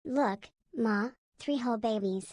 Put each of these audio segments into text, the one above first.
Look, Ma, 3 whole babies.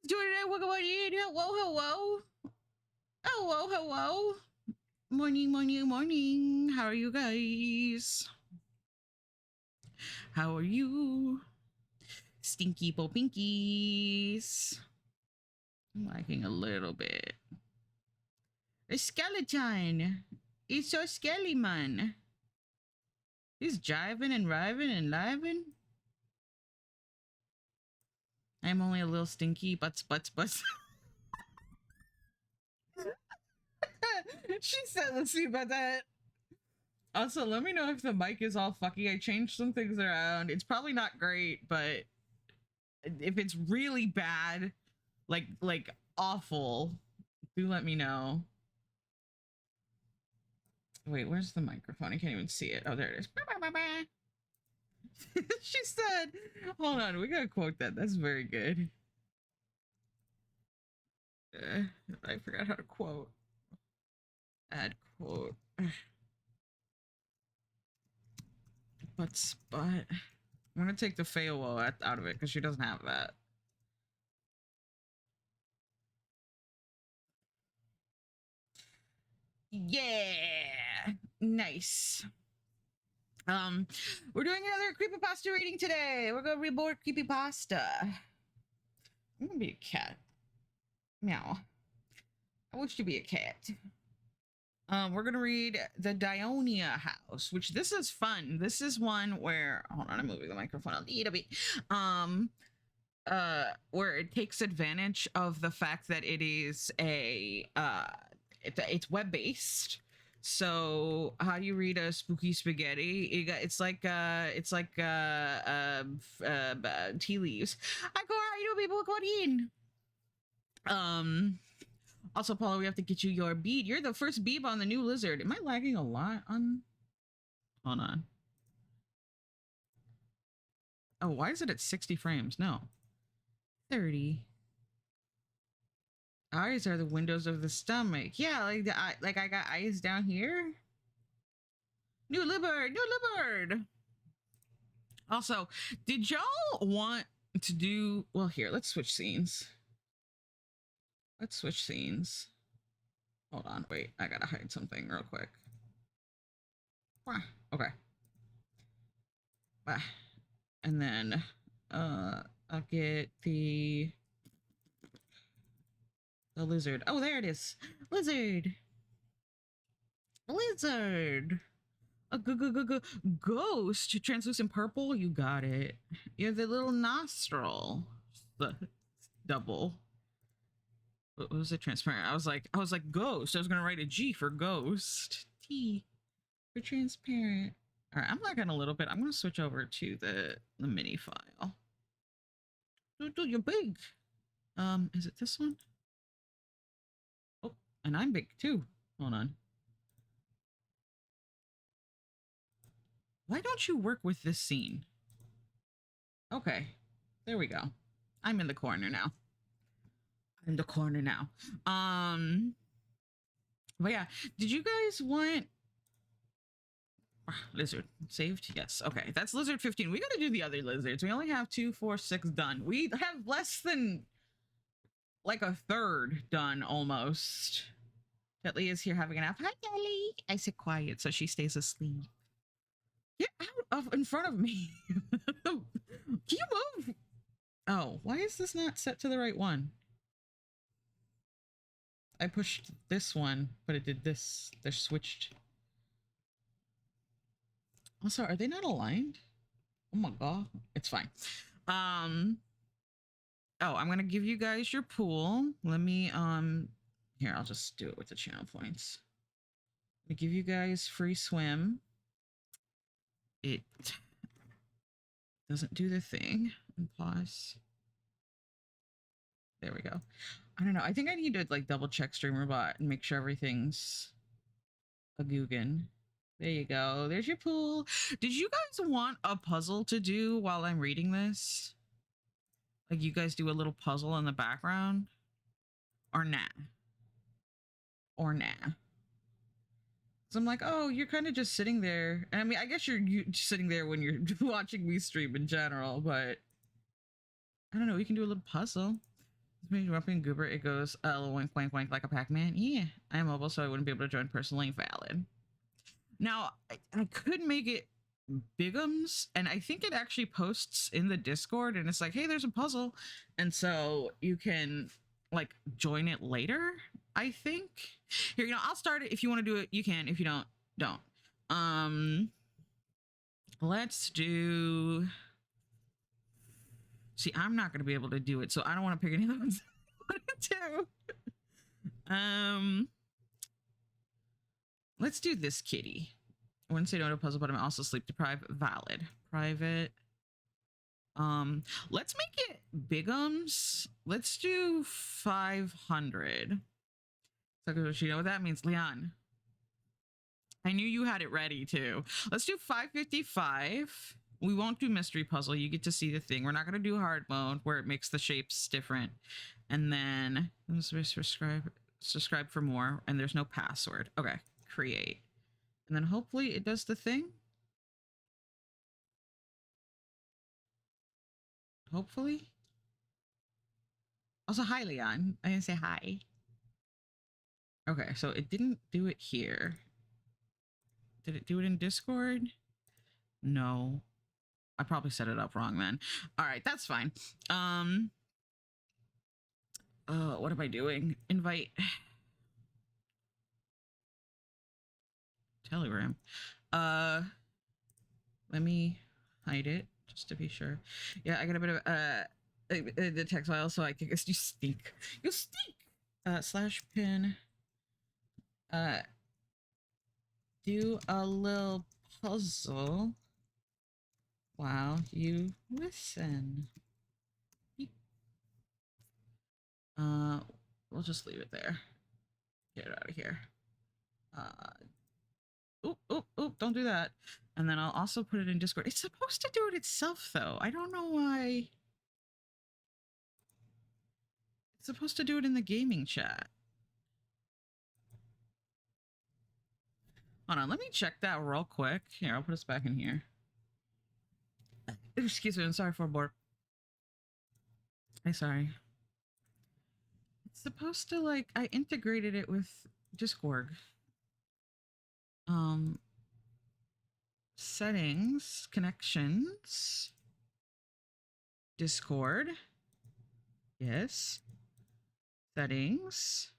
doing it? Welcome on in. Hello, hello. Hello, hello. Morning, morning, morning. How are you guys? How are you? Stinky popinkies. I'm lagging a little bit. A skeleton. It's so skelly, man. He's jiving and riving and living. I'm only a little stinky, butts. She said, let's see about that. Also, let me know if the mic is all fucky. I changed some things around. It's probably not great, but if it's really bad, like awful, do let me know. Wait, where's the microphone? I can't even see it. Oh, there it is. She said, hold on, we gotta quote that. That's very good. I forgot how to quote. Add quote. But I'm gonna take the Feowo out of it because she doesn't have that. Yeah, nice. We're doing another creepypasta reading today. We're gonna read more creepypasta. I'm gonna be a cat. Meow. I wish to be a cat. We're gonna read the Dionia House, which this is fun. This is one where hold on, I'm moving the microphone a little bit. Where it takes advantage of the fact that it is a it's web-based. So how do you read a spooky spaghetti? It's like tea leaves. I go, how you people going in? Also, Paula, we have to get you your bead. You're the first beeb on the new lizard. Am I lagging a lot on? Hold on. Oh, why is it at 60 frames? No. 30. Eyes are the windows of the stomach. Yeah, like I got eyes down here. New liberd. Also, did y'all want to do? Well, here, let's switch scenes. Hold on, wait, I gotta hide something real quick. Okay. And then I'll get the lizard. Oh, there it is. Lizard. A ghost. Translucent purple. You got it. You have the little nostril. The double. What was it? Transparent. I was like ghost. I was gonna write a G for ghost. T for transparent. All right, I'm lagging a little bit. I'm gonna switch over to the mini file. Dude, you're big. Is it this one? Oh, and I'm big too. Hold on. Why don't you work with this scene? Okay, there we go. I'm in the corner now. But yeah, did you guys want lizard saved? Yes. Okay, that's lizard 15. We gotta do the other lizards. We only have 2, 4, 6 done. We have less than like a third done almost. Tetley is here having a nap. Hi, Telly. I sit quiet so she stays asleep. Get out of in front of me. Can you move? Oh, why is this not set to the right one? I pushed this one, but it did this. They're switched. Also, are they not aligned? Oh my god. It's fine. Oh, I'm gonna give you guys your pool. Let me here, I'll just do it with the channel points. I'm gonna give you guys free swim. It doesn't do the thing. And pause. There we go. I don't know. I think I need to like double check StreamerBot and make sure everything's a Guggen. There you go. There's your pool. Did you guys want a puzzle to do while I'm reading this? Like you guys do a little puzzle in the background? Or nah? So I'm like, oh, you're kind of just sitting there. And I mean, I guess you're sitting there when you're watching me stream in general, but I don't know. We can do a little puzzle. Me jumping goober, it goes wink wank wank like a Pac-Man. Yeah, I am mobile, so I wouldn't be able to join personally. Valid. Now I could make it Bigums, and I think it actually posts in the Discord, and it's like, hey, there's a puzzle, and so you can like join it later. I think here, I'll start it. If you want to do it, you can. If you don't. Let's do. See, I'm not going to be able to do it, so I don't want to pick any of the ones I want to do. Let's do this kitty. I wouldn't say no to puzzle, but I'm also sleep deprived. Valid. Private. Let's make it Bigums. Let's do 500. So you know what that means, Leon. I knew you had it ready too. Let's do 555. We won't do mystery puzzle. You get to see the thing. We're not going to do hard mode where it makes the shapes different. And then let's subscribe for more. And there's no password. Okay. Create. And then hopefully it does the thing. Hopefully. Also, hi, Leon. I didn't say hi. Okay, so it didn't do it here. Did it do it in Discord? No. I probably set it up wrong then. All right, that's fine. What am I doing? Invite. Telegram. Let me hide it just to be sure. Yeah, I got a bit of the text file, so I guess you stink. You stink. /pin. Do a little puzzle while you listen. We'll just leave it there. Get it out of here. Oop, don't do that. And then I'll also put it in Discord. It's supposed to do it itself, though. I don't know why. It's supposed to do it in the gaming chat. Hold on, let me check that real quick. Here, I'll put us back in here. Excuse me, I'm sorry for a burp. I'm sorry. It's supposed to, like, I integrated it with Discord. Settings, connections, Discord. Yes. Settings.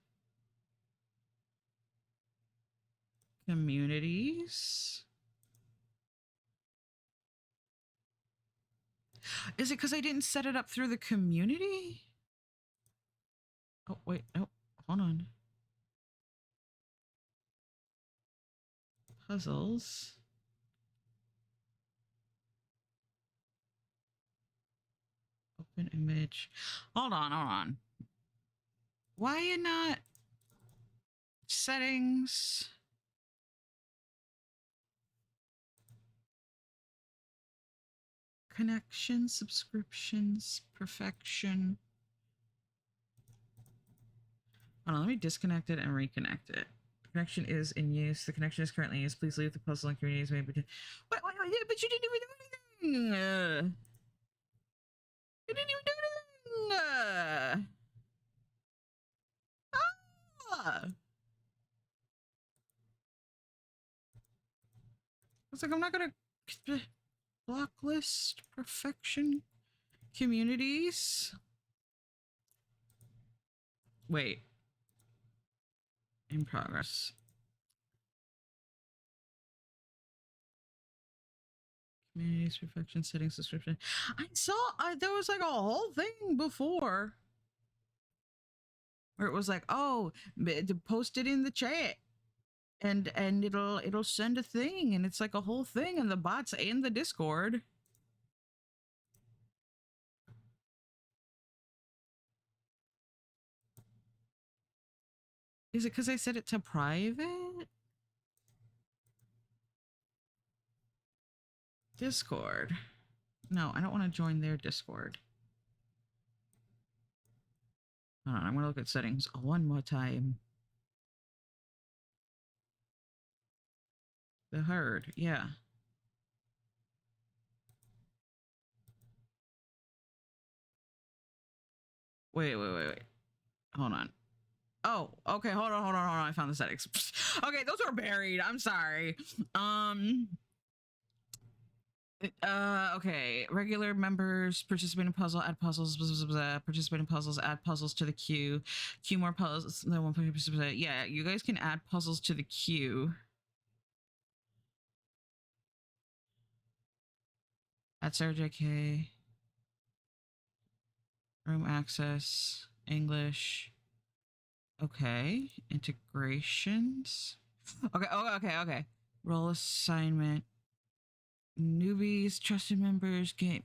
Communities. Is it because I didn't set it up through the community? Oh, wait. Oh, hold on. Puzzles. Open image. Hold on. Why are you not settings? Connection, subscriptions, perfection. Hold on, let me disconnect it and reconnect it. The connection is in use. The connection is currently in use. Please leave the puzzle and communities maybe. Wait, but you didn't even do anything. You didn't even do anything. It's like I'm not gonna block list perfection communities. Wait. In progress. Communities, perfection, settings, subscription. I saw there was like a whole thing before where it was like, oh, post it in the chat and it'll send a thing, and it's like a whole thing, and the bots in the Discord. Is it because I set it to private? Discord. No, I don't want to join their Discord. Hold on, I'm gonna look at settings one more time. The herd, yeah. Wait. Hold on. Oh, okay. Hold on. I found the settings. Okay, those were buried. I'm sorry. Okay. Regular members participate in puzzle, add puzzles, participate in puzzles, add puzzles to the queue. Queue more puzzles than 1.5%. Yeah, you guys can add puzzles to the queue. At Sarah JK. Room access. English. Okay. Integrations. Okay. Role assignment. Newbies, trusted members, game.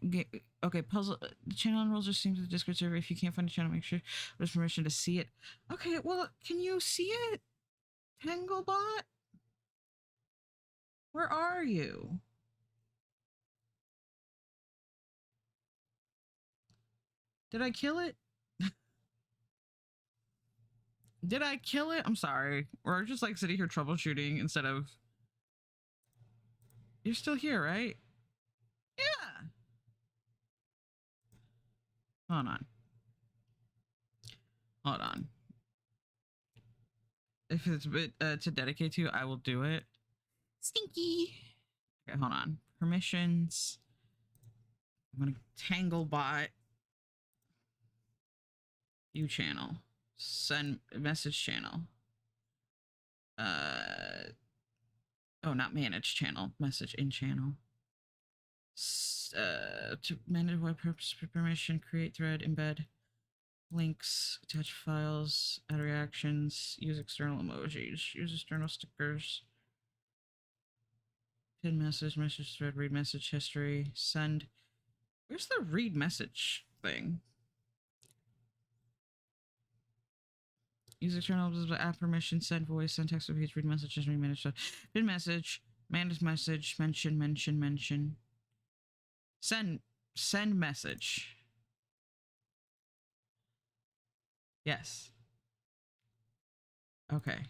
Okay, puzzle. The channel and rules are synced to the Discord server. If you can't find the channel, make sure there's permission to see it. Okay, well, can you see it? Tanglebot? Where are you? Did I kill it? Did I kill it? I'm sorry. Or just like sitting here troubleshooting instead of. You're still here, right? Yeah. Hold on. If it's a bit to dedicate to, I will do it. Stinky. Okay, hold on. Permissions. I'm gonna Tanglebot. View channel. Send message channel. Oh, not manage channel. Message in channel. To manage web purpose permission, create thread, embed links, attach files, add reactions, use external emojis, use external stickers, pin message, message thread, read message history, send. Where's the read message thing? Use external app permission, send voice, send text page, read messages, read manage, pin message, manage message, mention. Send message. Yes. Okay.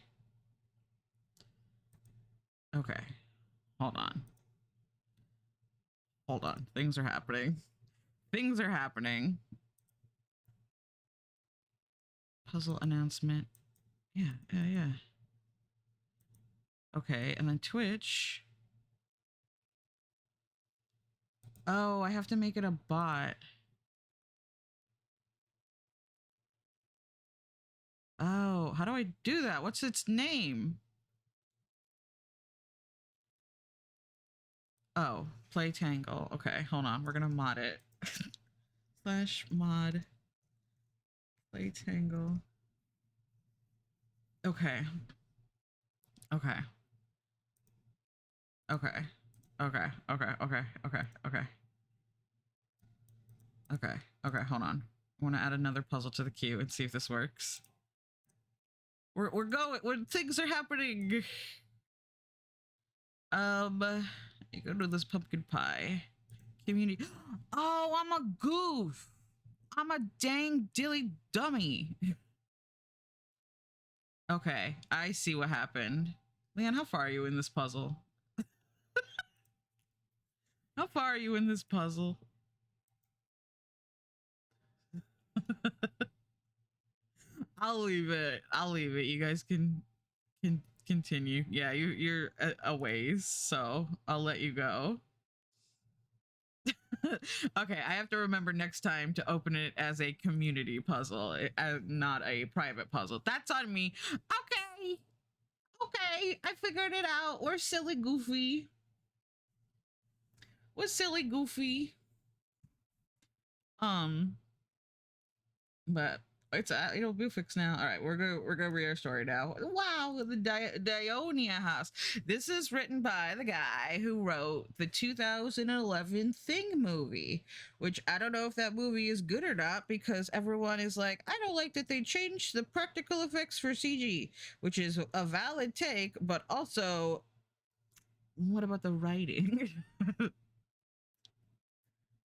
Hold on. Things are happening. Puzzle announcement. Yeah. Okay, and then Twitch. Oh, I have to make it a bot. Oh, how do I do that? What's its name? Oh, play Tangle. Okay, hold on. We're gonna mod it. /mod play Tangle. Okay. Okay, hold on. I want to add another puzzle to the queue and see if this works. We're going when things are happening. You go to this pumpkin pie community. Oh, I'm a goof. I'm a dang dilly dummy. Okay, I see what happened. Leon, how far are you in this puzzle? How far are you in this puzzle? I'll leave it. You guys can continue. Yeah, you're a ways, so I'll let you go. Okay, I have to remember next time to open it as a community puzzle, not a private puzzle. That's on me. Okay, I figured it out. We're silly goofy. But it'll be fixed now. All right, we're gonna read our story now. Wow, the Dionia House. This is written by the guy who wrote the 2011 Thing movie, which I don't know if that movie is good or not because everyone is like, I don't like that they changed the practical effects for CG, which is a valid take, but also, what about the writing?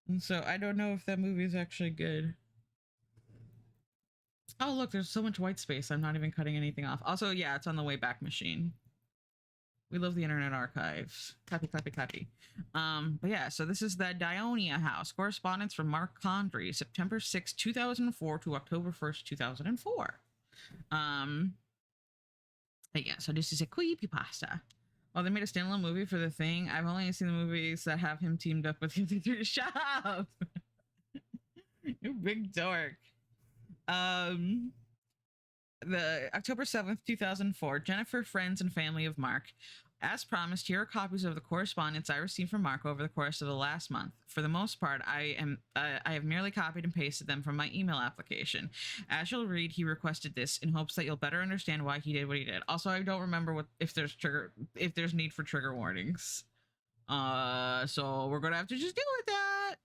And so I don't know if that movie is actually good. Oh, look, there's so much white space. I'm not even cutting anything off. Also, yeah, it's on the Wayback Machine. We love the Internet Archives. Clappy, clappy, clappy. But yeah, so this is the Dionia House. Correspondence from Mark Condry, September 6, 2004 to October 1st, 2004. Yeah, so this is a creepypasta. Oh, they made a standalone movie for the thing. I've only seen the movies that have him teamed up with the other. Shut up! You big dork. The October 7th, 2004, Jennifer, friends, and family of Mark. As promised, here are copies of the correspondence I received from Mark over the course of the last month. For the most part, I have merely copied and pasted them from my email application. As you'll read, he requested this in hopes that you'll better understand why he did what he did. Also, I don't remember if there's need for trigger warnings. So we're gonna have to just deal with that.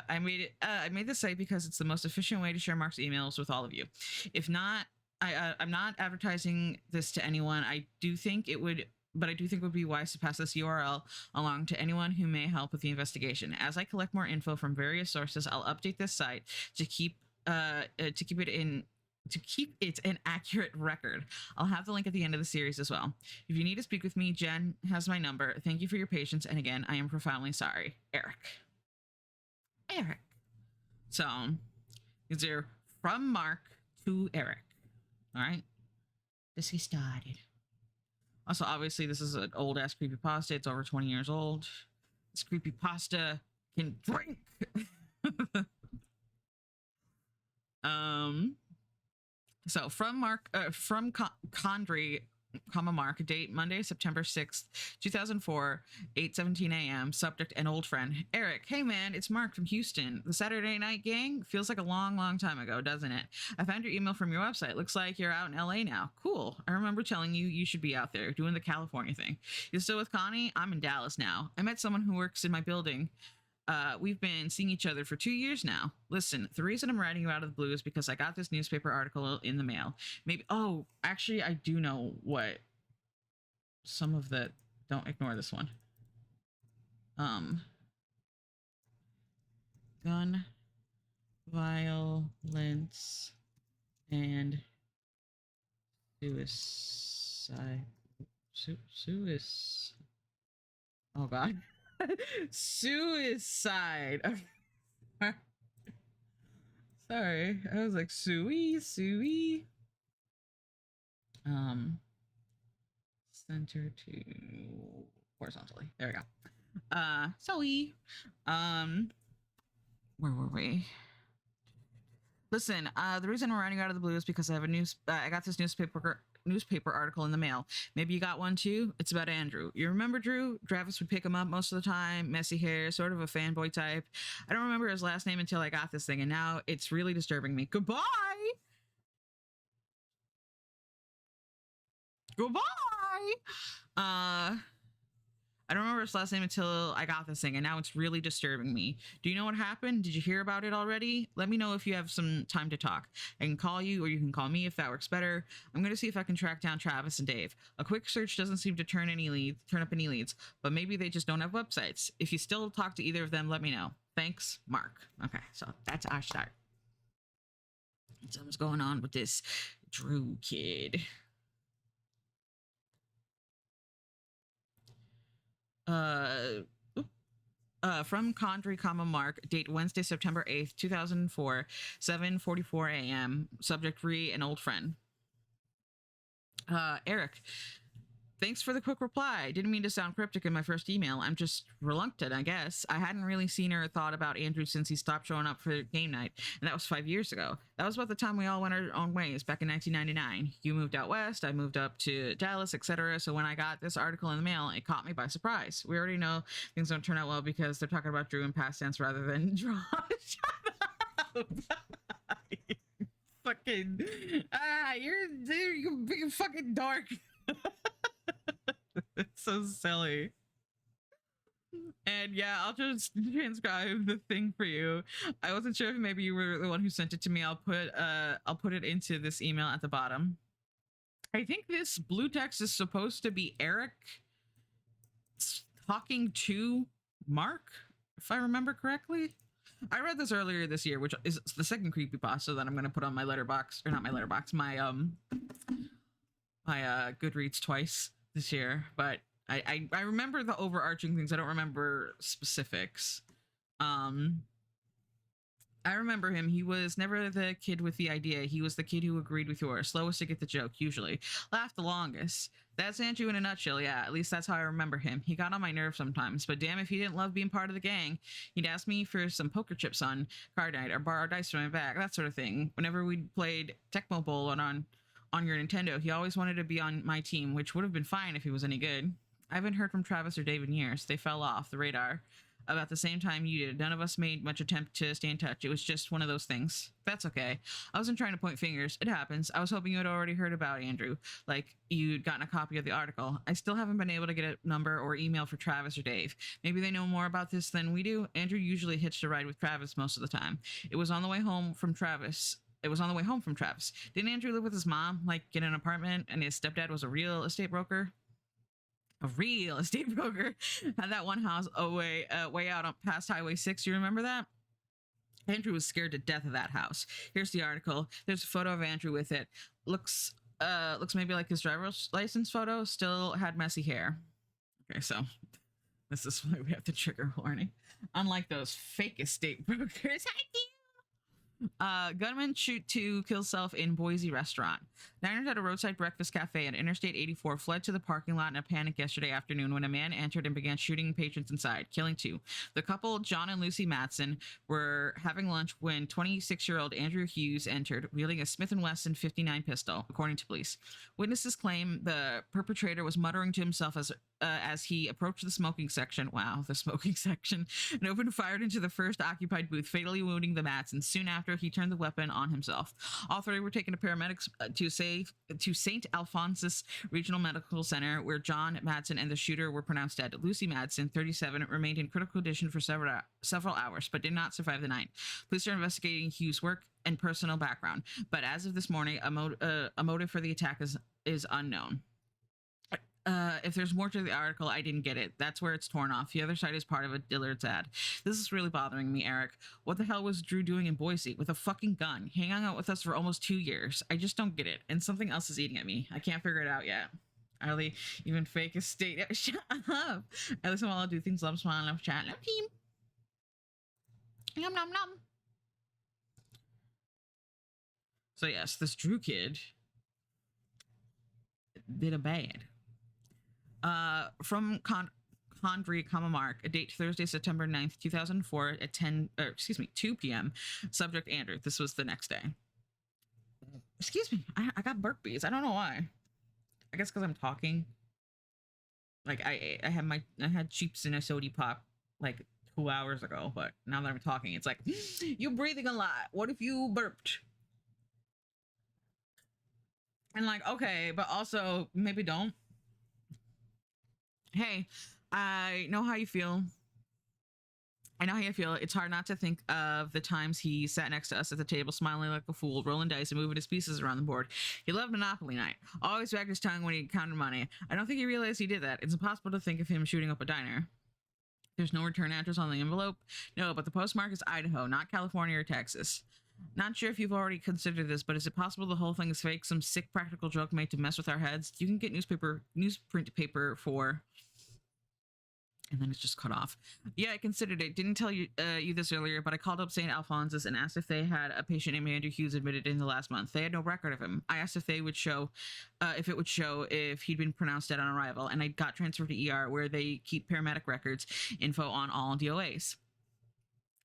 I made this site because it's the most efficient way to share Mark's emails with all of you. If not, I'm not advertising this to anyone. I do think it would be wise to pass this URL along to anyone who may help with the investigation. As I collect more info from various sources, I'll update this site to keep it an accurate record. I'll have the link at the end of the series as well. If you need to speak with me, Jen has my number. Thank you for your patience, and again, I am profoundly sorry. Eric. So, these are from Mark to Eric. All right? Let's get started. Also, obviously, this is an old-ass creepypasta. It's over 20 years old. This creepypasta can drink. So from Mark, from Condry, Mark, date Monday, September 6th, 2004, 8:17 a.m. Subject, an old friend. Eric, hey man, it's Mark from Houston. The Saturday Night Gang feels like a long time ago, doesn't it? I found your email from your website. Looks like you're out in LA now. Cool. I remember telling you should be out there doing the California thing. You still with Connie? I'm in Dallas now. I met someone who works in my building. We've been seeing each other for 2 years now. Listen, the reason I'm writing you out of the blue is because I got this newspaper article in the mail. Actually, I do know what some of the... Don't ignore this one. Gun violence and suicide. Oh, God. Suicide. Sorry, I was like suey. Center to horizontally. There we go. Where were we? Listen, the reason we're running out of the blue is because I have I got this newspaper article in the mail. Maybe you got one too. It's about Andrew. You remember Drew? Travis would pick him up most of the time. Messy hair, sort of a fanboy type. I don't remember his last name until I got this thing, and now it's really disturbing me. Goodbye. I don't remember his last name until I got this thing, and now it's really disturbing me. Do you know what happened? Did you hear about it already? Let me know if you have some time to talk. I can call you, or you can call me if that works better. I'm going to see if I can track down Travis and Dave. A quick search doesn't seem to turn up any leads, but maybe they just don't have websites. If you still talk to either of them, let me know. Thanks, Mark. Okay, so that's our start. Something's going on with this Drew kid. From Condry, Mark, date Wednesday, September 8th, 2004, 7:44 a.m. Subject, an old friend. Eric, thanks for the quick reply. Didn't mean to sound cryptic in my first email. I'm just reluctant, I guess. I hadn't really seen or thought about Andrew since he stopped showing up for game night, and that was 5 years ago. That was about the time we all went our own ways, back in 1999. You moved out west, I moved up to Dallas, etc. So when I got this article in the mail, it caught me by surprise. We already know things don't turn out well because they're talking about Drew in past tense rather than draw. Shut up! You're big fucking dork. It's so silly. And yeah, I'll just transcribe the thing for you. I wasn't sure if maybe you were the one who sent it to me. I'll put it into this email at the bottom. I think this blue text is supposed to be Eric talking to Mark, if I remember correctly. I read this earlier this year, which is the second creepypasta that I'm going to put on my letterbox, or not my letterbox, my Goodreads twice this year, but I remember the overarching things. I don't remember specifics. Um, I remember him. He was never the kid with the idea. He was the kid who agreed with yours. Slowest to get the joke, usually. Laughed the longest. That's Andrew in a nutshell, yeah. At least that's how I remember him. He got on my nerves sometimes, but damn if he didn't love being part of the gang. He'd ask me for some poker chips on card night or borrow dice from my bag, that sort of thing. Whenever we played Tecmo Bowl on your Nintendo, he always wanted to be on my team, which would have been fine if he was any good. I haven't heard from Travis or Dave in years. They fell off the radar about the same time you did. None of us made much attempt to stay in touch. It was just one of those things. That's okay. I wasn't trying to point fingers. It happens. I was hoping you had already heard about Andrew, like you'd gotten a copy of the article. I still haven't been able to get a number or email for Travis or Dave. Maybe they know more about this than we do. Andrew usually hitched a ride with Travis most of the time. It was on the way home from Travis. Didn't Andrew live with his mom, like get an apartment, and his stepdad was a real estate broker? Had that one house way out on past Highway 6. You remember that? Andrew was scared to death of that house. Here's the article. There's a photo of Andrew with it. Looks maybe like his driver's license photo. Still had messy hair. Okay, so this is why we have the trigger warning. Unlike those fake estate brokers. Gunman shoot to kill self in Boise restaurant. Diners at a roadside breakfast cafe at Interstate 84 fled to the parking lot in a panic yesterday afternoon when a man entered and began shooting patrons inside, killing two. The couple, John and Lucy Matson, were having lunch when 26-year-old Andrew Hughes entered, wielding a Smith & Wesson .59 pistol, according to police. Witnesses claim the perpetrator was muttering to himself as he approached the smoking section. Wow, the smoking section, and opened fire into the first occupied booth, fatally wounding the Matsons. Soon after, he turned the weapon on himself. All three were taken to paramedics to St. Alphonsus Regional Medical Center, where John Matson and the shooter were pronounced dead. Lucy Matson, 37, remained in critical condition for several hours, but did not survive the night. Police are investigating Hughes' work and personal background, but as of this morning, a motive for the attack is unknown. If there's more to the article, I didn't get it. That's where it's torn off. The other side is part of a Dillard's ad. This is really bothering me, Eric. What the hell was Drew doing in Boise with a fucking gun, hanging out with us for almost 2 years? I just don't get it. And something else is eating at me. I can't figure it out yet. Are even fake estate? Shut up. At least I'll do things. Love, smile, love, chat, love, team. Yum, nom, nom. So yes, this Drew kid did a bad. From Condry, Mark, a date Thursday, September 9th, 2004 at 2 p.m. Subject Andrew. This was the next day. Excuse me. I got burpees. I don't know why. I guess because I'm talking. Like I had Cheeps and a soda pop like 2 hours ago, but now that I'm talking, it's like, you're breathing a lot. What if you burped? And like, okay, but also maybe don't. Hey, I know how you feel. It's hard not to think of the times he sat next to us at the table, smiling like a fool, rolling dice and moving his pieces around the board. He loved Monopoly night. Always wagged his tongue when he counted money. I don't think he realized he did that. It's impossible to think of him shooting up a diner. There's no return address on the envelope. No, but the postmark is Idaho, not California or Texas. Not sure if you've already considered this, but is it possible the whole thing is fake? Some sick practical joke made to mess with our heads? You can get newsprint paper for... And then it's just cut off. Yeah, I considered it. Didn't tell you this earlier, but I called up St. Alphonsus and asked if they had a patient named Andrew Hughes admitted in the last month. They had no record of him. I asked if it would show if he'd been pronounced dead on arrival, and I got transferred to ER where they keep paramedic records, info on all DOAs.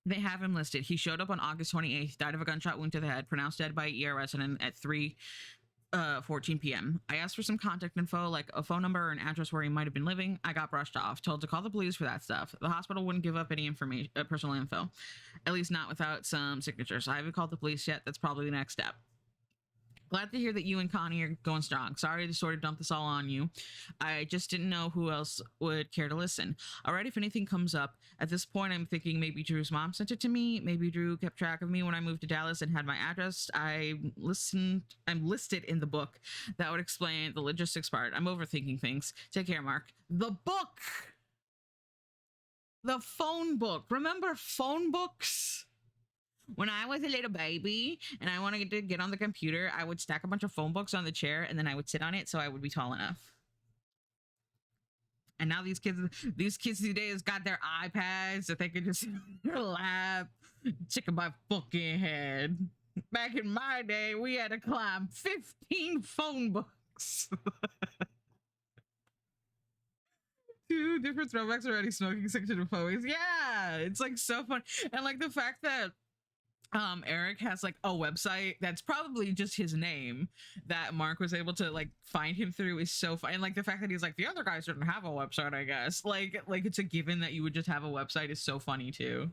They have him listed. He showed up on August 28th, died of a gunshot wound to the head, pronounced dead by ER resident at 3:14 p.m. I asked for some contact info, like a phone number or an address where he might have been living. I got brushed off, told to call the police for that stuff. The hospital wouldn't give up any information, personal info, at least not without some signatures. I haven't called the police yet. That's probably the next step. Glad to hear that you and Connie are going strong. Sorry to sort of dump this all on you. I just didn't know who else would care to listen. Alright, if anything comes up, at this point I'm thinking maybe Drew's mom sent it to me. Maybe Drew kept track of me when I moved to Dallas and had my address. I'm listed in the book. That would explain the logistics part. I'm overthinking things. Take care, Mark. The book! The phone book. Remember phone books? When I was a little baby and I wanted to get on the computer, I would stack a bunch of phone books on the chair and then I would sit on it so I would be tall enough. And now these kids these days got their iPads that they could just sit in their lap, chicken my fucking head. Back in my day, we had to climb 15 phone books. Two different throwbacks already smoking section of poets. Yeah, it's like so fun. And like the fact that Eric has like a website that's probably just his name that Mark was able to like find him through is so fun. And like the fact that he's like, the other guys didn't have a website, I guess. Like it's a given that you would just have a website is so funny too.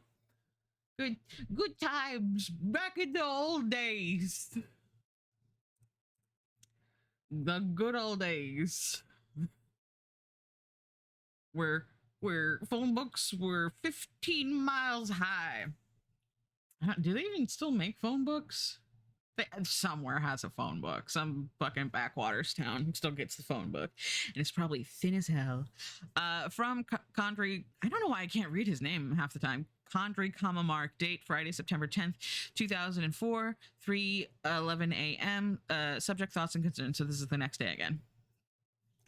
Good times back in the old days. The good old days. Where phone books were 15 miles high. Do they even still make phone books? Somewhere has a phone book. Some fucking backwaters town still gets the phone book, and it's probably thin as hell. From Condry, I don't know why I can't read his name half the time. Condry, Mark, date Friday, September 10th, 2004, 3:11 a.m. Subject, thoughts and concerns. So this is the next day again.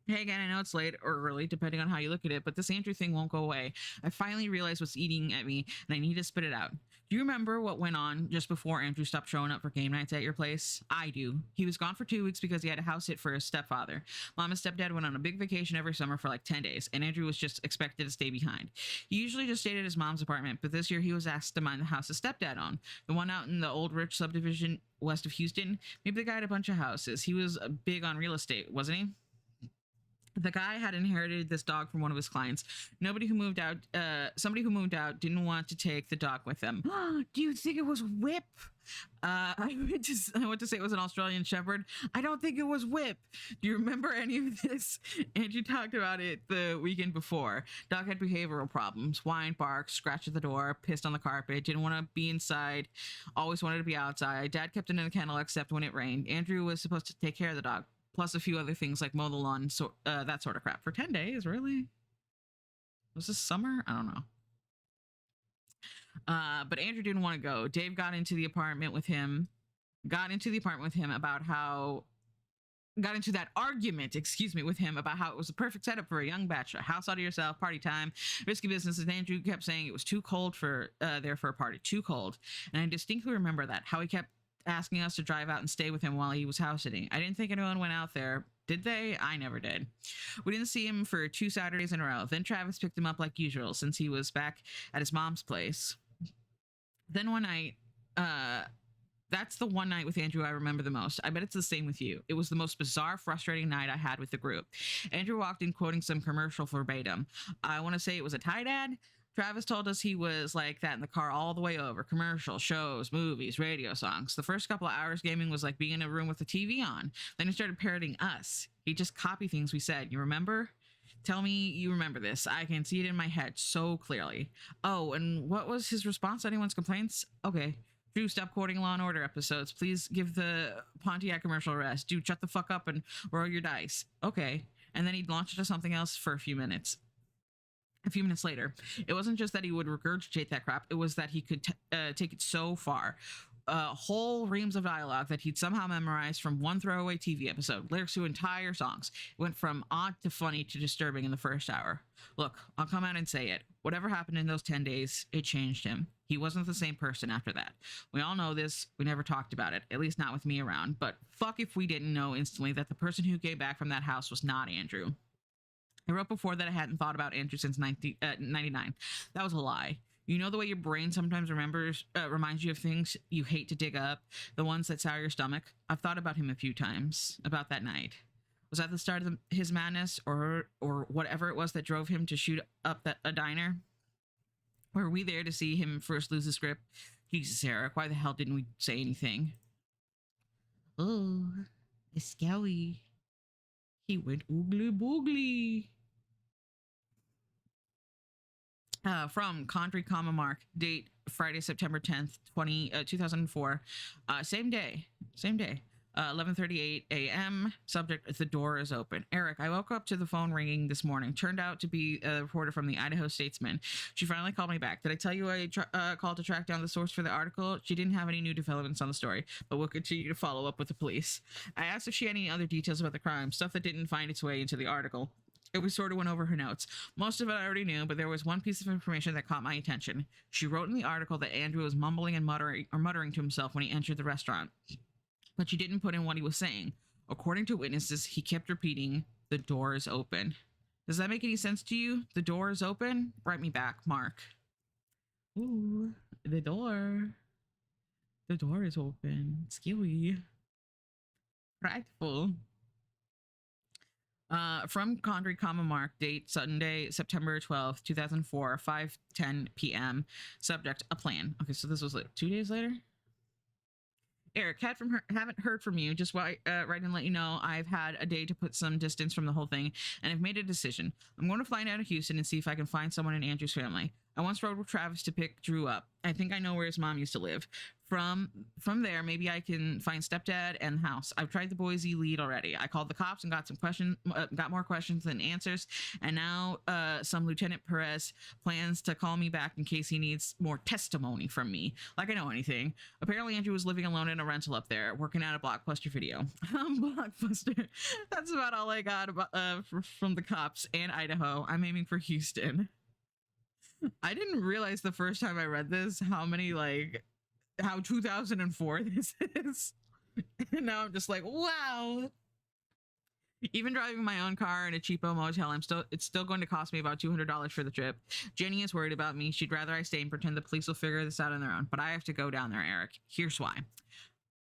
Hey again, I know it's late or early, depending on how you look at it, but this Andrew thing won't go away. I finally realized what's eating at me, and I need to spit it out. Do you remember what went on just before Andrew stopped showing up for game nights at your place? I do. He was gone for 2 weeks because he had a house sit for his stepfather. Mom and stepdad went on a big vacation every summer for like 10 days, and Andrew was just expected to stay behind. He usually just stayed at his mom's apartment, but this year he was asked to mind the house his stepdad owned, the one out in the Old Rich subdivision west of Houston. Maybe the guy had a bunch of houses. He was big on real estate, wasn't he? The guy had inherited this dog from one of his clients. Somebody who moved out didn't want to take the dog with them. Do you think it was Whip? I went to say it was an Australian Shepherd. I don't think it was Whip. Do you remember any of this? Andrew talked about it the weekend before. Dog had behavioral problems. Whined, barked, scratched at the door, pissed on the carpet, didn't want to be inside, always wanted to be outside. Dad kept it in the kennel except when it rained. Andrew was supposed to take care of the dog, plus a few other things like mow the lawn, so that sort of crap. For 10 days, really? Was this summer? I don't know. But Andrew didn't want to go. Dave got into the apartment with him about how... got into that argument, with him about how it was the perfect setup for a young bachelor. House all to yourself, party time, risky business. And Andrew kept saying it was too cold for there for a party. Too cold. And I distinctly remember that. How he kept asking us to drive out and stay with him while he was house sitting. I didn't think anyone went out there. Did they? I never did. We didn't see him for 2 Saturdays in a row. Then Travis picked him up like usual since he was back at his mom's place. Then one night, that's the one night with Andrew I remember the most. I bet it's the same with you. It was the most bizarre, frustrating night I had with the group. Andrew walked in quoting some commercial verbatim. I want to say it was a Tide ad. Travis told us he was like that in the car all the way over. Commercials, shows, movies, radio songs. The first couple of hours gaming was like being in a room with the TV on. Then he started parroting us. He just copied things we said. You remember? Tell me you remember this. I can see it in my head so clearly. Oh, and what was his response to anyone's complaints? Okay. Drew, stop quoting Law & Order episodes. Please give the Pontiac commercial a rest. Dude, shut the fuck up and roll your dice. Okay. And then he'd launch into something else for a few minutes. A few minutes later, it wasn't just that he would regurgitate that crap, it was that he could take it so far. Whole reams of dialogue that he'd somehow memorized from one throwaway TV episode, lyrics to entire songs. It went from odd to funny to disturbing in the first hour. Look, I'll come out and say it. Whatever happened in those 10 days, it changed him. He wasn't the same person after that. We all know this. We never talked about it, at least not with me around. But fuck if we didn't know instantly that the person who came back from that house was not Andrew. I wrote before that I hadn't thought about Andrew since 99. That was a lie. You know the way your brain sometimes reminds you of things you hate to dig up, the ones that sour your stomach? I've thought about him a few times, about that night. Was that the start of his madness, or whatever it was that drove him to shoot up a diner? Were we there to see him first lose his grip? Jesus, Eric, why the hell didn't we say anything? Oh, it's scary. He went oogly boogly. From Condry, Mark, date Friday, September 10th, 2004. Same day. 11:38 a.m. Subject, the door is open. Eric, I woke up to the phone ringing this morning. Turned out to be a reporter from the Idaho Statesman. She finally called me back. Did I tell you I called to track down the source for the article? She didn't have any new developments on the story, but we'll continue to follow up with the police. I asked if she had any other details about the crime, stuff that didn't find its way into the article. We sort of went over her notes. Most of it I already knew, but there was one piece of information that caught my attention. She wrote in the article that Andrew was mumbling and muttering to himself when he entered the restaurant, but she didn't put in what he was saying. According to witnesses, he kept repeating, "The door is open." Does that make any sense to you? The door is open? Write me back, Mark. Ooh, the door. The door is open. Scary. Frightful. From Condry, Mark, date Sunday, September 12th, 2004, 5:10 p.m. Subject, a plan. Okay, so this was like 2 days later. Eric, haven't heard from you. Just write and let you know I've had a day to put some distance from the whole thing, and I've made a decision. I'm going to fly down to Houston and see if I can find someone in Andrew's family. I once rode with Travis to pick Drew up. I think I know where his mom used to live. From there, maybe I can find stepdad and the house. I've tried the Boise lead already. I called the cops and got more questions than answers. And now some Lieutenant Perez plans to call me back in case he needs more testimony from me. Like I know anything. Apparently, Andrew was living alone in a rental up there, working at a Blockbuster video. Blockbuster. That's about all I got from the cops and Idaho. I'm aiming for Houston. I didn't realize the first time I read this how 2004 this is. And now I'm just like, wow. Even driving my own car in a cheapo motel, it's still going to cost me about $200 for the trip. Jenny is worried about me. She'd rather I stay and pretend the police will figure this out on their own. But I have to go down there, Eric. Here's why.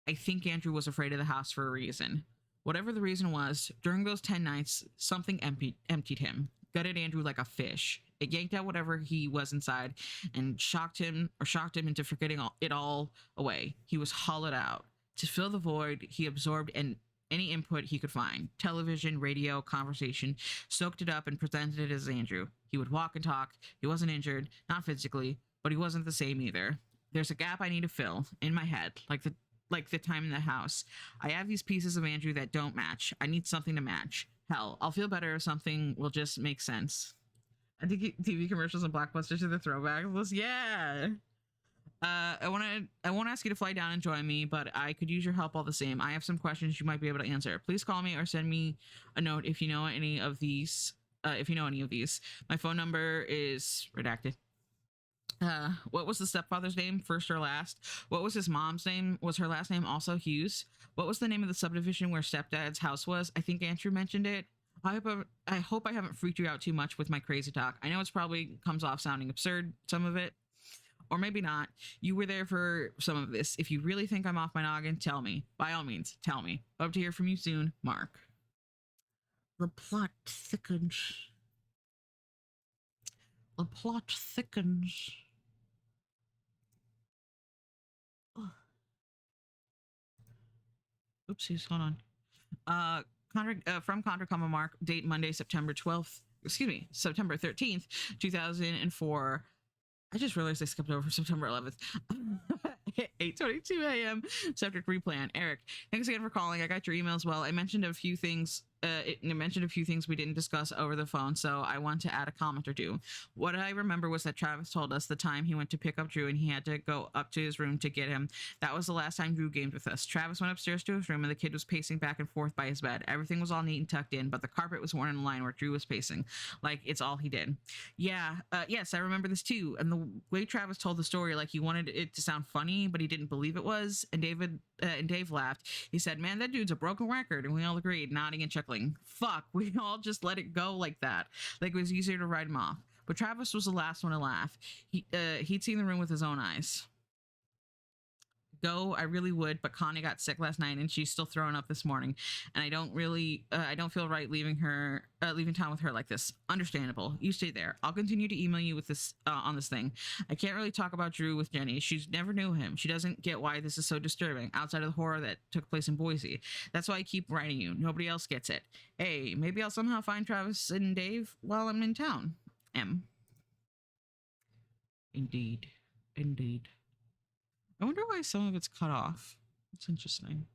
I think Andrew was afraid of the house for a reason. Whatever the reason was, during those 10 nights, something emptied him. Gutted Andrew like a fish. It yanked out whatever he was inside and shocked him into forgetting it all away. He was hollowed out. To fill the void, he absorbed any input he could find. Television, radio, conversation, soaked it up and presented it as Andrew. He would walk and talk. He wasn't injured, not physically, but he wasn't the same either. There's a gap I need to fill in my head, like the time in the house. I have these pieces of Andrew that don't match. I need something to match. Hell, I'll feel better if something will just make sense. I think TV commercials and Blockbusters are the throwback list. Yeah. I won't ask you to fly down and join me, but I could use your help all the same. I have some questions you might be able to answer. Please call me or send me a note if you know any of these. My phone number is redacted. What was the stepfather's name, first or last? What was his mom's name? Was her last name also Hughes? What was the name of the subdivision where stepdad's house was? I think Andrew mentioned it. I hope I haven't freaked you out too much with my crazy talk. I know it's probably comes off sounding absurd, some of it, or maybe not. You were there for some of this. If you really think I'm off my noggin, tell me. By all means, tell me. Hope to hear from you soon, Mark. The plot thickens. The plot thickens. Oopsies, hold on. From Condra, Mark, date Monday, September 13th, 2004. I just realized I skipped over September 11th. 8:22 a.m. Subject replan. Eric, thanks again for calling. I got your emails. Well, I mentioned a few things. It mentioned a few things we didn't discuss over the phone, so I want to add a comment or two. What I remember was that Travis told us the time he went to pick up Drew and he had to go up to his room to get him. That was the last time Drew gamed with us. Travis went upstairs to his room and the kid was pacing back and forth by his bed. Everything was all neat and tucked in, but the carpet was worn in the line where Drew was pacing. Like, it's all he did. Yeah, yes, I remember this too. And the way Travis told the story, like he wanted it to sound funny, but he didn't believe it was. And Dave laughed. He said, "Man, that dude's a broken record." And we all agreed, nodding and chuckling. Fuck, we all just let it go like that. Like it was easier to write him off. But Travis was the last one to laugh. He'd seen the room with his own eyes. I really would, but Connie got sick last night and she's still throwing up this morning, and I don't feel right leaving town with her like this. Understandable. You stay there. I'll continue to email you with this on this thing. I can't really talk about Drew with Jenny. She's never knew him. She doesn't get why this is so disturbing outside of the horror that took place in Boise. That's why I keep writing you. Nobody else gets it. Hey, maybe I'll somehow find Travis and Dave while I'm in town. M. Indeed. I wonder why some of it's cut off. It's interesting.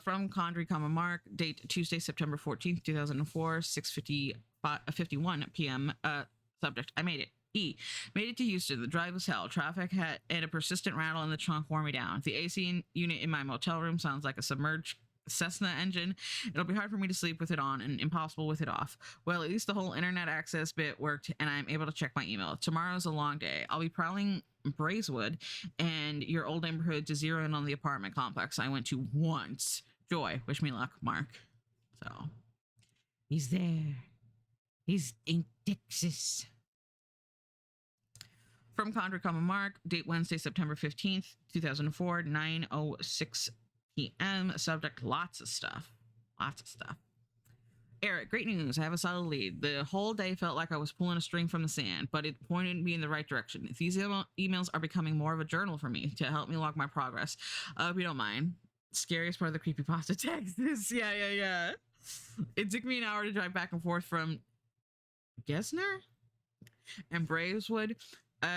From Condry, Mark, date Tuesday, September 14th, 2004, 6:51 p.m. Subject, I made it. E. Made it to Houston. The drive was hell. Traffic and a persistent rattle in the trunk wore me down. The AC unit in my motel room sounds like a submerged Cessna engine. It'll be hard for me to sleep with it on and impossible with it off. Well, at least the whole internet access bit worked and I'm able to check my email. Tomorrow's a long day. I'll be prowling Braeswood and your old neighborhood to zero in on the apartment complex I went to once. Joy. Wish me luck, Mark. So, he's there. He's in Texas. From Condra, Mark, date Wednesday, September 15th, 2004, 9:06 p.m. Subject, lots of stuff. Lots of stuff. Eric, great news. I have a solid lead. The whole day felt like I was pulling a string from the sand, but it pointed me in the right direction. These emails are becoming more of a journal for me to help me log my progress. I hope you don't mind. Scariest part of the creepypasta text is, yeah. It took me an hour to drive back and forth from Gesner and Braeswood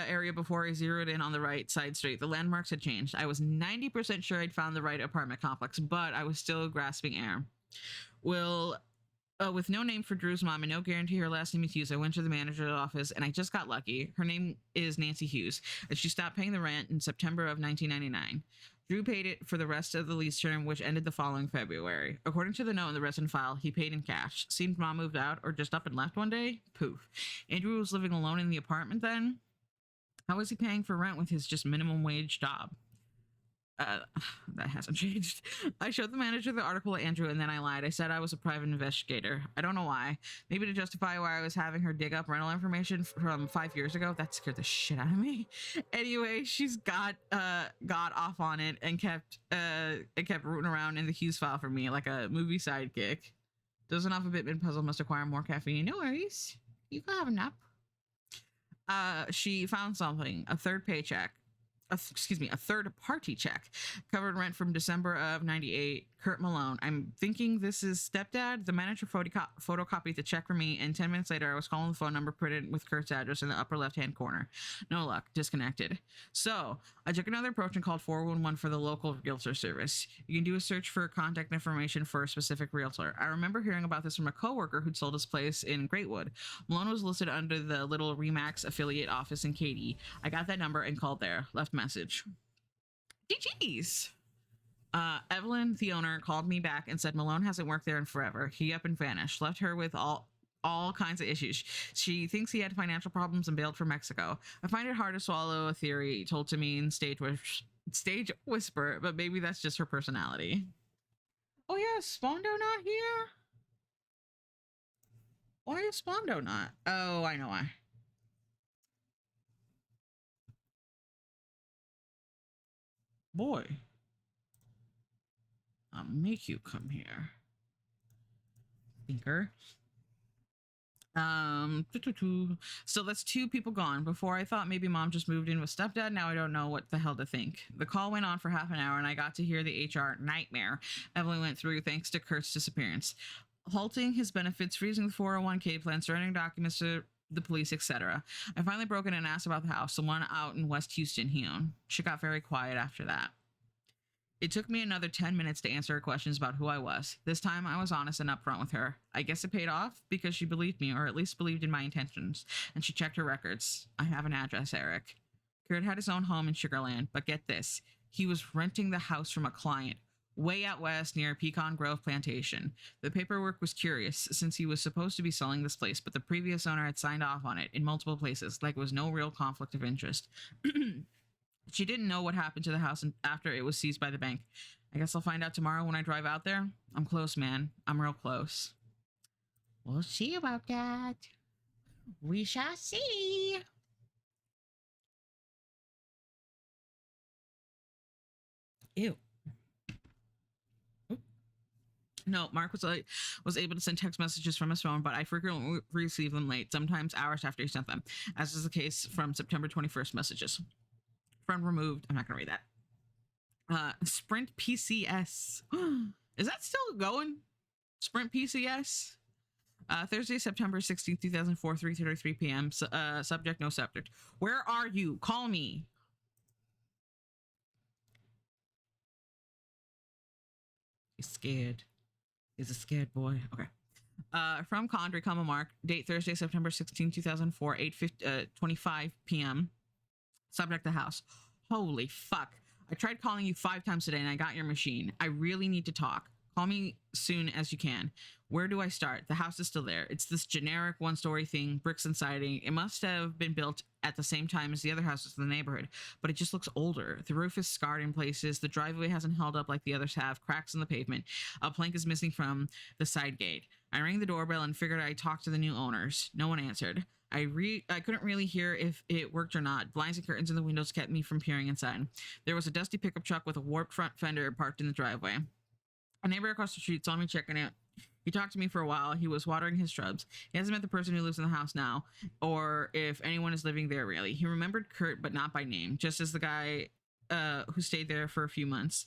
area before I zeroed in on the right side street. The landmarks had changed. I was 90% sure I'd found the right apartment complex, but I was still grasping air. With no name for Drew's mom and no guarantee her last name is Hughes, I went to the manager's office and I just got lucky. Her name is Nancy Hughes, and she stopped paying the rent in September of 1999. Drew paid it for the rest of the lease term, which ended the following February. According to the note in the resident file, he paid in cash. Seemed mom moved out or just up and left one day. Poof. Andrew was living alone in the apartment then? How was he paying for rent with his just minimum wage job? That hasn't changed. I showed the manager the article to Andrew and then I lied. I said I was a private investigator. I don't know why. Maybe to justify why I was having her dig up rental information from 5 years ago. That scared the shit out of me. Anyway, she's got off on it and kept rooting around in the Hughes file for me like a movie sidekick. Does an alphabet puzzle must acquire more caffeine. No worries. You can have a nap. She found something. A third paycheck. A third party check covered rent from December of 98. Kurt Malone. I'm thinking this is stepdad. The manager photocopied the check for me, and 10 minutes later I was calling the phone number printed with Kurt's address in the upper left hand corner. No luck. Disconnected. So I took another approach and called 411 for the local realtor service. You can do a search for contact information for a specific realtor. I remember hearing about this from a coworker who'd sold his place in Greatwood. Malone was listed under the little Remax affiliate office in Katy. I got that number and called there. Left message. GG's. Evelyn, the owner, called me back and said Malone hasn't worked there in forever. He up and vanished, left her with all kinds of issues. She thinks he had financial problems and bailed for Mexico. I find it hard to swallow a theory told to me in stage whisper, but maybe that's just her personality. Oh yeah, Spondo not here? Why is Spondo not? Oh, I know why. Boy. I'll make you come here. Thinker. So that's 2 people gone. Before I thought maybe mom just moved in with stepdad. Now I don't know what the hell to think. The call went on for half an hour and I got to hear the HR nightmare Evelyn went through thanks to Kurt's disappearance. Halting his benefits, freezing the 401k plan, surrendering documents to the police, etc. I finally broke in and asked about the house, the one out in West Houston he owned. She got very quiet after that. It took me another 10 minutes to answer her questions about who I was. This time I was honest and upfront with her. I guess it paid off because she believed me, or at least believed in my intentions, and she checked her records. I have an address, Eric. Kurt had his own home in Sugarland, but get this. He was renting the house from a client way out west near Pecan Grove Plantation. The paperwork was curious since he was supposed to be selling this place, but the previous owner had signed off on it in multiple places, like it was no real conflict of interest. She didn't know what happened to the house after it was seized by the bank. I guess I'll find out tomorrow when I drive out there. I'm close, man. I'm real close. We'll see about that. We shall see. Ew. No, Mark was able to send text messages from his phone, but I frequently receive them late, sometimes hours after he sent them, as is the case from September 21st messages. Friend removed. I'm not going to read that. Sprint PCS. Is that still going? Sprint PCS? Thursday, September 16th, 2004, 3:33 p.m. Subject, no subject. Where are you? Call me. He's scared. He's a scared boy. Okay. From Condry, Mark. Date Thursday, September 16th, 2004, 8:25 p.m. Subject, the house. Holy fuck. I tried calling you 5 times today and I got your machine. I really need to talk. Call me soon as you can. Where do I start? The house is still there. It's this generic one-story thing, bricks and siding. It must have been built at the same time as the other houses in the neighborhood, but it just looks older. The roof is scarred in places. The driveway hasn't held up like the others have. Cracks in the pavement. A plank is missing from the side gate. I rang the doorbell and figured I'd talk to the new owners. No one answered. I couldn't really hear if it worked or not. Blinds and curtains in the windows kept me from peering inside. There was a dusty pickup truck with a warped front fender parked in the driveway. A neighbor across the street saw me checking it. He talked to me for a while. He was watering his shrubs. He hasn't met the person who lives in the house now, or if anyone is living there really. He remembered Kurt, but not by name, just as the guy who stayed there for a few months.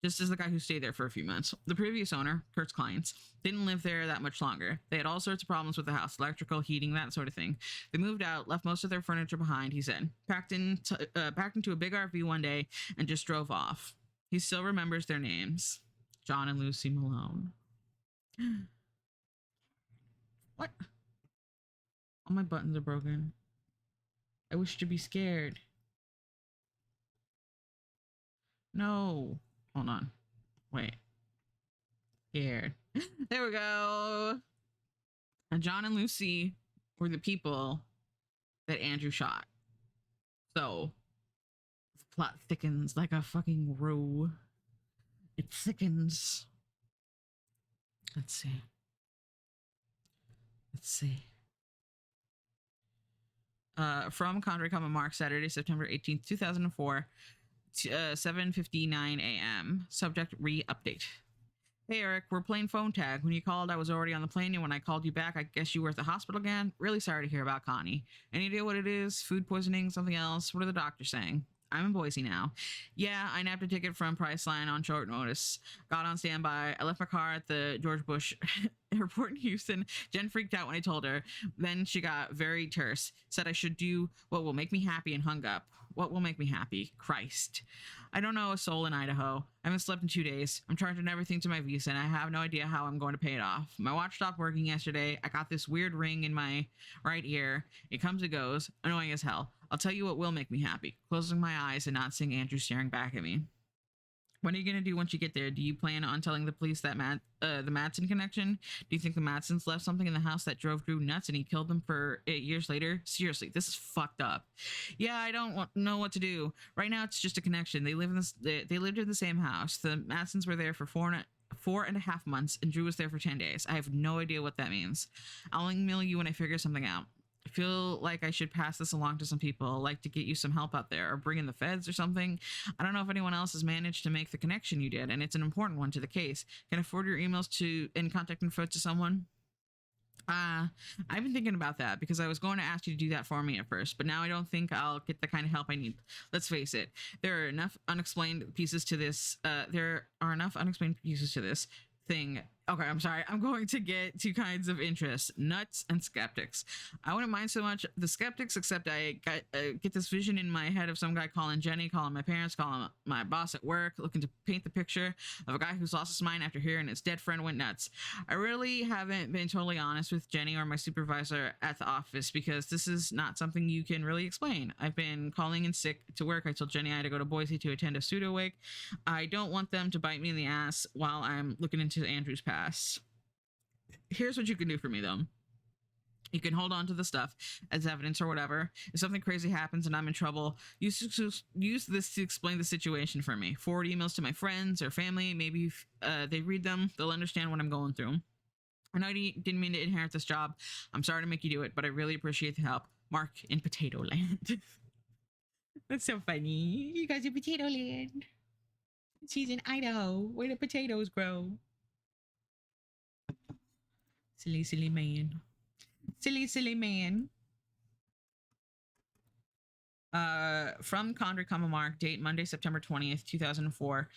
The previous owner, Kurt's clients, didn't live there that much longer. They had all sorts of problems with the house, electrical, heating, that sort of thing. They moved out, left most of their furniture behind, he said. Packed into a big RV one day and just drove off. He still remembers their names. John and Lucy Malone. What? All my buttons are broken. I wish to be scared. No. Hold on. Wait. Scared. There we go. And John and Lucy were the people that Andrew shot. So, the plot thickens like a fucking roux. It thickens. Let's see. From Conry, Mark, Saturday, September 18th, 2004, 7:59 a.m. Subject re-update. Hey, Eric, we're playing phone tag. When you called, I was already on the plane, and when I called you back, I guess you were at the hospital again? Really sorry to hear about Connie. Any idea what it is? Food poisoning? Something else? What are the doctors saying? I'm in Boise now. Yeah, I nabbed a ticket from Priceline on short notice. Got on standby. I left my car at the George Bush airport in Houston. Jen freaked out when I told her. Then she got very terse. Said I should do what will make me happy and hung up. What will make me happy? Christ. I don't know a soul in Idaho. I haven't slept in 2 days. I'm charging everything to my Visa, and I have no idea how I'm going to pay it off. My watch stopped working yesterday. I got this weird ring in my right ear. It comes and goes. Annoying as hell. I'll tell you what will make me happy. Closing my eyes and not seeing Andrew staring back at me. What are you going to do once you get there? Do you plan on telling the police that the Madsen connection? Do you think the Madsens left something in the house that drove Drew nuts and he killed them for 8 years later? Seriously, this is fucked up. Yeah, I don't know what to do. Right now, it's just a connection. They lived in the same house. The Madsens were there for 4.5 months, and Drew was there for 10 days. I have no idea what that means. I'll email you when I figure something out. I feel like I should pass this along to some people, like to get you some help out there, or bring in the feds or something. I don't know if anyone else has managed to make the connection you did, and it's an important one to the case. Can I forward your emails and contact info to someone? I've been thinking about that because I was going to ask you to do that for me at first, but now I don't think I'll get the kind of help I need. Let's face it, there are enough unexplained pieces to this. Thing. Okay, I'm sorry. I'm going to get two kinds of interests: nuts and skeptics. I wouldn't mind so much the skeptics, except I get this vision in my head of some guy calling Jenny, calling my parents, calling my boss at work, looking to paint the picture of a guy who's lost his mind after hearing his dead friend went nuts. I really haven't been totally honest with Jenny or my supervisor at the office because this is not something you can really explain. I've been calling in sick to work. I told Jenny I had to go to Boise to attend a pseudo wake. I don't want them to bite me in the ass while I'm looking into Andrew's past. Here's what you can do for me, though. You can hold on to the stuff as evidence or whatever. If something crazy happens and I'm in trouble, use this to explain the situation for me. Forward emails to my friends or family. Maybe if they read them, they'll understand what I'm going through. I know I didn't mean to inherit this job. I'm sorry to make you do it, but I really appreciate the help. Mark in Potato Land. That's so funny. You guys in Potato Land. She's in Idaho, where the potatoes grow. Silly man. Silly man. From Condry, Mark, date Monday, September 20th, 2004,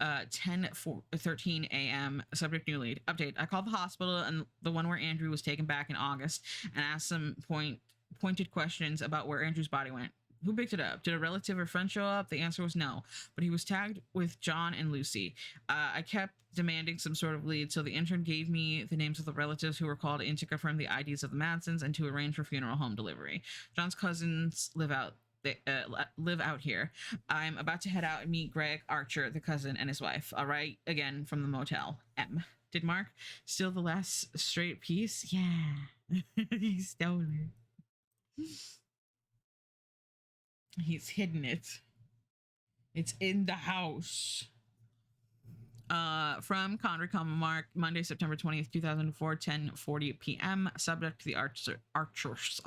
10:13 a.m. Subject new lead. Update. I called the hospital and the one where Andrew was taken back in August and asked some pointed questions about where Andrew's body went. Who picked it up? Did a relative or friend show up? The answer was no, but he was tagged with John and Lucy. I kept demanding some sort of lead, so the intern gave me the names of the relatives who were called in to confirm the IDs of the Madsens and to arrange for funeral home delivery. John's cousins live out live out here. I'm about to head out and meet Greg Archer, the cousin, and his wife. All right, again from the motel. M. Did Mark steal the last straight piece? Yeah, he stole it. He's hidden it. It's in the house. From Conrad, Mark, Monday, September 20th, 2004, 10:40 p.m. Subject to the Archers.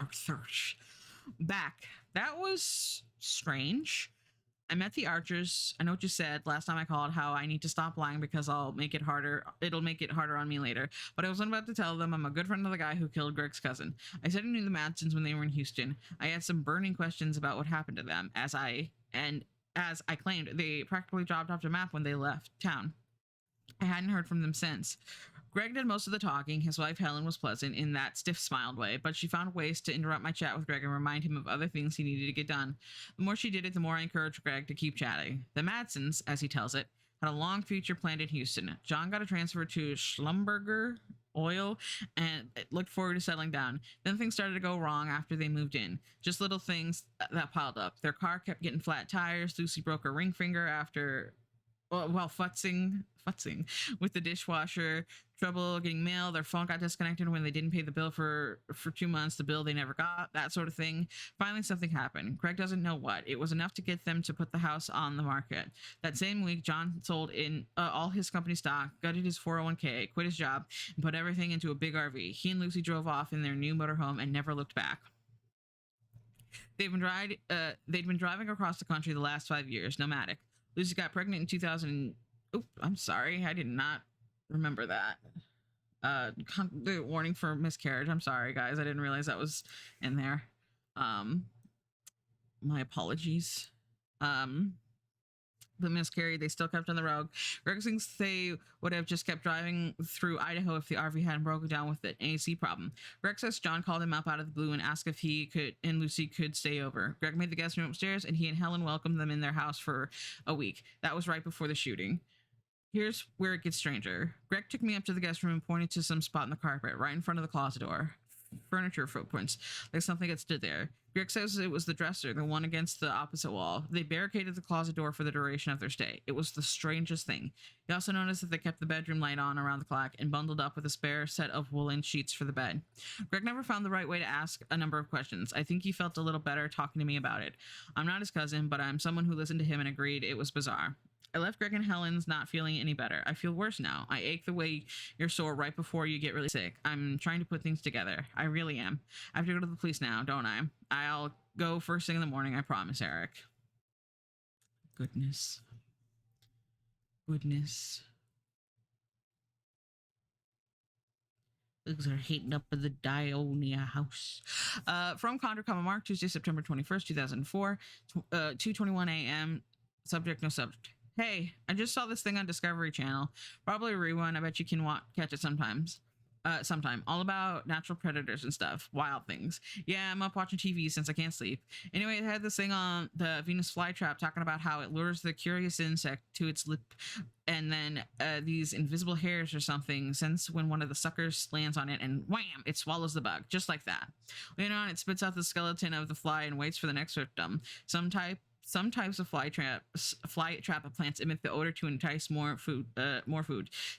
Back. That was strange. I met the Archers. I know what you said last time I called, how I need to stop lying because I'll make it harder. It'll make it harder on me later. But I wasn't about to tell them I'm a good friend of the guy who killed Greg's cousin. I said I knew the Madsons when they were in Houston. I had some burning questions about what happened to them, as I claimed, they practically dropped off the map when they left town. I hadn't heard from them since. Greg did most of the talking. His wife Helen was pleasant in that stiff-smiled way, but she found ways to interrupt my chat with Greg and remind him of other things he needed to get done. The more she did it, the more I encouraged Greg to keep chatting. The Madsons, as he tells it, had a long future planned in Houston. John got a transfer to Schlumberger Oil and looked forward to settling down. Then things started to go wrong after they moved in. Just little things that piled up. Their car kept getting flat tires. Lucy broke her ring finger after... while futzing with the dishwasher, trouble getting mail, their phone got disconnected when they didn't pay the bill for 2 months, the bill they never got, that sort of thing. Finally, something happened. Greg doesn't know what. It was enough to get them to put the house on the market. That same week, John sold in all his company stock, gutted his 401k, quit his job, and put everything into a big RV. He and Lucy drove off in their new motorhome and never looked back. They'd been driving across the country the last 5 years, nomadic. Lucy got pregnant in 2000. Oh, I'm sorry. I did not remember that. The warning for miscarriage. I'm sorry, guys. I didn't realize that was in there. My apologies. The miscarried, they still kept on the road. Greg thinks they would have just kept driving through Idaho if the RV hadn't broken down with an AC problem. Greg says John called him up out of the blue and asked if he could and Lucy could stay over. Greg made the guest room upstairs and he and Helen welcomed them in their house for a week. That was right before the shooting. Here's where it gets stranger. Greg took me up to the guest room and pointed to some spot in the carpet right in front of the closet door. Furniture footprints, like something had stood there. Greg says it was the dresser, the one against the opposite wall. They barricaded the closet door for the duration of their stay. It was the strangest thing. He also noticed that they kept the bedroom light on around the clock and bundled up with a spare set of woolen sheets for the bed. Greg never found the right way to ask a number of questions. I think he felt a little better talking to me about it. I'm not his cousin, but I'm someone who listened to him and agreed it was bizarre. I left Greg and Helen's not feeling any better. I feel worse now. I ache the way you're sore right before you get really sick. I'm trying to put things together. I really am. I have to go to the police now, don't I? I'll go first thing in the morning, I promise, Eric. Goodness. Things are heating up in the Dionia house. From Condor, Mark, Tuesday, September 21st, 2004, 2:21 a.m. Subject, no subject. Hey, I just saw this thing on Discovery Channel. Probably a rewind. I bet you can catch it sometime. All about natural predators and stuff. Wild things. Yeah, I'm up watching TV since I can't sleep. Anyway, it had this thing on the Venus flytrap talking about how it lures the curious insect to its lip and then these invisible hairs or something sense when one of the suckers lands on it and wham, it swallows the bug. Just like that. Later on, it spits out the skeleton of the fly and waits for the next victim. Some types of fly trap plants emit the odor to entice more food,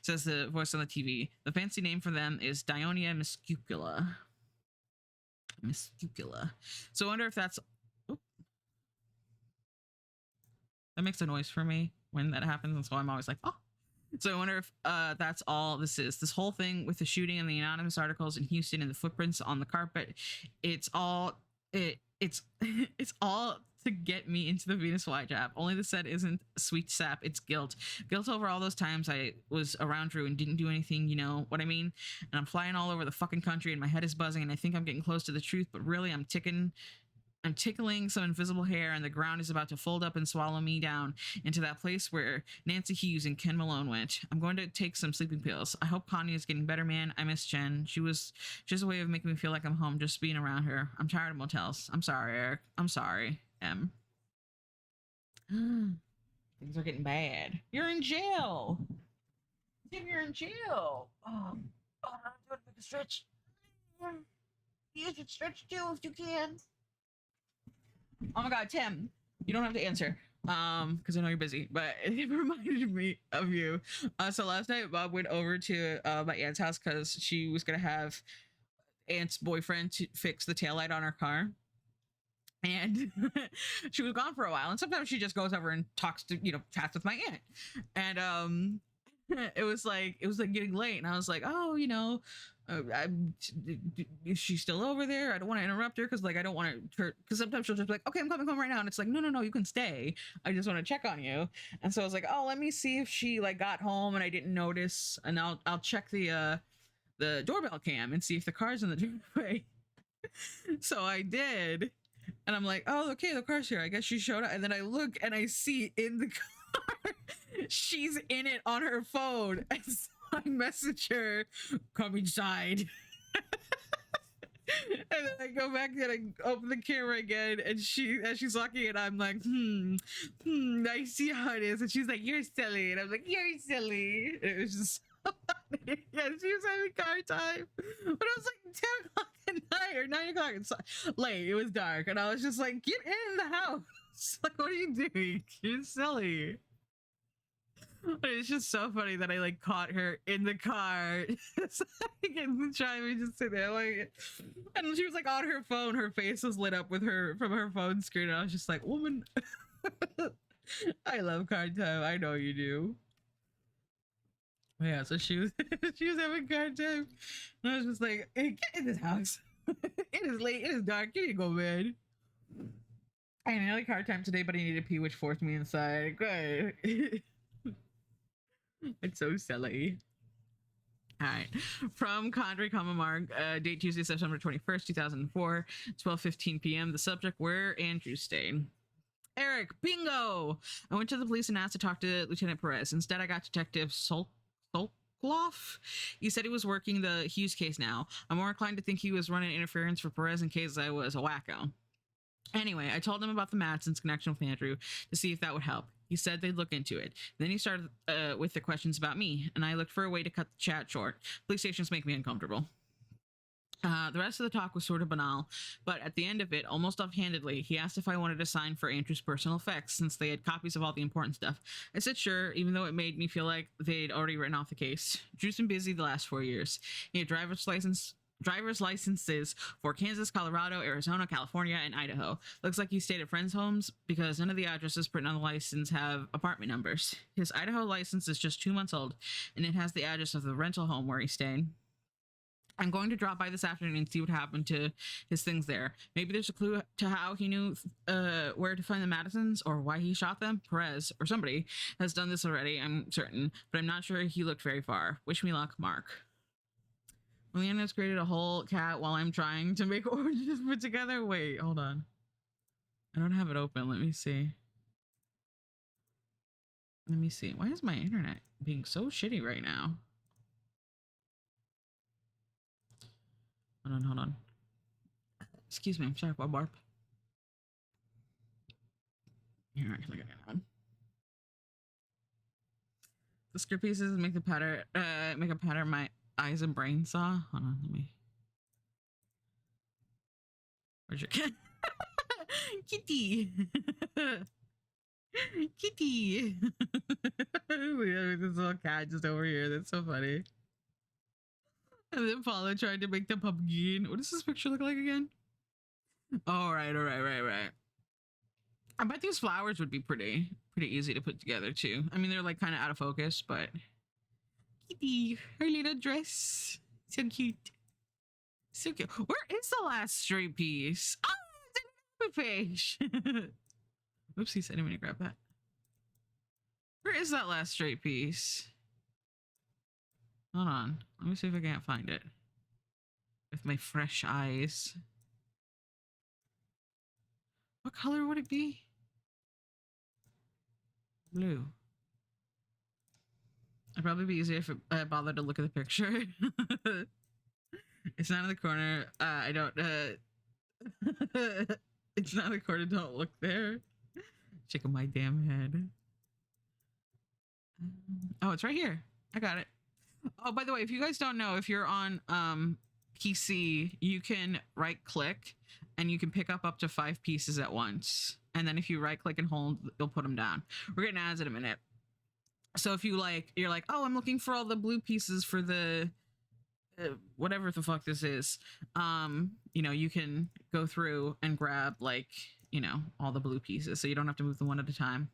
says the voice on the TV. The fancy name for them is Dionia muscipula. So I wonder if that's... Oop. That makes a noise for me when that happens, and so I'm always like, oh. So I wonder if that's all this is. This whole thing with the shooting and the anonymous articles in Houston and the footprints on the carpet, it's all to get me into the Venus flytrap. Only the set isn't sweet sap, it's guilt. Guilt over all those times I was around Drew and didn't do anything, you know what I mean? And I'm flying all over the fucking country and my head is buzzing and I think I'm getting close to the truth, but really I'm tickling some invisible hair and the ground is about to fold up and swallow me down into that place where Nancy Hughes and Ken Malone went. I'm going to take some sleeping pills. I hope Connie is getting better, man. I miss Jen. She was just a way of making me feel like I'm home just being around her. I'm tired of motels. I'm sorry, Eric. I'm sorry. Things are getting bad. You're in jail. Tim, you're in jail. Oh, I'm doing a stretch. You should stretch too if you can. Oh my god, Tim, you don't have to answer. Because I know you're busy, but it reminded me of you. So last night Bob went over to my aunt's house because she was gonna have aunt's boyfriend to fix the taillight on her car. And she was gone for a while, and sometimes she just goes over and talks to, chats with my aunt. And it was like getting late, and I was like, oh, is she still over there? I don't want to interrupt her because, like, I don't want to, because sometimes she'll just be like, okay, I'm coming home right now, and it's like, no, you can stay. I just want to check on you. And so I was like, oh, let me see if she like got home and I didn't notice, and I'll check the doorbell cam and see if the car's in the driveway. So I did, and I'm like, oh, okay, the car's here. I guess she showed up. And then I look and I see in the car, she's in it on her phone. And so I message her, come inside. And then I go back and I open the camera again, and as she's walking in, I'm like, I see how it is. And she's like, you're silly. And I'm like, you're silly. And it was just so funny. Yeah, she was having car time. But it was like 10 o'clock at night or 9 o'clock. It's late. It was dark. And I was just like, get in the house. Like, what are you doing? You're silly. But it's just so funny that I like caught her in the car, just like in the driveway, just sitting there, like, and she was like on her phone. Her face was lit up with her from her phone screen. And I was just like, woman, I love car time. I know you do. Yeah, so she was she was having car time, and I was just like, hey, get in this house. It is late. It is dark. You need to go to bed. I had like car time today, but I needed to pee, which forced me inside. Good. It's so silly. All right. From Condre Kamamarg, date Tuesday, September 21st, 2004, 12:15 p.m. The subject, where Andrew stayed. Eric, bingo! I went to the police and asked to talk to Lieutenant Perez. Instead, I got Detective Solkloff. He said he was working the Hughes case now. I'm more inclined to think he was running interference for Perez in case I was a wacko. Anyway, I told him about the Madsen's connection with Andrew to see if that would help. He said they'd look into it. Then he started with the questions about me, and I looked for a way to cut the chat short. Police stations make me uncomfortable. The rest of the talk was sort of banal, but at the end of it, almost offhandedly, he asked if I wanted to sign for Andrew's personal effects since they had copies of all the important stuff. I said sure, even though it made me feel like they'd already written off the case. Drew's been busy the last 4 years. He had driver's licenses for Kansas, Colorado, Arizona, California, and Idaho. Looks like he stayed at friends' homes because none of the addresses printed on the license have apartment numbers. His Idaho license is just 2 months old, and it has the address of the rental home where he stayed. I'm going to drop by this afternoon and see what happened to his things there. Maybe there's a clue to how he knew where to find the Madisons or why he shot them. Perez, or somebody, has done this already, I'm certain, but I'm not sure he looked very far. Wish me luck, Mark. Leanna's created a whole cat while I'm trying to make oranges put together. Wait, hold on. I don't have it open. Let me see. Why is my internet being so shitty right now? Hold on. Excuse me. I'm sorry for barp. Here, actually got it on. The script pieces make a pattern my eyes and brain saw. Hold on, let me. Where's your cat? Kitty. Kitty. There's this little cat just over here. That's so funny. And then Paula tried to make the pumpkin. What does this picture look like again? All right. I bet these flowers would be pretty easy to put together too. I mean, they're like kind of out of focus, but Kitty, her little dress, so cute. Where is the last straight piece? Oh, it's a page. Oopsies, I didn't mean to grab that. Where is that last straight piece? Hold on, let me see if I can't find it with my fresh eyes. What color would it be? Blue. It'd probably be easier if I bothered to look at the picture. It's not in the corner. I don't. It's not in the corner. Don't look there. Shaking my damn head. Oh, it's right here. I got it. Oh, by the way, if you guys don't know, if you're on PC, you can right click and you can pick up to 5 pieces at once. And then if you right click and hold, you'll put them down. We're getting ads in a minute. So if you you're like, oh, I'm looking for all the blue pieces for the whatever the fuck this is, you can go through and grab all the blue pieces, so you don't have to move them one at a time.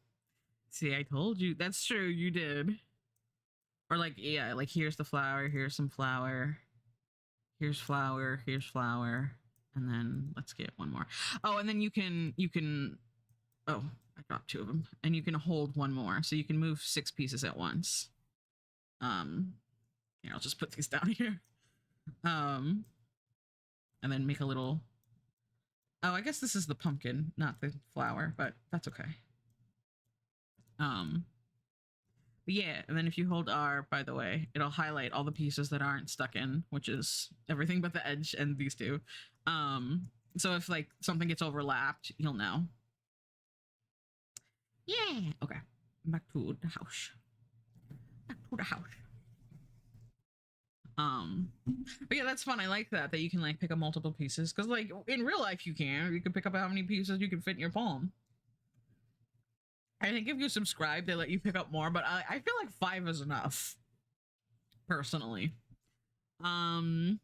See, I told you. That's true, you did. Or here's the flower, here's some flower, here's flower, here's flower, and then let's get one more. Oh, and then you can oh, I dropped 2 of them, and you can hold one more, so you can move 6 pieces at once. Here, I'll just put these down here. And then make a little... Oh, I guess this is the pumpkin, not the flower, but that's okay. But yeah, and then if you hold R, by the way, it'll highlight all the pieces that aren't stuck in, which is everything but the edge and these 2. So if something gets overlapped, you'll know. Yeah. Okay. Back to the house. But yeah, that's fun. I like that you can pick up multiple pieces, because in real life you can pick up how many pieces you can fit in your palm. I think if you subscribe they let you pick up more, but I feel like 5 is enough personally. Oh,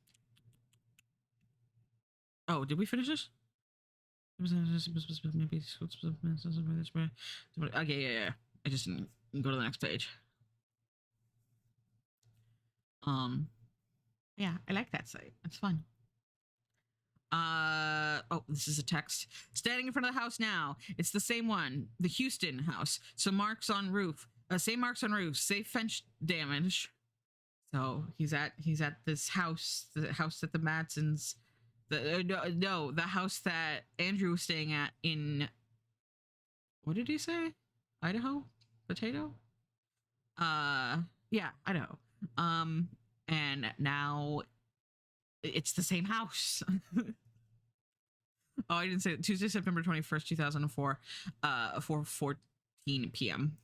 did we finish this? Okay, yeah. I just didn't go to the next page. Yeah, I like that site. It's fun. Oh, this is a text. Standing in front of the house now. It's the same one, the Houston house. Some marks on roof. Same marks on roof. Safe fence damage. So he's at this house, the house that the Madsons, the house that Andrew was staying at in. What did he say? Idaho? Potato? Yeah, Idaho. And now it's the same house. Oh, I didn't say it. Tuesday, September 21st, 2004, 4:14 p.m.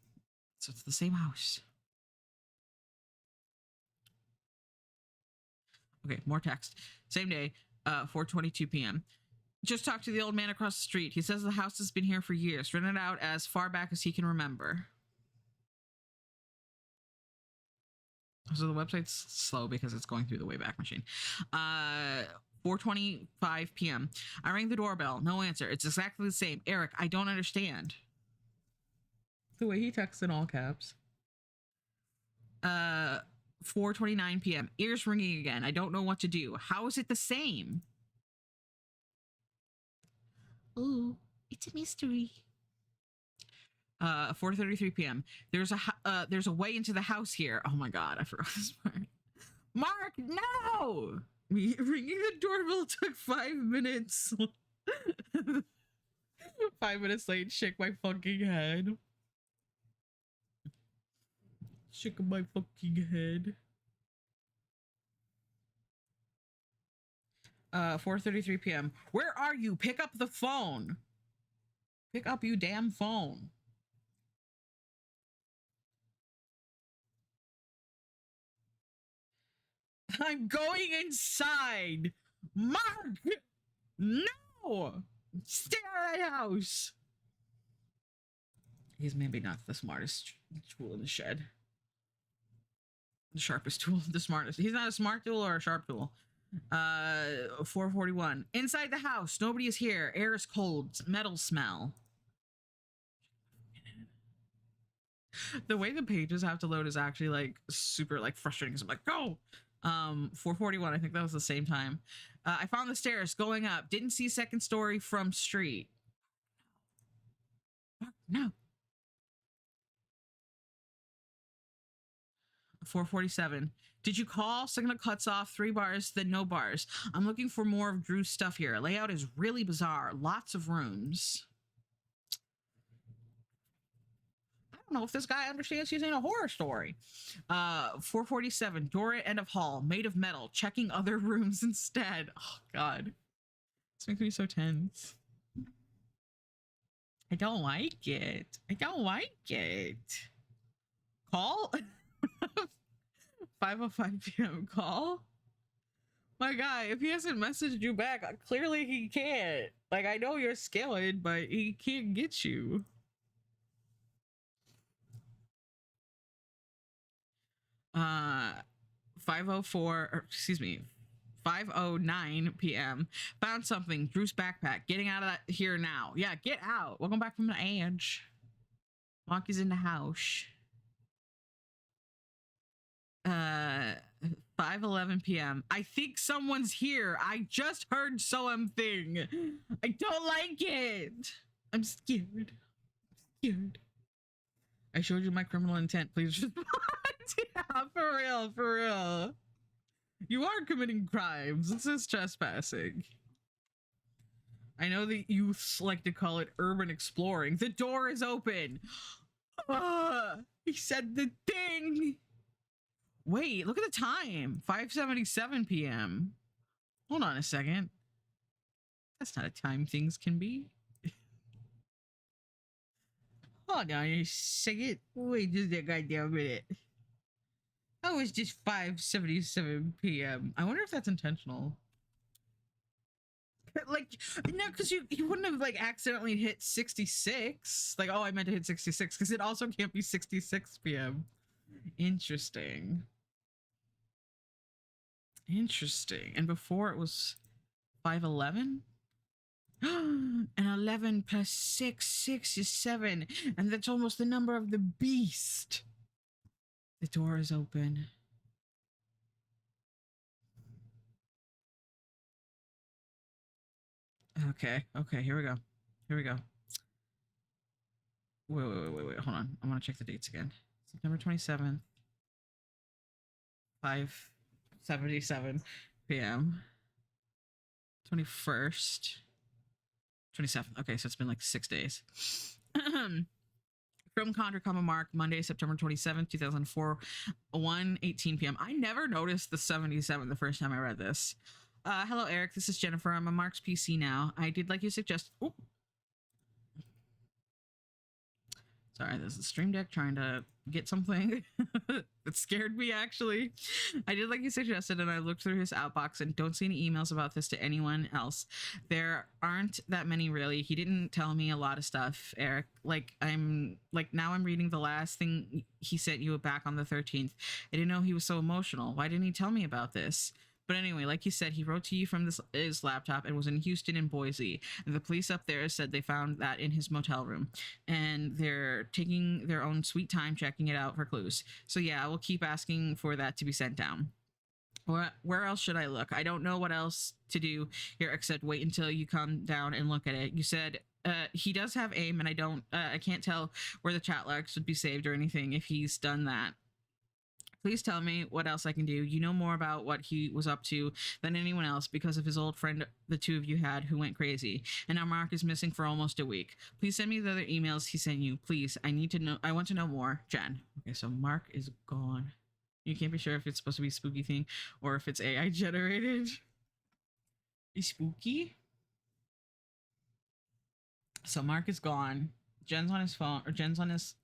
So it's the same house. Okay, more text. Same day, 4:22 p.m. Just talked to the old man across the street. He says the house has been here for years, rented out as far back as he can remember. So the website's slow because it's going through the Wayback Machine. 4:25 p.m. I rang the doorbell. No answer. It's exactly the same. Eric, I don't understand. The way he texts in all caps. 4:29 p.m. Ears ringing again. I don't know what to do. How is it the same? Ooh, it's a mystery. 4:33 p.m. There's a way into the house here. Oh my god, I forgot this part. Mark, no! Ringing the doorbell took 5 minutes. 5 minutes late, shake my fucking head. Shake my fucking head. 4:33 p.m. Where are you? Pick up the phone. Pick up you damn phone. I'm going inside. Mark! No! Stay out of the house. He's maybe not the smartest tool in the shed. The sharpest tool, the smartest. He's not a smart tool or a sharp tool. 4:41. Inside the house. Nobody is here. Air is cold. Metal smell. The way the pages have to load is actually super frustrating. Cause I'm like, go. 4:41. I think that was the same time. I found the stairs going up. Didn't see second story from street. No. 4:47. Did you call? Signal cuts off. 3 bars, then no bars. I'm looking for more of Drew's stuff here. Layout is really bizarre. Lots of rooms. I don't know if this guy understands he's in a horror story. 4:47. Door at end of hall. Made of metal. Checking other rooms instead. Oh, God. This makes me so tense. I don't like it. I don't like it. Call? 5:05 p.m. call. My guy, if he hasn't messaged you back, clearly he can't. Like, I know you're scaling, but he can't get you. Uh, 5:04, or excuse me, 5:09 p.m. Found something. Drew's backpack. Getting out of that here now. Yeah, get out. Welcome back from the edge. Monkey's in the house. 5:11 p.m. I think someone's here. I just heard something. I don't like it. I'm scared. Scared. I showed you my criminal intent. Please respond. Yeah, for real, for real. You are committing crimes. This is trespassing. I know the youths like to call it urban exploring. The door is open. He said the thing. Wait, look at the time. 5:77 p.m. Hold on a second. That's not a time things can be. Hold on a second. Wait just a goddamn minute. That was just 5:77 p.m. I wonder if that's intentional. Like, no, because you wouldn't have like accidentally hit 66. Like, oh, I meant to hit 66 because it also can't be 66 p.m. Interesting. Interesting. And before it was 5:11? And 11 plus 6 is 7. And that's almost the number of the beast. The door is open. Okay, here we go. Wait, hold on. I want to check the dates again. September 27th, 5:77 p.m. 21st, 27th. Okay, so it's been like 6 days. From Condor, Mark, Monday, September 27th, 2004, 1:18 p.m. I never noticed the 77 the first time I read this. Hello, Eric. This is Jennifer. I'm on Mark's PC now. I did like you suggested. Oh, sorry, this is Stream Deck trying to get something that scared me, actually. I did like you suggested, and I looked through his outbox and don't see any emails about this to anyone else. There aren't that many, really. He didn't tell me a lot of stuff, Eric. Now I'm reading the last thing he sent you back on the 13th. I didn't know he was so emotional. Why didn't he tell me about this? But anyway, like you said, he wrote to you from his laptop and was in Houston and Boise. And the police up there said they found that in his motel room. And they're taking their own sweet time checking it out for clues. So yeah, I will keep asking for that to be sent down. Where else should I look? I don't know what else to do here except wait until you come down and look at it. You said he does have AIM, and I can't tell where the chat logs would be saved or anything if he's done that. Please tell me what else I can do. You know more about what he was up to than anyone else because of his old friend the two of you had who went crazy. And now Mark is missing for almost a week. Please send me the other emails he sent you. Please, I need to know. I want to know more. Jen. Okay, so Mark is gone. You can't be sure if it's supposed to be a spooky thing or if it's AI generated. Is spooky? So Mark is gone. Jen's on his phone, or Jen's on his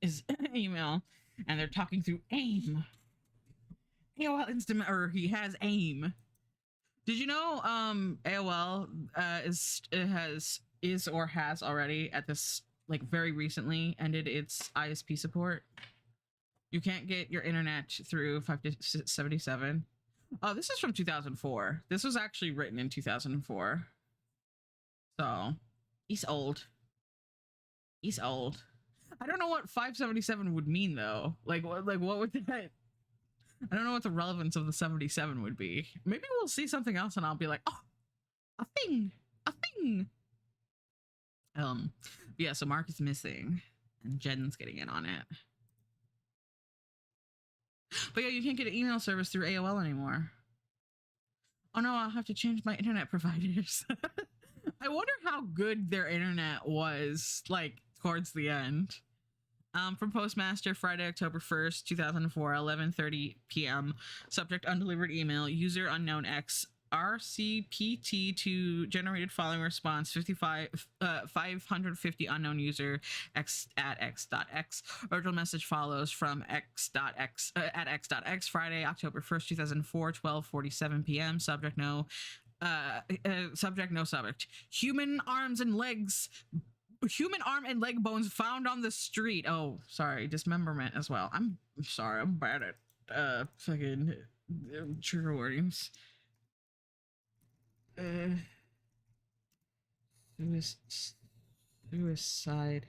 email, and they're talking through AIM. AOL Instant, or he has AIM. Did you know AOL is or has already at this, like, very recently ended its ISP support? You can't get your internet through 5:77. Oh, this is from 2004. This was actually written in 2004. So he's old. I don't know what 5:77 would mean though. Like what would that? I don't know what the relevance of the 77 would be. Maybe we'll see something else and I'll be like, oh, a thing. Yeah, so Mark is missing and Jen's getting in on it. But yeah, you can't get an email service through AOL anymore. Oh no, I'll have to change my internet providers. I wonder how good their internet was, like, towards the end. From Postmaster, Friday, October 1st, 2004, 11:30 p.m. Subject, undelivered email. User unknown X RCPT2 generated following response 550 unknown user x@x.x. Original message follows from x.x at x.x Friday, October 1st, 2004, 12:47 p.m. Subject no subject. Human arm and leg bones found on the street. Oh, sorry, dismemberment as well. I'm sorry, I'm bad at fucking trigger warnings. Suicide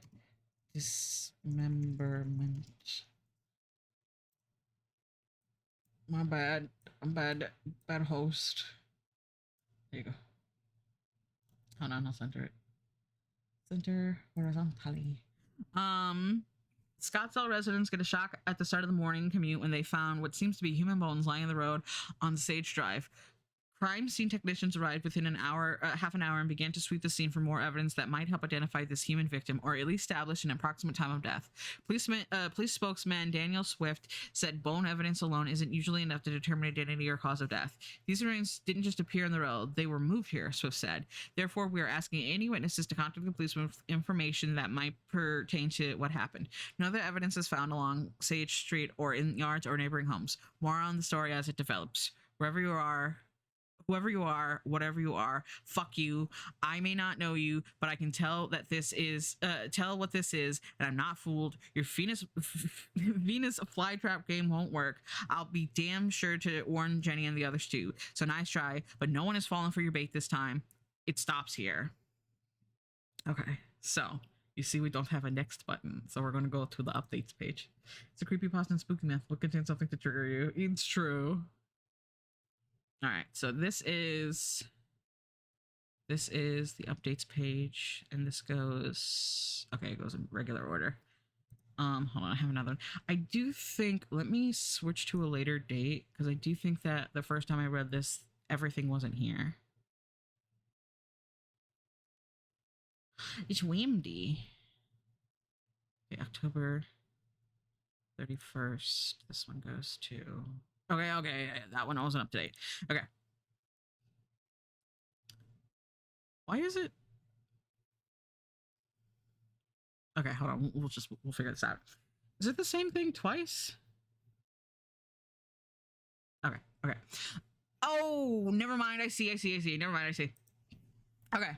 dismemberment. My bad. I'm bad host. There you go. Hold on, I'll center it. Center horizontally. Scottsdale residents get a shock at the start of the morning commute when they found what seems to be human bones lying in the road on Sage Drive. Crime scene technicians arrived within half an hour, and began to sweep the scene for more evidence that might help identify this human victim, or at least establish an approximate time of death. Police spokesman Daniel Swift said bone evidence alone isn't usually enough to determine identity or cause of death. These remains didn't just appear in the road, they were moved here, Swift said. Therefore, we are asking any witnesses to contact the police with information that might pertain to what happened. No other evidence is found along Sage Street or in yards or neighboring homes. More on the story as it develops. Whoever you are, whatever you are, fuck you. I may not know you, but I can tell that this is, tell what this is, and I'm not fooled. Your Venus flytrap game won't work. I'll be damn sure to warn Jenny and the others too. So nice try, but no one has fallen for your bait this time. It stops here. Okay, so you see we don't have a next button, so we're going to go to the updates page. It's a creepypasta and spooky myth. Will contain something to trigger you. It's true. All right, so this is the updates page, and this goes, okay, it goes in regular order. Hold on, I have another one. I do think, let me switch to a later date, because I do think that the first time I read this, everything wasn't here. It's Wimdy. Okay, October 31st. This one goes to... Okay, that one wasn't up to date. Okay. Why is it? Okay, hold on. We'll figure this out. Is it the same thing twice? Okay. Oh, never mind. I see. Never mind. I see. Okay.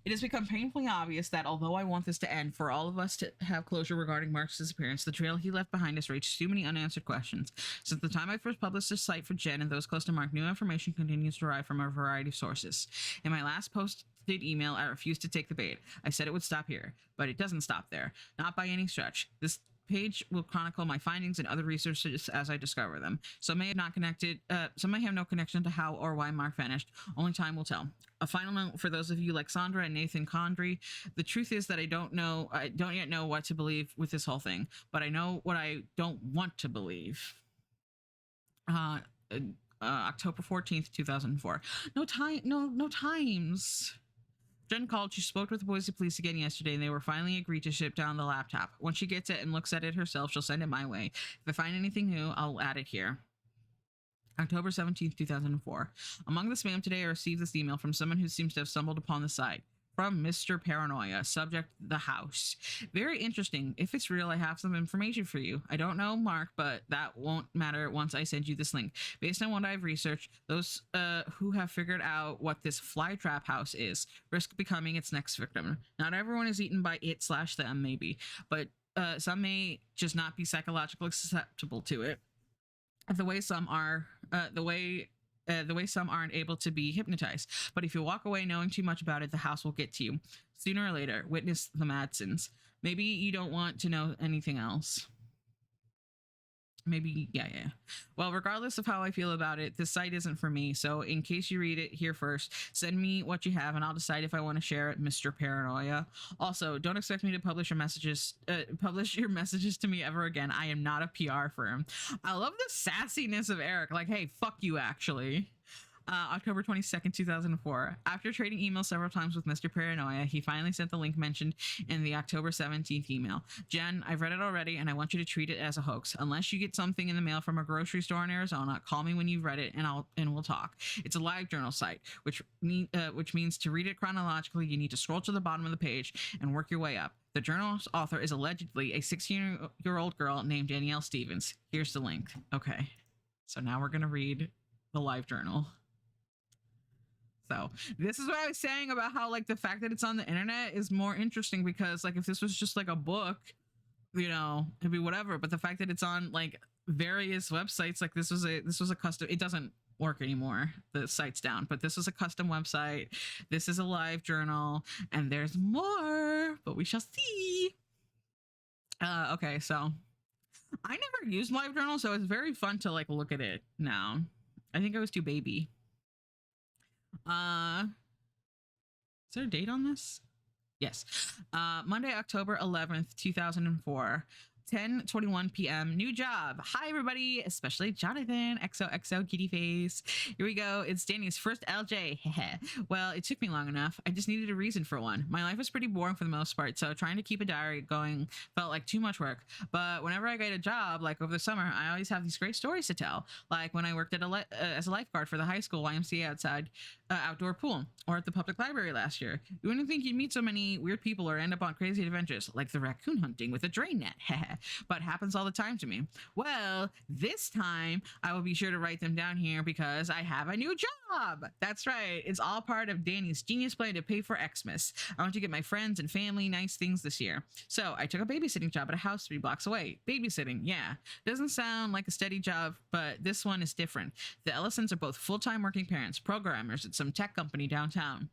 It has become painfully obvious that although I want this to end, for all of us to have closure regarding Mark's disappearance, the trail he left behind us raised too many unanswered questions. Since the time I first published this site for Jen and those close to Mark, new information continues to arrive from a variety of sources. In my last posted email, I refused to take the bait. I said it would stop here, but it doesn't stop there. Not by any stretch. This page will chronicle my findings and other researches as I discover them. Some may have no connection to how or why Mark vanished. Only time will tell. A final note for those of you like Sandra and Nathan Condry. The truth is that I don't yet know what to believe with this whole thing, but I know what I don't want to believe. October 14th, 2004. No times. Jen called. She spoke with the Boise police again yesterday, and they were finally agreed to ship down the laptop. Once she gets it and looks at it herself, she'll send it my way. If I find anything new, I'll add it here. October 17th, 2004. Among the spam today, I received this email from someone who seems to have stumbled upon the site. From Mr. Paranoia. Subject, the house. Very interesting. If it's real, I have some information for you. I don't know Mark, but that won't matter once I send you this link. Based on what I've researched, those who have figured out what this flytrap house is risk becoming its next victim. Not everyone is eaten by it/them, maybe, but some may just not be psychologically susceptible to it. The way some are, the way some aren't able to be hypnotized. But if you walk away knowing too much about it, the house will get to you. Sooner or later, witness the Madsons. Maybe you don't want to know anything else. Maybe, yeah. Well, regardless of how I feel about it, this site isn't for me. So in case you read it here first, send me what you have and I'll decide if I want to share it, Mr. Paranoia. Also, don't expect me to publish your messages to me ever again. I am not a PR firm. I love the sassiness of Eric. Like, hey, fuck you, actually. October 22nd, 2004. After trading emails several times with Mr. Paranoia, he finally sent the link mentioned in the October 17th email. Jen, I've read it already, and I want you to treat it as a hoax. Unless you get something in the mail from a grocery store in Arizona, call me when you've read it, and we'll talk. It's a live journal site, which means to read it chronologically, you need to scroll to the bottom of the page and work your way up. The journal's author is allegedly a 16-year-old girl named Danielle Stevens. Here's the link. Okay, so now we're gonna read the live journal. So this is what I was saying about how like the fact that it's on the internet is more interesting, because like if this was just like a book, you know, it'd be whatever. But the fact that it's on like various websites, like this was a custom. It doesn't work anymore. The site's down, but this was a custom website. This is a live journal, and there's more, but we shall see. Okay, so I never used live journal, so it's very fun to like look at it now. I think I was too baby. Is there a date on this? Yes. Monday, October 11th, 2004. 10:21 p.m. New job. Hi, everybody, especially Jonathan. XOXO kitty face. Here we go. It's Danny's first LJ. Well, it took me long enough. I just needed a reason for one. My life was pretty boring for the most part, so trying to keep a diary going felt like too much work. But whenever I get a job, like over the summer, I always have these great stories to tell. Like when I worked at as a lifeguard for the high school YMCA outdoor pool, or at the public library last year. You wouldn't think you'd meet so many weird people or end up on crazy adventures, like the raccoon hunting with a drain net. But happens all the time to me. Well, this time I will be sure to write them down here because I have a new job. That's right. It's all part of Danny's genius plan to pay for Xmas. I want to get my friends and family nice things this year. So I took a babysitting job at a house 3 blocks away. Babysitting, yeah. Doesn't sound like a steady job, but this one is different. The Ellisons are both full-time working parents, programmers at some tech company downtown.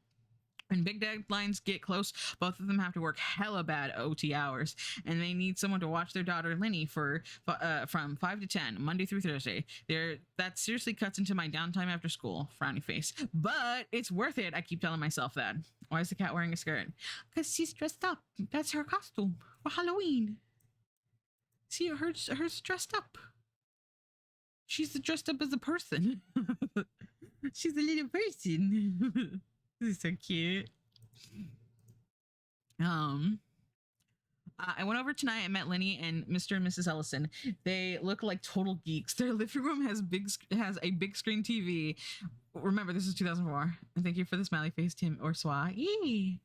When big deadlines get close, both of them have to work hella bad OT hours, and they need someone to watch their daughter Linny from 5 to 10, Monday through Thursday. That seriously cuts into my downtime after school. Frowny face. But it's worth it, I keep telling myself that. Why is the cat wearing a skirt? Because she's dressed up. That's her costume for Halloween. See, her's dressed up. She's dressed up as a person. She's a little person. This is so cute. I went over tonight and met Lenny and Mr. and Mrs. Ellison. They look like total geeks. Their living room has a big screen TV. Remember, this is 2004. And thank you for the smiley face, Tim Orsois. Yee.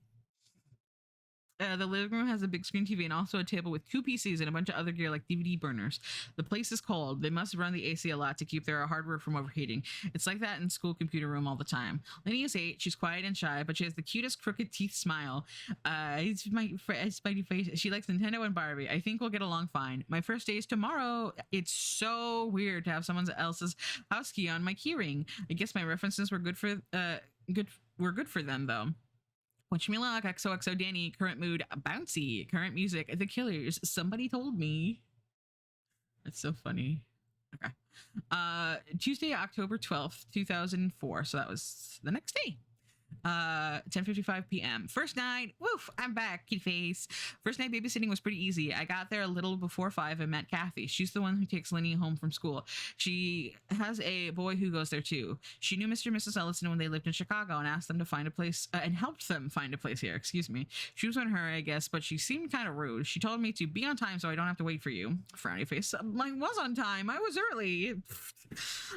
The living room has a big screen TV and also a table with 2 PCs and a bunch of other gear like DVD burners. The place is cold. They must run the AC a lot to keep their hardware from overheating. It's like that in school computer room all the time. Lenny is 8. She's quiet and shy, but she has the cutest crooked teeth smile. It's my spidey face. She likes Nintendo and Barbie. I think we'll get along fine. My first day is tomorrow. It's so weird to have someone else's house key on my keyring. I guess my references were good for them though. Wish me luck, XOXO Danny. Current mood, bouncy. Current music, The Killers. Somebody told me. That's so funny. Okay. Tuesday, October 12th, 2004. So that was the next day. 10:55 p.m. First night, woof, I'm back, kitty face. First night babysitting was pretty easy. I got there a little before 5 and met Kathy. She's the one who takes Lenny home from school. She has a boy who goes there too. She knew Mr. and Mrs. Ellison when they lived in Chicago and asked them to find a place and helped them find a place here. Excuse me. She was on her, I guess, but she seemed kind of rude. She told me to be on time so I don't have to wait for you. Frowny face. I was on time. I was early.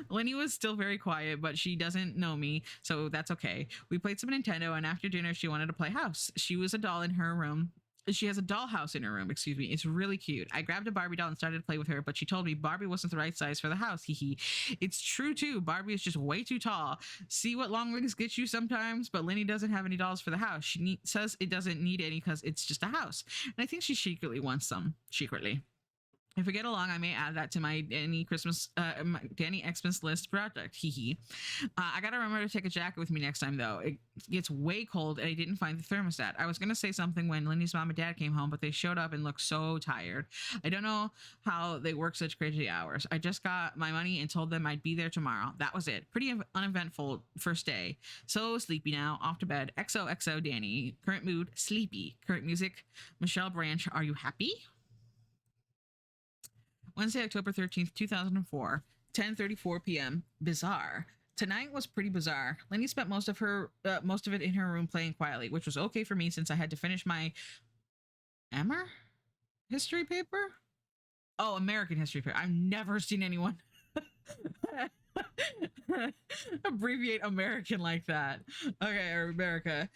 Lenny was still very quiet, but she doesn't know me, so that's okay. We played some Nintendo, and after dinner she wanted to play house. She has a dollhouse in her room, excuse me. It's really cute. I grabbed a Barbie doll and started to play with her, but she told me Barbie wasn't the right size for the house. Hee. It's true too. Barbie is just way too tall. See what long legs get you sometimes? But Lenny doesn't have any dolls for the house. She says it doesn't need any because it's just a house. And I think she secretly wants some. Secretly. If we get along, I may add that to my Danny Xmas list project. Hee. I gotta remember to take a jacket with me next time, though. It gets way cold, and I didn't find the thermostat. I was gonna say something when Lenny's mom and dad came home, but they showed up and looked so tired. I don't know how they work such crazy hours. I just got my money and told them I'd be there tomorrow. That was it. Pretty uneventful first day. So sleepy now. Off to bed. XOXO Danny. Current mood, sleepy. Current music, Michelle Branch. Are you happy? Wednesday, October 13th, 2004, 10:34 p.m. Bizarre. Tonight was pretty bizarre. Lenny spent most of it in her room playing quietly, which was okay for me since I had to finish my Emmer history paper. Oh, American history paper. I've never seen anyone abbreviate American like that. Okay, or America.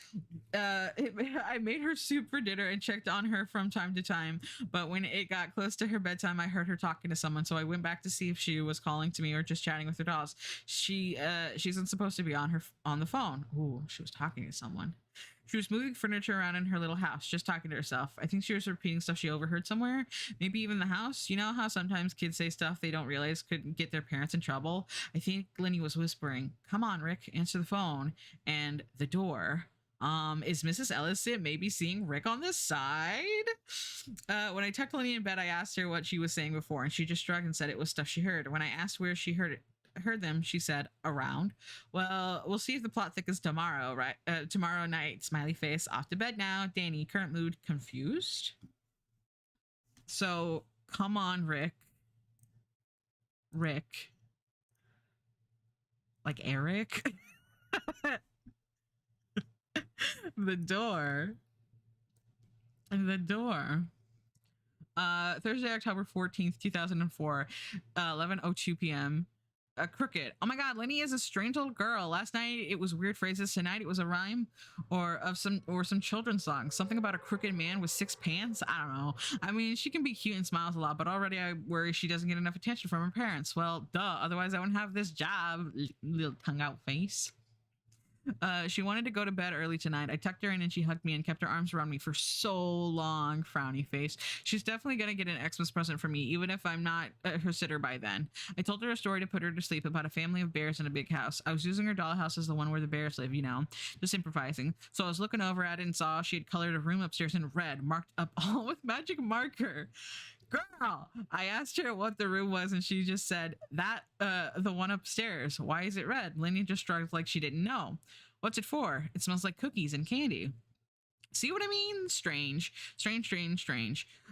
I made her soup for dinner and checked on her from time to time, but when it got close to her bedtime, I heard her talking to someone, so I went back to see if she was calling to me or just chatting with her dolls. She isn't supposed to be on the phone. Ooh, she was talking to someone. She was moving furniture around in her little house, just talking to herself. I think she was repeating stuff she overheard somewhere, maybe even the house. You know how sometimes kids say stuff they don't realize could get their parents in trouble? I think Lenny was whispering, "Come on, Rick, answer the phone." And the door. Is Mrs. Ellison maybe seeing Rick on this side? When I tucked Lenny in bed, I asked her what she was saying before, and she just shrugged and said it was stuff she heard. When I asked where she heard them, she said around. Well, we'll see if the plot thickens tomorrow, right? Tomorrow night. Smiley face. Off to bed now. Danny, current mood, confused. So come on, Rick. Like Eric. The door. Thursday, October 14th, 2004, 11:02 p.m. Crooked. Oh my god, Lenny is a strange little girl. Last night it was weird phrases. Tonight it was a rhyme or some children's song. Something about a crooked man with 6 pants. I don't know. I mean, she can be cute and smiles a lot, but already I worry she doesn't get enough attention from her parents. Well, duh. Otherwise I wouldn't have this job. Little tongue out face. She wanted to go to bed early tonight. I tucked her in and she hugged me and kept her arms around me for so long. Frowny face. She's definitely gonna get an Xmas present from me, even if I'm not her sitter by then. I told her a story to put her to sleep about a family of bears in a big house. I was using her dollhouse as the one where the bears live, you know, just improvising. So I was looking over at it and saw she had colored a room upstairs in red, marked up all with magic marker. Girl, I asked her what the room was and she just said that the one upstairs. Why is it red? Lenny just shrugged like she didn't know. What's it for? It smells like cookies and candy. See what I mean? Strange.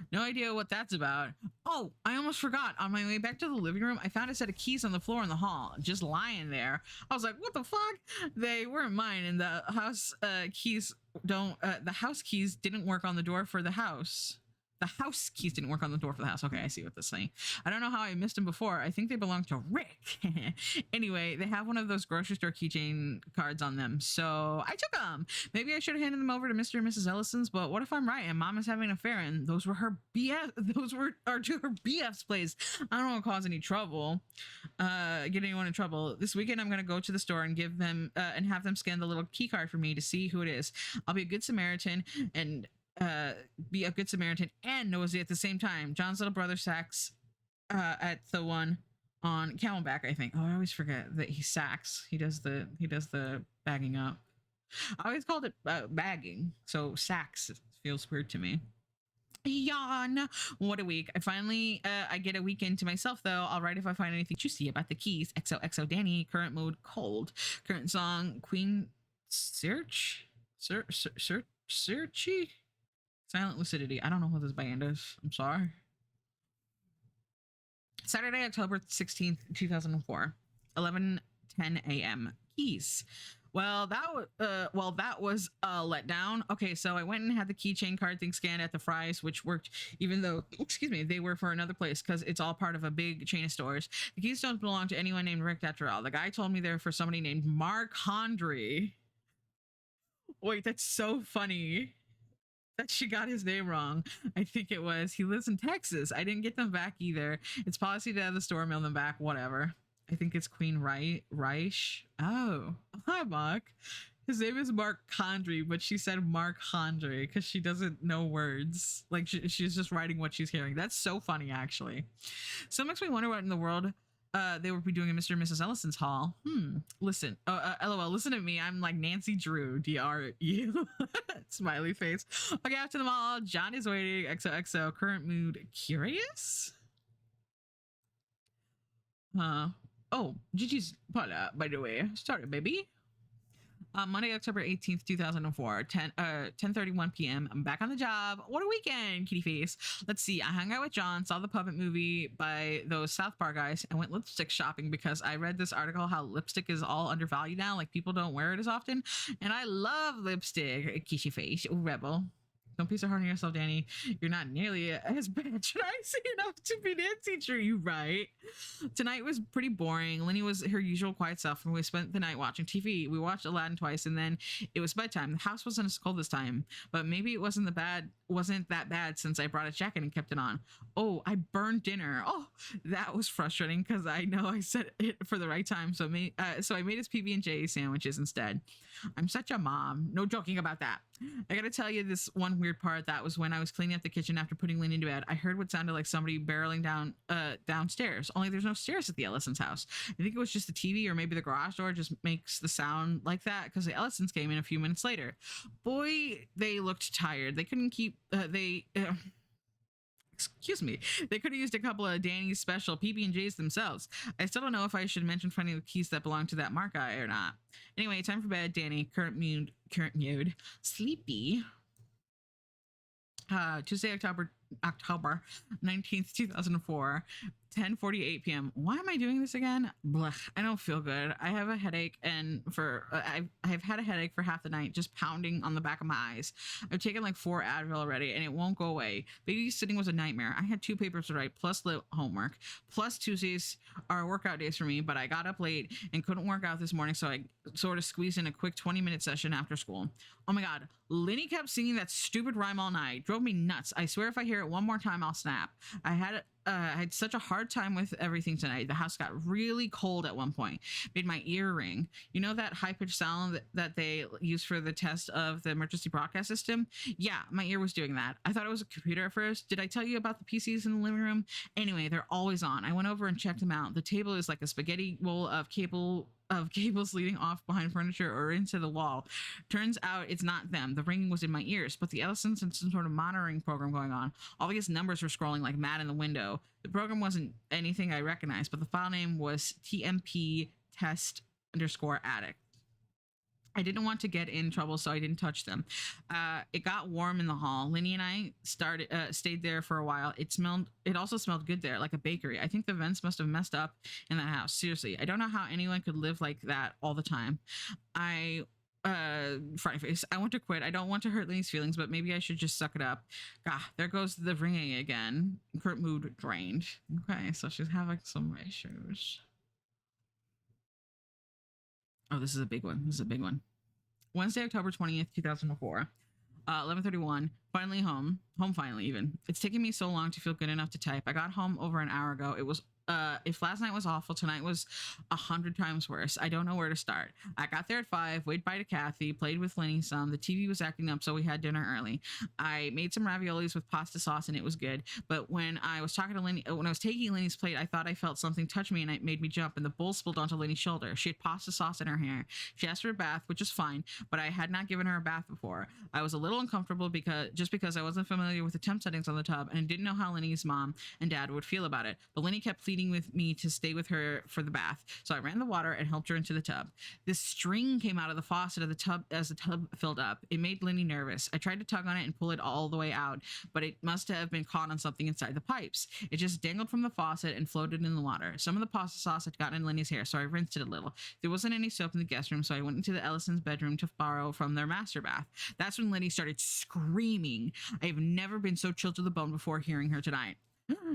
No idea what that's about. Oh, I almost forgot. On my way back to the living room, I found a set of keys on the floor in the hall, just lying there. I was like, what the fuck? They weren't mine, and the house keys didn't work on the door for the house. The house keys didn't work on the door for the house. Okay, I see what this is saying. I don't know how I missed them before. I think they belong to Rick. Anyway, they have one of those grocery store keychain cards on them, so I took them. Maybe I should have handed them over to Mr. and Mrs. Ellison's, but what if I'm right and Mom is having an affair and those were her BF? Those were her BF's place. I don't want to cause any trouble. Get anyone in trouble. This weekend, I'm gonna go to the store and give them and have them scan the little key card for me to see who it is. I'll be a good Samaritan and nosy at the same time. John's little brother Sax at the one on Camelback, I think. Oh, I always forget that he Sax. He does the bagging up. I always called it bagging, so Sax feels weird to me. Yawn. What a week. I get a weekend to myself though. I'll write if I find anything juicy about the keys. XOXO Danny. Current mode cold. Current song Queen Searchy. Silent Lucidity. I don't know who this band is. I'm sorry. Saturday, October 16th, 2004, 11:10 a.m. Keys. Well, that was a letdown. Okay, so I went and had the keychain card thing scanned at the Fry's, which worked, even though, excuse me, they were for another place because it's all part of a big chain of stores. The keys don't belong to anyone named Rick after all. The guy told me they're for somebody named Mark Hondry. Wait, that's so funny that she got his name wrong. I think it was. He lives in Texas. I didn't get them back either. It's policy to have the store mail them back. Whatever. I think it's Queen Reich. Oh, hi, Mark. His name is Mark Condry, but she said Mark Hondry because she doesn't know words. Like she's just writing what she's hearing. That's so funny, actually. So it makes me wonder what in the world they would be doing in Mr. and Mrs. Ellison's hall. Listen. LOL. Listen to me. I'm like Nancy Drew. DRU. Smiley face. Okay, after the mall. John is waiting. XOXO. Current mood. Curious? Oh, Gigi's by the way. Sorry, baby. Monday, October 18th, 2004, 10:31 p.m. I'm back on the job. What a weekend, kitty face. Let's see. I hung out with John, saw the puppet movie by those South Park guys, and went lipstick shopping because I read this article how lipstick is all undervalued now. Like people don't wear it as often. And I love lipstick. Kitty face. Ooh, rebel. Don't be so hard on yourself, Danny. You're not nearly as bad. Should I say enough to be Nancy? True, you right. Tonight was pretty boring. Lenny was her usual quiet self, and we spent the night watching TV. We watched Aladdin twice, and then it was bedtime. The house wasn't as cold this time, but maybe it wasn't that bad since I brought a jacket and kept it on. Oh, I burned dinner. Oh, that was frustrating because I know I set it for the right time. So I made us PB&J sandwiches instead. I'm such a mom. No joking about that. I gotta tell you this one weird part. That was when I was cleaning up the kitchen after putting Lenny to bed. I heard what sounded like somebody barreling downstairs. Only there's no stairs at the Ellisons' house. I think it was just the TV, or maybe the garage door just makes the sound like that because the Ellisons came in a few minutes later. Boy, they looked tired. They couldn't keep. Excuse me. They could have used a couple of Danny's special PB&Js themselves. I still don't know if I should mention finding the keys that belong to that Mark guy or not. Anyway, time for bed. Danny, current mood, sleepy. Tuesday, October 19th, 2004, 10:48 p.m. Why am I doing this again? Blah, I don't feel good. I have a headache, and I've had a headache for half the night, just pounding on the back of my eyes. I've taken like 4 Advil already, and it won't go away. Babysitting was a nightmare. I had 2 papers to write, plus homework, plus Tuesdays are workout days for me, but I got up late and couldn't work out this morning, so I sort of squeezed in a quick 20-minute session after school. Oh my God, Lenny kept singing that stupid rhyme all night. Drove me nuts. I swear if I hear it one more time, I'll snap. I had such a hard time with everything tonight. The house got really cold at one point. Made my ear ring. You know that high-pitched sound that they use for the test of the emergency broadcast system? Yeah, my ear was doing that. I thought it was a computer at first. Did I tell you about the PCs in the living room? Anyway, they're always on. I went over and checked them out. The table is like a spaghetti roll of cables leading off behind furniture or into the wall. Turns out it's not them. The ringing was in my ears, but the Ellisons had some sort of monitoring program going on. All these numbers were scrolling like mad in the window. The program wasn't anything I recognized, but the file name was TMP test _addict. I didn't want to get in trouble, so I didn't touch them. It got warm in the hall. Lenny and I stayed there for a while. It also smelled good there, like a bakery. I think the vents must have messed up in that house. Seriously, I don't know how anyone could live like that all the time. Frowny face. I want to quit. I don't want to hurt Lenny's feelings, but maybe I should just suck it up. God, there goes the ringing again. Current mood drained. Okay, so she's having some issues. Oh, this is a big one. Wednesday, October 20th, 2004. 11:31. Finally home. Home finally even. It's taken me so long to feel good enough to type. I got home over an hour ago. It was if last night was awful, tonight was 100 times worse. I don't know where to start. I got there at 5, waved bye to Kathy, played with Lenny some. The TV was acting up, so we had dinner early. I made some raviolis with pasta sauce, and it was good. But when I was taking Lenny's plate, I thought I felt something touch me, and it made me jump. And the bowl spilled onto Lenny's shoulder. She had pasta sauce in her hair. She asked for a bath, which is fine, but I had not given her a bath before. I was a little uncomfortable because I wasn't familiar with the temp settings on the tub, and didn't know how Lenny's mom and dad would feel about it. But Lenny kept pleading with me to stay with her for the bath, so I ran the water and helped her into the tub. This string came out of the faucet of the tub as the tub filled up. It made Lenny nervous. I tried to tug on it and pull it all the way out, but it must have been caught on something inside the pipes. It just dangled from the faucet and floated in the water. Some of the pasta sauce had gotten in Lenny's hair, so I rinsed it a little. There wasn't any soap in the guest room, so I went into the Ellisons' bedroom to borrow from their master bath. That's when Lenny started screaming. I have never been so chilled to the bone before hearing her tonight.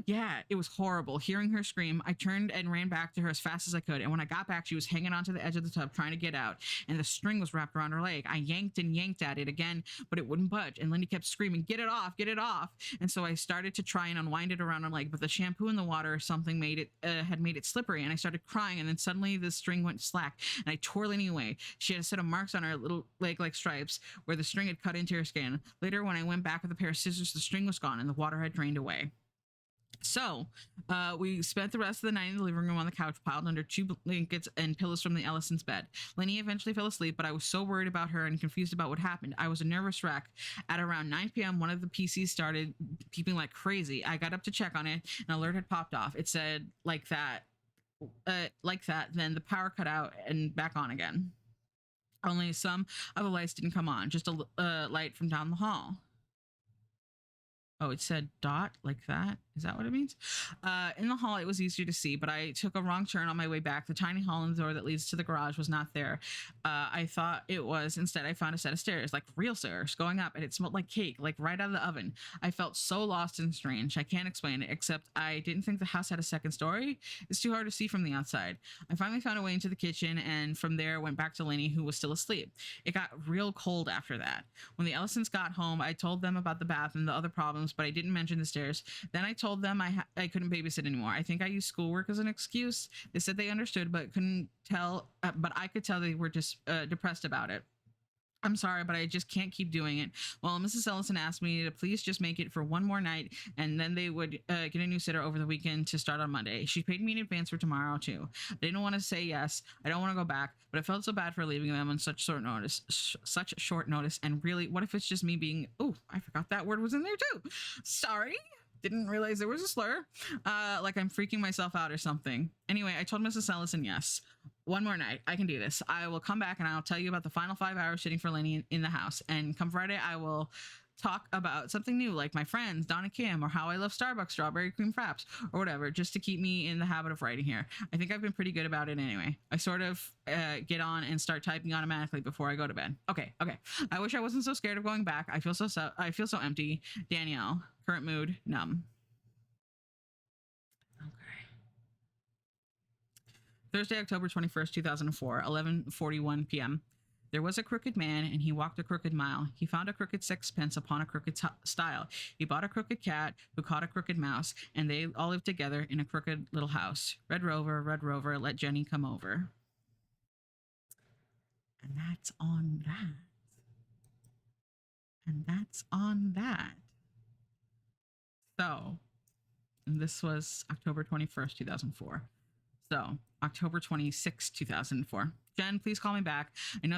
Yeah, it was horrible. Hearing her scream, I turned and ran back to her as fast as I could. And when I got back, she was hanging onto the edge of the tub trying to get out. And the string was wrapped around her leg. I yanked and yanked at it again, but it wouldn't budge. And Lindy kept screaming, "Get it off, get it off." And so I started to try and unwind it around her leg, but the shampoo in the water or something had made it slippery. And I started crying. And then suddenly the string went slack and I tore Lindy away. She had a set of marks on her little leg like stripes where the string had cut into her skin. Later, when I went back with a pair of scissors, the string was gone and the water had drained away. So we spent the rest of the night in the living room on the couch, piled under 2 blankets and pillows from the Ellisons' bed. Lenny eventually fell asleep, but I was so worried about her and confused about what happened. I was a nervous wreck. At around 9 p.m., one of the PCs started beeping like crazy. I got up to check on it. An alert had popped off. It said like that. Then the power cut out and back on again. Only some of the lights didn't come on, just a light from down the hall. Oh, it said dot like that. Is that what it means? In the hall, it was easier to see, but I took a wrong turn on my way back. The tiny hall and the door that leads to the garage was not there. I thought it was. Instead, I found a set of stairs, like real stairs, going up, and it smelled like cake, like right out of the oven. I felt so lost and strange. I can't explain it, except I didn't think the house had a second story. It's too hard to see from the outside. I finally found a way into the kitchen, and from there went back to Lenny, who was still asleep. It got real cold after that. When the Ellisons got home, I told them about the bath and the other problems, but I didn't mention the stairs. Then I told them I couldn't babysit anymore. I think I used schoolwork as an excuse. They said they understood, but couldn't tell. But I could tell they were just depressed about it. I'm sorry, but I just can't keep doing it. Well, Mrs. Ellison asked me to please just make it for one more night, and then they would get a new sitter over the weekend to start on Monday. She paid me in advance for tomorrow, too. I didn't want to say yes. I don't want to go back, but I felt so bad for leaving them on such short notice. Such short notice. And really, what if it's just me being, oh, I forgot that word was in there, too. Sorry. Didn't realize there was a slur. Like I'm freaking myself out or something. Anyway, I told Mrs. Ellison yes. One more night. I can do this. I will come back and I'll tell you about the final 5 hours sitting for Lenny in the house. And come Friday, I will talk about something new, like my friends, Donna Kim, or how I love Starbucks strawberry cream fraps, or whatever, just to keep me in the habit of writing here. I think I've been pretty good about it anyway. I sort of get on and start typing automatically before I go to bed. Okay. I wish I wasn't so scared of going back. I feel so empty. Danielle. Current mood, numb. Okay. Thursday, October 21st, 2004, 11:41 p.m. There was a crooked man, and he walked a crooked mile. He found a crooked sixpence upon a crooked stile. He bought a crooked cat, who caught a crooked mouse, and they all lived together in a crooked little house. Red Rover, let Jenny come over. And that's on that. And that's on that. So, and this was October 21st, 2004. So, October 26th, 2004. Jen, please call me back. I know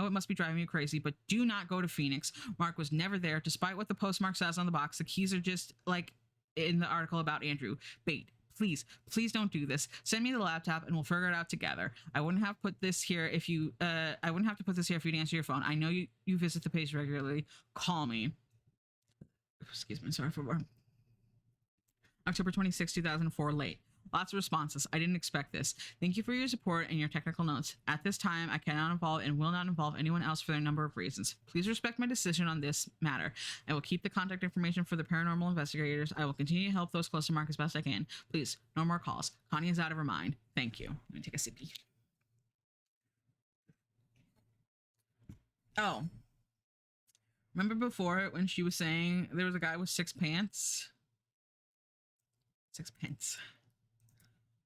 it must be driving you crazy, but do not go to Phoenix. Mark was never there. Despite what the postmark says on the box, the keys are just like in the article about Andrew. Bait. Please don't do this. Send me the laptop and we'll figure it out together. I wouldn't have put this here if you I wouldn't have to put this here if you'd answer your phone. I know you visit the page regularly. Call me. Excuse me, sorry for more. October 26, 2004, late. Lots of responses. I didn't expect this. Thank you for your support and your technical notes. At this time, I cannot involve and will not involve anyone else for a number of reasons. Please respect my decision on this matter. I will keep the contact information for the paranormal investigators. I will continue to help those close to Mark as best I can. Please, no more calls. Connie is out of her mind. Thank you. Let me take a sippy. Oh. Remember before when she was saying there was a guy with 6 pants? 6 pence,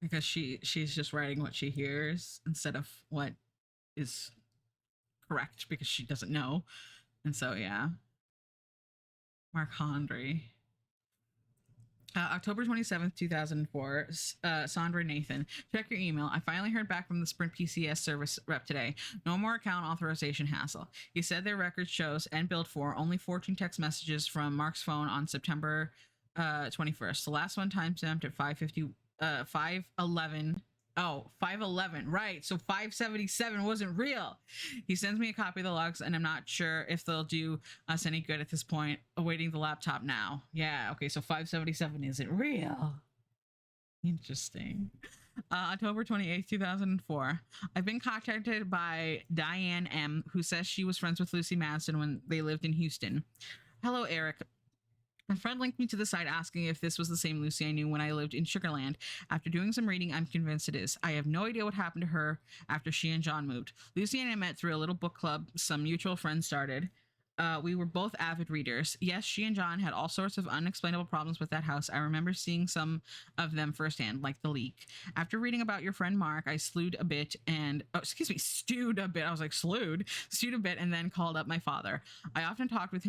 because she's just writing what she hears instead of what is correct because she doesn't know. And so yeah, Mark Hondry. October 27th, 2004, Sandra Nathan. Check your email. I finally heard back from the Sprint PCS service rep today. No more account authorization hassle. He said their record shows and billed for only 14 text messages from Mark's phone on September 21st. The last one timestamped at 5:11. Oh, 5:11. Right. So 577 wasn't real. He sends me a copy of the logs, and I'm not sure if they'll do us any good at this point. Awaiting the laptop now. Yeah. Okay. So 577 isn't real. Interesting. October 28th, 2004. I've been contacted by Diane M., who says she was friends with Lucy Madsen when they lived in Houston. Hello, Eric. My friend linked me to the site asking if this was the same Lucy I knew when I lived in Sugarland. After doing some reading, I'm convinced it is. I have no idea what happened to her after she and John moved. Lucy and I met through a little book club some mutual friends started. We were both avid readers. Yes, she and John had all sorts of unexplainable problems with that house. I remember seeing some of them firsthand, like the leak. After reading about your friend Mark, I stewed a bit. I was like, stewed a bit, and then called up my father. I often talked with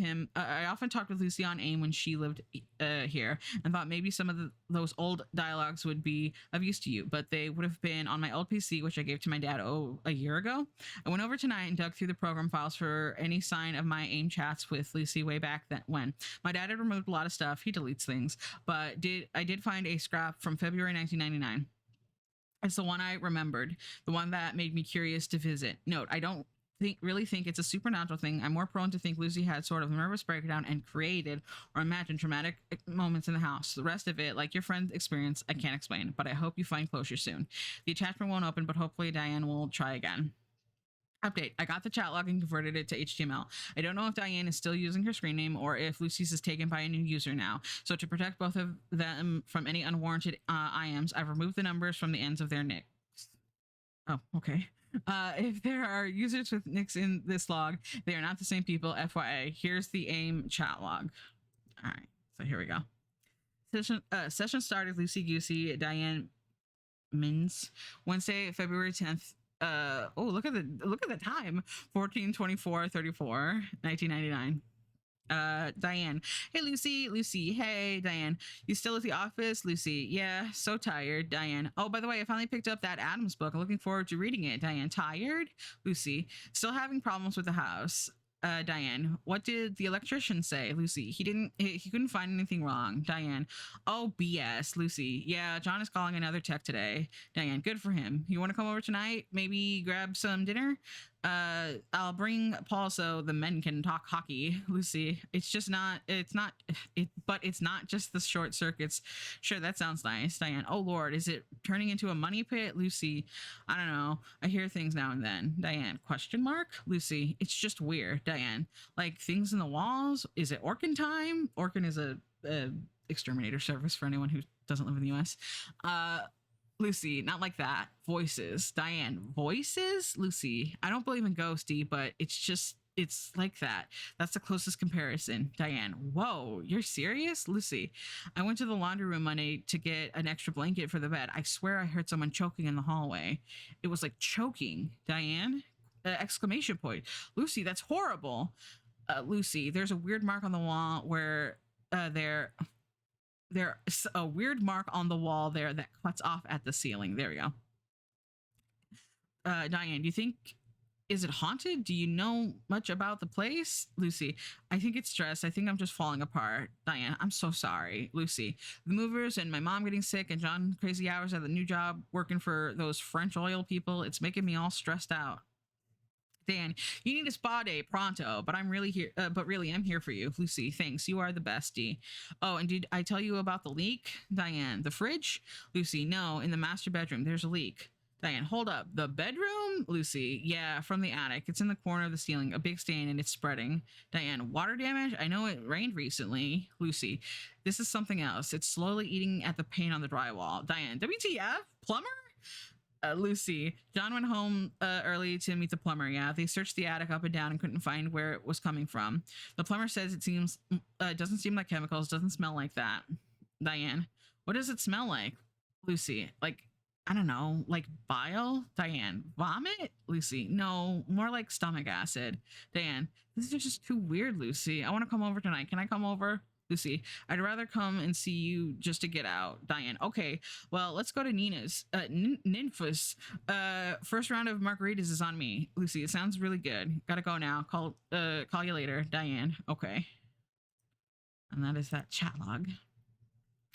Lucy on AIM when she lived here, and thought maybe some of those old dialogues would be of use to you, but they would have been on my old PC, which I gave to my dad a year ago. I went over tonight and dug through the program files for any sign of my AIM chats with Lucy way back when. My dad had removed a lot of stuff. He deletes things, but I did find a scrap from February 1999. It's the one I remembered, the one that made me curious to visit. Note, I don't really think it's a supernatural thing. I'm more prone to think Lucy had sort of a nervous breakdown and created or imagined traumatic moments in the house. The rest of it, like your friend's experience, I can't explain, but I hope you find closure soon. The attachment won't open, but hopefully Diane will try again. Update. I got the chat log and converted it to HTML. I don't know if Diane is still using her screen name or if Lucy's is taken by a new user now. So to protect both of them from any unwarranted IMs, I've removed the numbers from the ends of their nicks. Oh, okay. If there are users with nicks in this log, they are not the same people. FYI, here's the AIM chat log. All right, so here we go. Session started Lucy Goosey, Diane Mins, Wednesday, February 10th. Look at the time, 14/24/34, 1999. Diane. Hey, Lucy. Hey, Diane. You still at the office? Lucy. Yeah, so tired. Diane. Oh, by the way, I finally picked up that Adams book. I'm looking forward to reading it. Diane. Tired? Lucy. Still having problems with the house. Diane. What did the electrician say? Lucy. He couldn't find anything wrong. Diane. Oh, BS. Lucy. Yeah, John is calling another tech today. Diane. Good for him. You want to come over tonight? Maybe grab some dinner? I'll bring Paul so the men can talk hockey. Lucy. But it's not just the short circuits. Sure, that sounds nice. Diane. Oh Lord, is it turning into a money pit? Lucy. I don't know. I hear things now and then. Diane. Question mark? Lucy. It's just weird. Diane. Like things in the walls? Is it Orkin time? Orkin is a exterminator service for anyone who doesn't live in the US. Lucy, not like that. Voices. Diane, voices? Lucy, I don't believe in ghosty, but it's like that. That's the closest comparison. Diane, whoa, you're serious? Lucy, I went to the laundry room Monday to get an extra blanket for the bed. I swear I heard someone choking in the hallway. It was like choking. Diane, exclamation point. Lucy, that's horrible. Lucy, there's a weird mark on the wall where there's a weird mark on the wall there that cuts off at the ceiling. There we go. Diane, do you think, is it haunted? Do you know much about the place? Lucy, I think it's stress. I think I'm just falling apart. Diane, I'm so sorry. Lucy, the movers and my mom getting sick and John crazy hours at the new job working for those French oil people. It's making me all stressed out. Dan, you need a spa day pronto, but I'm really here. I'm here for you. Lucy, thanks. You are the bestie. Oh, and did I tell you about the leak? Diane, the fridge? Lucy, no, in the master bedroom. There's a leak. Diane, hold up. The bedroom? Lucy, yeah, from the attic. It's in the corner of the ceiling, a big stain, and it's spreading. Diane, water damage? I know it rained recently. Lucy, this is something else. It's slowly eating at the paint on the drywall. Diane, WTF? Plumber? Lucy, John went home early to meet the plumber. Yeah, they searched the attic up and down and couldn't find where it was coming from. The plumber says it doesn't seem like chemicals, doesn't smell like that. Diane, what does it smell like? Lucy, like, I don't know, like bile? Diane, vomit? Lucy, no, more like stomach acid. Diane, this is just too weird, Lucy. I want to come over tonight. Can I come over? Lucy, I'd rather come and see you just to get out. Diane, okay, well, let's go to Nina's. Ninfus. First round of margaritas is on me. Lucy, it sounds really good. Gotta go now. Call you later. Diane, okay. And that is that chat log.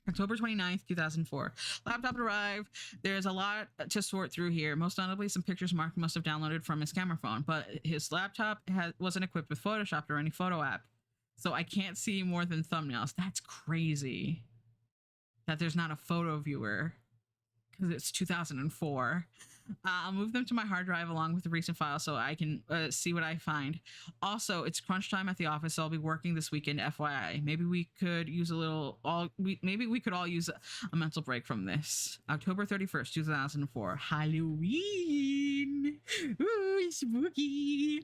October 29th, 2004. Laptop arrived. There's a lot to sort through here. Most notably, some pictures Mark must have downloaded from his camera phone, but his laptop wasn't equipped with Photoshop or any photo app. So I can't see more than thumbnails. That's crazy that there's not a photo viewer because it's 2004. I'll move them to my hard drive along with the recent files so I can see what I find. Also, it's crunch time at the office, so I'll be working this weekend, FYI. Maybe we could use maybe we could all use a mental break from this. October 31st, 2004. Halloween. Ooh, spooky.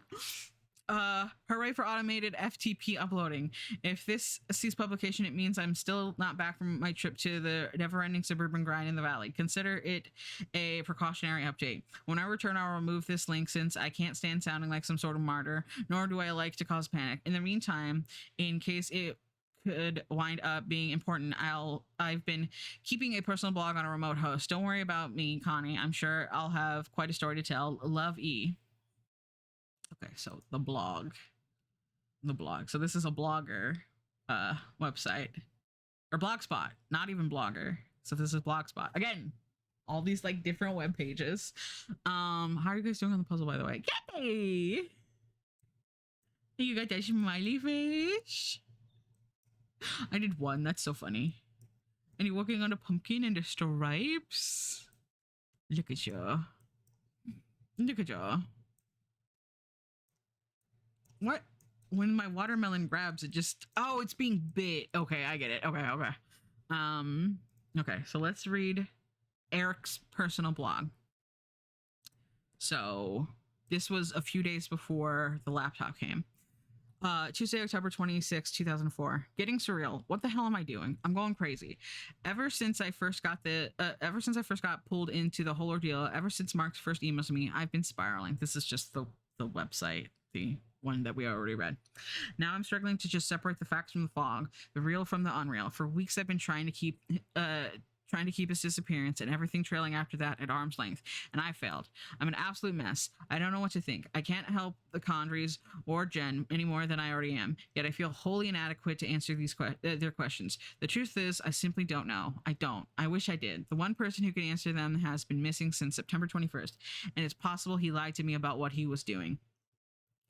Hooray for automated FTP uploading. If this sees publication, it means I'm still not back from my trip to the never-ending suburban grind in the valley. Consider it a precautionary update. When I return, I'll remove this link since I can't stand sounding like some sort of martyr, nor do I like to cause panic. In the meantime, in case it could wind up being important, I've been keeping a personal blog on a remote host. Don't worry about me, Connie. I'm sure I'll have quite a story to tell. Love, E. Okay, so the blog. So this is a blogger website. Or Blogspot, not even Blogger. So this is Blogspot. Again, All these like different web pages. How are you guys doing on the puzzle, by the way? Yay! You got that smiley face? I did one. That's so funny. And you're working on a pumpkin and the stripes? Look at you. Look at you. What? When my watermelon grabs, it just... Oh, it's being bit. Okay, I get it. Okay, okay. Okay, so let's read Eric's personal blog. So this was a few days before the laptop came. Tuesday, October 26, 2004. Getting surreal. What the hell am I doing? I'm going crazy. Ever since I first got pulled into the whole ordeal, ever since Mark's first emails to me, I've been spiraling. This is just the website, the one that we already read. Now I'm struggling to just separate the facts from the fog, the real from the unreal. For weeks I've been trying to keep his disappearance and everything trailing after that at arm's length, and I failed. I'm an absolute mess. I don't know what to think. I can't help the Condries or Jen any more than I already am, yet I feel wholly inadequate to answer their questions. The truth is, I simply don't know. I don't. I wish I did. The one person who could answer them has been missing since September 21st, and it's possible he lied to me about what he was doing.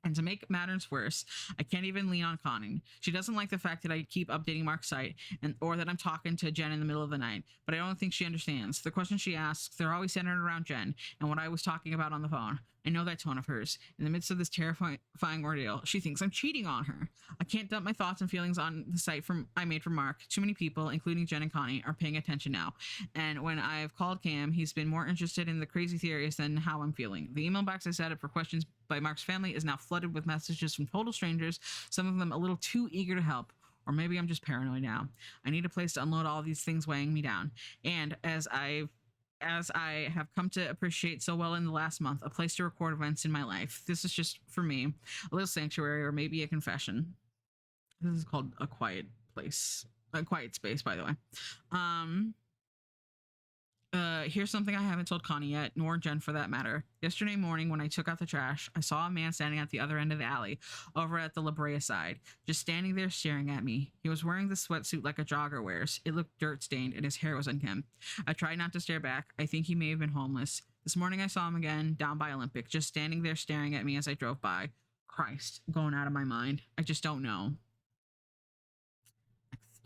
And to make matters worse, I can't even lean on Connie. She doesn't like the fact that I keep updating Mark's site or that I'm talking to Jen in the middle of the night, but I don't think she understands. The questions she asks, they're always centered around Jen and what I was talking about on the phone. I know that tone of hers. In the midst of this terrifying ordeal, she thinks I'm cheating on her. I can't dump my thoughts and feelings on the site I made for Mark. Too many people, including Jen and Connie, are paying attention now. And when I've called Cam, he's been more interested in the crazy theories than how I'm feeling. The email box I set up for questions by Mark's family is now flooded with messages from total strangers, some of them a little too eager to help. Or maybe I'm just paranoid now. I need a place to unload all these things weighing me down. And as I have come to appreciate so well in the last month, a place to record events in my life. This is just, for me, a little sanctuary or maybe a confession. This is called a quiet place. A quiet space, by the way. Here's something I haven't told Connie yet, nor Jen for that matter. Yesterday morning, when I took out the trash, I saw a man standing at the other end of the alley, over at the La Brea side, just standing there staring at me. He was wearing the sweatsuit like a jogger wears. It looked dirt-stained, and his hair was unkempt. I tried not to stare back. I think he may have been homeless. This morning, I saw him again, down by Olympic, just standing there staring at me as I drove by. Christ, going out of my mind. I just don't know. Next.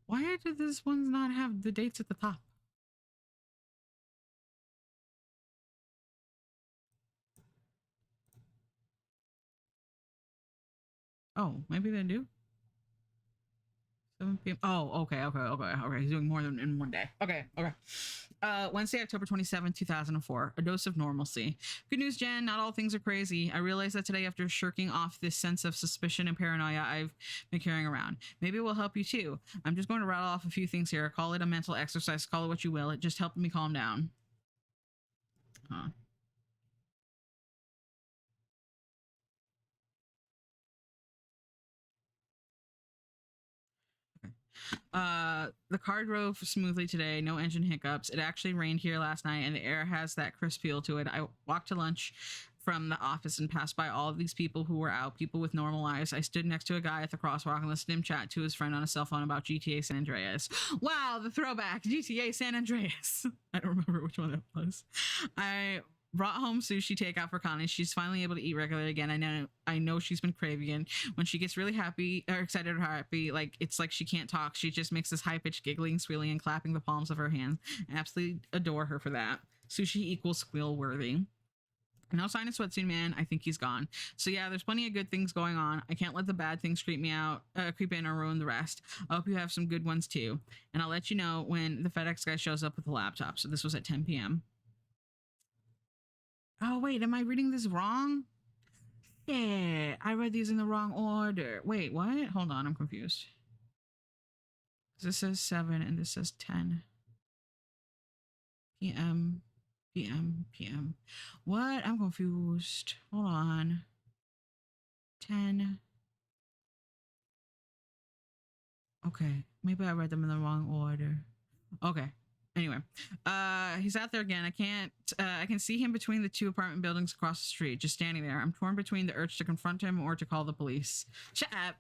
Why did this one not have the dates at the top? Oh, maybe they do. 7 p.m. Oh, okay. He's doing more than in one day. Okay. Wednesday, October 27, 2004. A dose of normalcy. Good news, Jen. Not all things are crazy. I realized that today after shirking off this sense of suspicion and paranoia I've been carrying around. Maybe it will help you too. I'm just going to rattle off a few things here. Call it a mental exercise. Call it what you will. It just helped me calm down. Huh. The car drove smoothly today, no engine hiccups. It actually rained here last night and the air has that crisp feel to it. I walked to lunch from the office and passed by all of these people who were out, people with normal lives. I stood next to a guy at the crosswalk and listened to him chat to his friend on a cell phone about GTA San Andreas. Wow, the throwback, GTA San Andreas. I don't remember which one that was. I brought home sushi takeout for Connie. She's finally able to eat regularly again. I know she's been craving it. When she gets really happy or excited or happy, like it's like she can't talk. She just makes this high-pitched giggling, squealing, and clapping the palms of her hands. I absolutely adore her for that. Sushi equals squeal worthy. No sign of Sweatsuit Man. I think he's gone. So yeah, there's plenty of good things going on. I can't let the bad things creep in or ruin the rest. I hope you have some good ones too. And I'll let you know when the FedEx guy shows up with the laptop. So this was at 10 p.m. Oh, wait, am I reading this wrong? Yeah, I read these in the wrong order. Wait, what? Hold on, I'm confused. This says 7 and this says 10 p.m. p.m. What? I'm confused. Hold on. 10. Okay, maybe I read them in the wrong order. Okay, Anyway, he's out there again. I can see him between the two apartment buildings across the street, just standing there. I'm torn between the urge to confront him or to call the police. Shut up.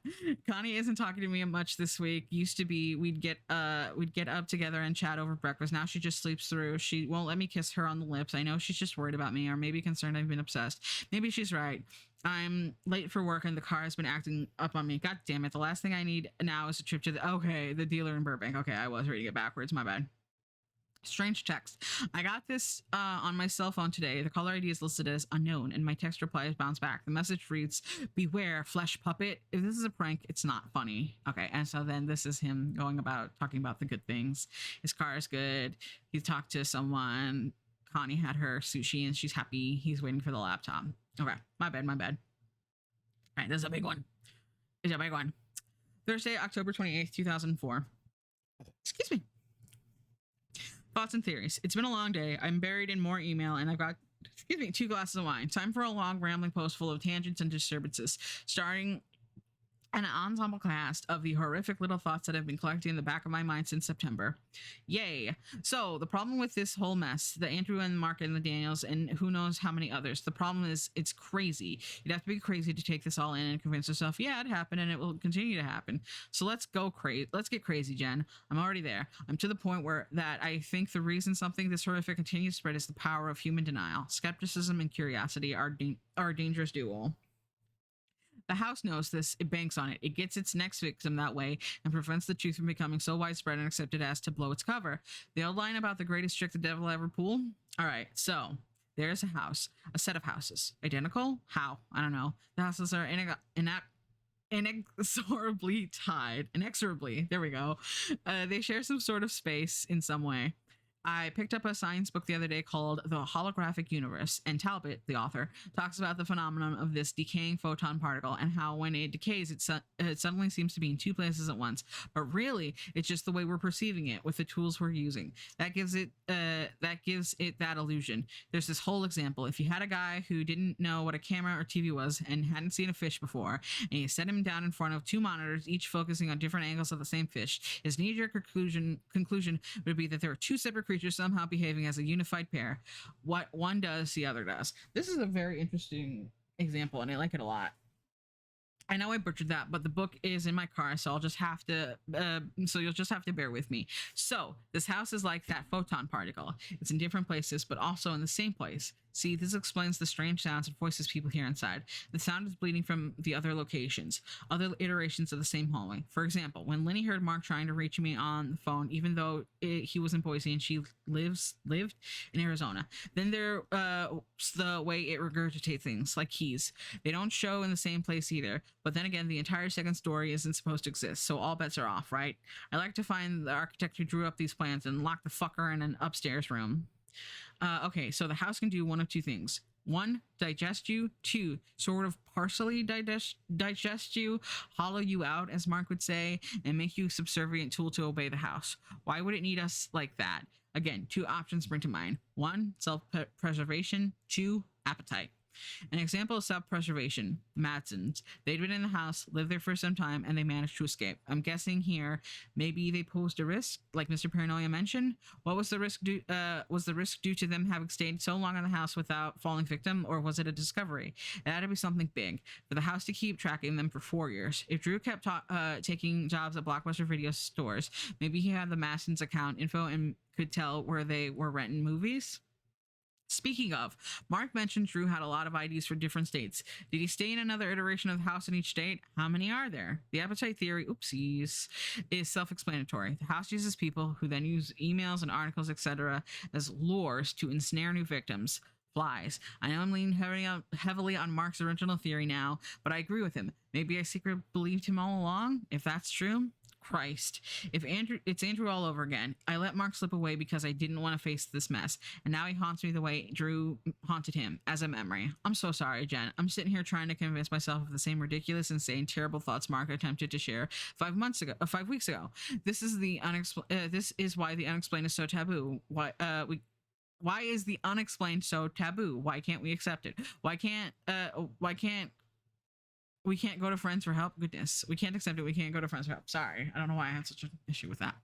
Connie isn't talking to me much this week. Used to be we'd get up together and chat over breakfast. Now she just sleeps through. She won't let me kiss her on the lips. I know she's just worried about me, or maybe concerned I've been obsessed. Maybe she's right. I'm late for work and the car has been acting up on me. God damn it. The last thing I need now is a trip to the dealer in Burbank. Okay, I was reading it backwards. My bad. Strange text. I got this on my cell phone today. The caller ID is listed as unknown, and my text reply is bounced back. The message reads, "Beware, flesh puppet. If this is a prank, it's not funny." Okay, and so then this is him talking about the good things. His car is good. He talked to someone. Connie had her sushi, and she's happy. He's waiting for the laptop. Okay, my bad. All right, this is a big one. Thursday, October 28th, 2004. Excuse me. Thoughts and theories. It's been a long day. I'm buried in more email, and I've got, 2 glasses of wine. Time for a long, rambling post full of tangents and disturbances, starting an ensemble cast of the horrific little thoughts that have been collecting in the back of my mind since September. Yay. So the problem with this whole mess, the Andrew and Mark and the Daniels and who knows how many others, the problem is it's crazy. You'd have to be crazy to take this all in and convince yourself, yeah, it happened and it will continue to happen. So let's get crazy, Jen. I'm already there. I'm to the point where that I think the reason something this horrific continues to spread is the power of human denial. Skepticism and curiosity are a dangerous duo. The house knows this, it banks on it. It gets its next victim that way and prevents the truth from becoming so widespread and accepted as to blow its cover. The old line about the greatest trick the devil ever pulled? All right, so there's a set of houses. Identical? How? I don't know. The houses are inexorably tied. Inexorably, there we go. They share some sort of space in some way. I picked up a science book the other day called The Holographic Universe, and Talbot, the author, talks about the phenomenon of this decaying photon particle and how when it decays, it suddenly seems to be in 2 places at once. But really, it's just the way we're perceiving it with the tools we're using. That gives it that illusion. There's this whole example. If you had a guy who didn't know what a camera or TV was and hadn't seen a fish before, and you set him down in front of 2 monitors, each focusing on different angles of the same fish, his knee-jerk conclusion would be that there are 2 separate creatures somehow behaving as a unified pair. What one does, the other does. This is a very interesting example, and I like it a lot. I know I butchered that, but the book is in my car, so you'll just have to bear with me. So this house is like that photon particle. It's in different places, but also in the same place. See, this explains the strange sounds and voices people hear inside. The sound is bleeding from the other locations, other iterations of the same hallway. For example, when Lenny heard Mark trying to reach me on the phone, even though he was in Boise and she lived in Arizona, then there's the way it regurgitates things, like keys. They don't show in the same place either, but then again, the entire second story isn't supposed to exist, so all bets are off, right? I like to find the architect who drew up these plans and lock the fucker in an upstairs room. Okay, so the house can do one of 2 things. 1, digest you. 2, sort of partially digest you, hollow you out, as Mark would say, and make you a subservient tool to obey the house. Why would it need us like that? Again, 2 options spring to mind. 1, self-preservation. 2, appetite. An example of self-preservation, Madsons. They'd been in the house, lived there for some time, and they managed to escape. I'm guessing here, maybe they posed a risk, like Mr. Paranoia mentioned. What was the risk due? Was the risk due to them having stayed so long in the house without falling victim, or was it a discovery? It had to be something big. For the house to keep tracking them for 4 years. If Drew kept taking jobs at Blockbuster video stores, maybe he had the Madsons account info and could tell where they were renting movies. Speaking of, Mark mentioned Drew had a lot of IDs for different states. Did he stay in another iteration of the house in each state? How many are there? The appetite theory, oopsies, is self-explanatory. The house uses people who then use emails and articles, etc. as lures to ensnare new victims. Flies. I know I'm leaning heavily on Mark's original theory now, but I agree with him. Maybe I secretly believed him all along? If that's true, Christ. It's Andrew all over again. I let Mark slip away because I didn't want to face this mess, and now he haunts me the way Drew haunted him, as a memory. I'm so sorry, Jen. I'm sitting here trying to convince myself of the same ridiculous, insane, terrible thoughts Mark attempted to share 5 weeks ago. This is why the unexplained is so taboo. Why is the unexplained so taboo? Why can't we accept it? Why can't We can't go to friends for help. Goodness, we can't accept it. We can't go to friends for help. Sorry, I don't know why I had such an issue with that.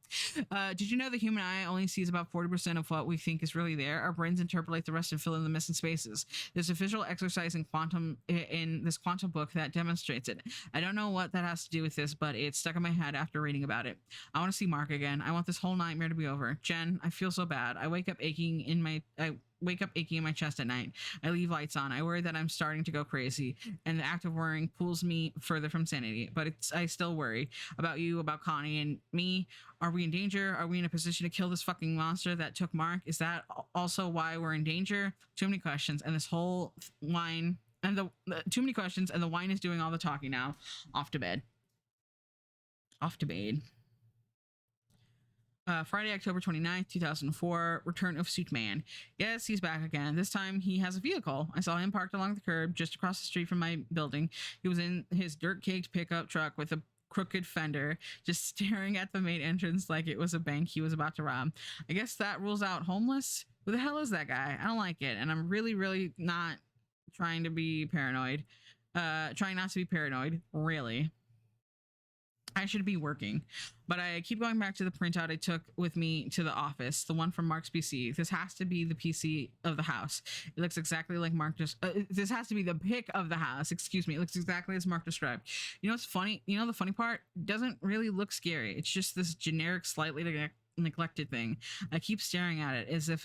Did you know the human eye only sees about 40% of what we think is really there? Our brains interpolate the rest and fill in the missing spaces. There's a visual exercise in this quantum book that demonstrates it. I don't know what that has to do with this, but it's stuck in my head after reading about it. I want to see Mark again. I want this whole nightmare to be over. Jen, I feel so bad. I wake up aching in my chest at night. I leave lights on. I worry that I'm starting to go crazy, and the act of worrying pulls me further from sanity. But I still worry about you, about Connie and me. Are we in danger? Are we in a position to kill this fucking monster that took Mark? Is that also why we're in danger? Too many questions, and this whole wine and too many questions, and the wine is doing all the talking now. Off to bed. Off to bed. Friday, October 29th, 2004, return of Suitman. Yes, he's back again. This time he has a vehicle. I saw him parked along the curb just across the street from my building. He was in his dirt-caked pickup truck with a crooked fender, just staring at the main entrance like it was a bank he was about to rob. I guess that rules out homeless. Who the hell is that guy? I don't like it, and I'm really, really not trying to be paranoid. Trying not to be paranoid, really. I should be working, but I keep going back to the printout I took with me to the office, the one from Mark's PC. This has to be the PC of the house. It looks exactly like Mark just. This has to be the pic of the house. Excuse me. It looks exactly as Mark described. You know what's funny? You know the funny part? It doesn't really look scary. It's just this generic, slightly neglected thing. I keep staring at it as if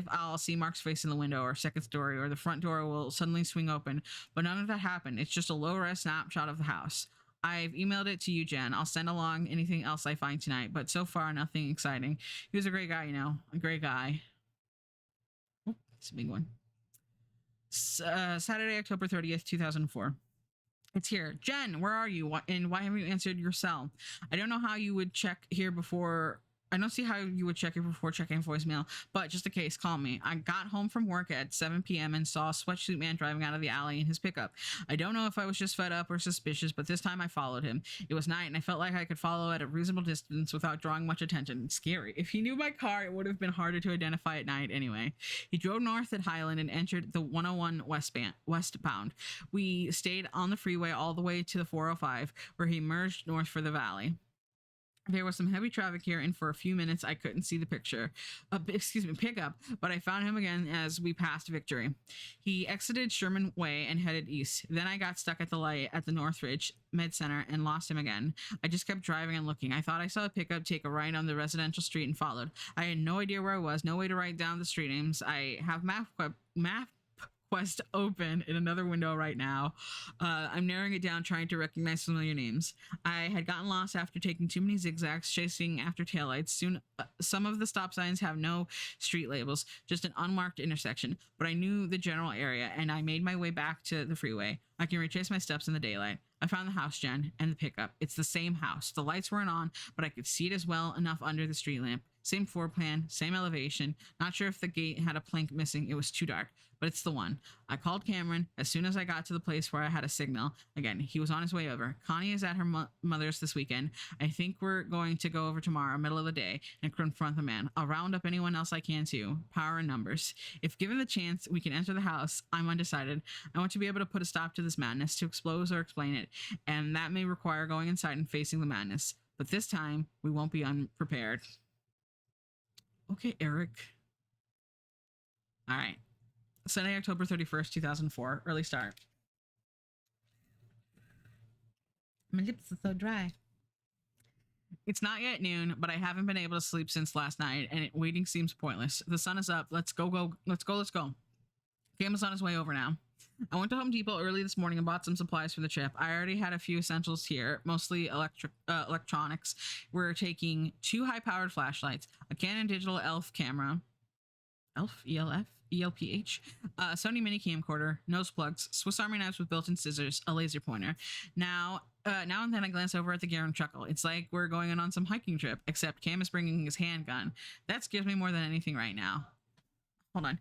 I'll see Mark's face in the window or second story, or the front door will suddenly swing open. But none of that happened. It's just a low-res snapshot of the house. I've emailed it to you, Jen. I'll send along anything else I find tonight, but so far, nothing exciting. He was a great guy, a great guy. Oh, it's a big one. Saturday, October 30th, 2004. It's here. Jen, where are you? And why haven't you answered your cell? I don't know how you would check here before. I don't see how you would check it before checking voicemail, but just in case, call me. I got home from work at 7 p.m. and saw a sweatsuit man driving out of the alley in his pickup. I don't know if I was just fed up or suspicious, but this time I followed him. It was night, and I felt like I could follow at a reasonable distance without drawing much attention. It's scary. If he knew my car, it would have been harder to identify at night anyway. He drove north at Highland and entered the 101 westbound. We stayed on the freeway all the way to the 405, where he merged north for the valley. There was some heavy traffic here, and for a few minutes I couldn't see the pickup, but I found him again as we passed Victory. He exited Sherman Way and headed east. Then I got stuck at the light at the Northridge Med Center and lost him again. I just kept driving and looking. I thought I saw a pickup take a right on the residential street and followed. I had no idea where I was, no way to write down the street names. I have MapQuest open in another window right now. I'm narrowing it down, trying to recognize familiar names. I had gotten lost after taking too many zigzags, chasing after taillights. Soon, some of the stop signs have no street labels, just an unmarked intersection. But I knew the general area, and I made my way back to the freeway. I can retrace my steps in the daylight. I found the house, Jen, and the pickup. It's the same house. The lights weren't on, but I could see it as well enough under the street lamp. Same floor plan, same elevation. Not sure if the gate had a plank missing. It was too dark, but it's the one. I called Cameron as soon as I got to the place where I had a signal. Again, he was on his way over. Connie is at her mother's this weekend. I think we're going to go over tomorrow, middle of the day, and confront the man. I'll round up anyone else I can too. Power in numbers. If given the chance, we can enter the house. I'm undecided. I want to be able to put a stop to this madness, to expose or explain it, and that may require going inside and facing the madness. But this time, we won't be unprepared. Okay, Eric. All right. Sunday, October 31st, 2004. Early start. My lips are so dry. It's not yet noon, but I haven't been able to sleep since last night, and waiting seems pointless. The sun is up. Let's go. Cam is on his way over now. I went to Home Depot early this morning and bought some supplies for the trip. I already had a few essentials here, mostly electronics. We're taking 2 high-powered flashlights, a Canon digital ELPH camera, ELPH, a Sony mini camcorder, nose plugs, Swiss Army knives with built-in scissors, a laser pointer. Now and then I glance over at the gear and chuckle. It's like we're going on some hiking trip, except Cam is bringing his handgun. That scares me more than anything right now. Hold on.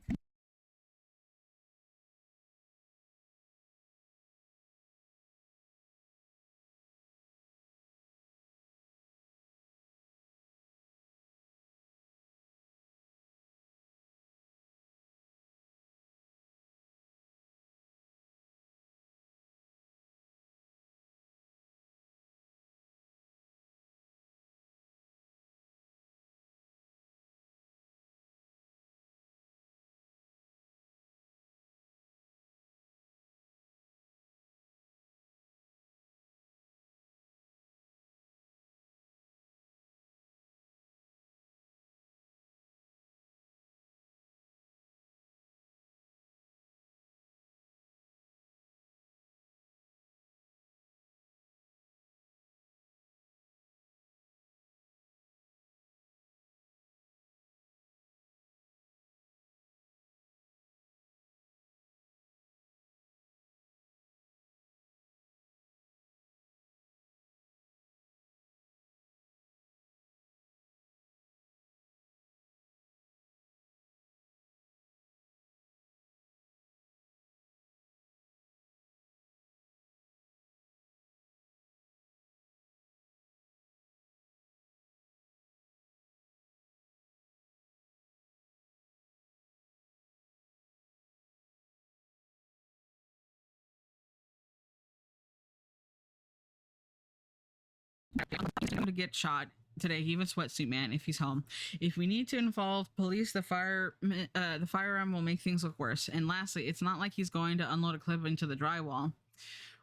going to get shot today. He even sweatsuit man if he's home. If we need to involve police, the firearm will make things look worse. And lastly, it's not like he's going to unload a clip into the drywall.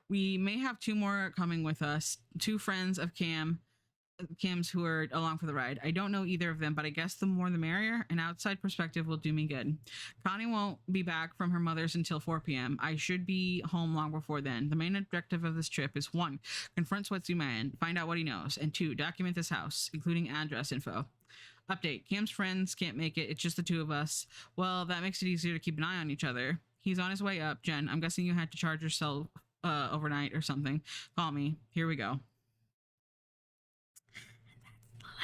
We may have two more coming with us, two friends of Cam's who are along for the ride. I don't know either of them, but I guess the more the merrier. An outside perspective will do me good. Connie won't be back from her mother's until 4 p.m. I should be home long before then. The main objective of this trip is 1. Confront Sweatsuit Man, find out what he knows, and 2. Document this house, including address info. Update. Cam's friends can't make it. It's just the two of us. Well, that makes it easier to keep an eye on each other. He's on his way up. Jen, I'm guessing you had to charge yourself overnight or something. Call me. Here we go.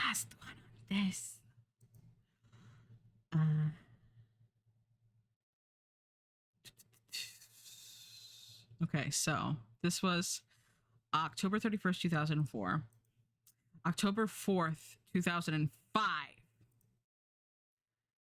Last one on this. Okay, so this was October 31st, 2004. October 4th, 2005.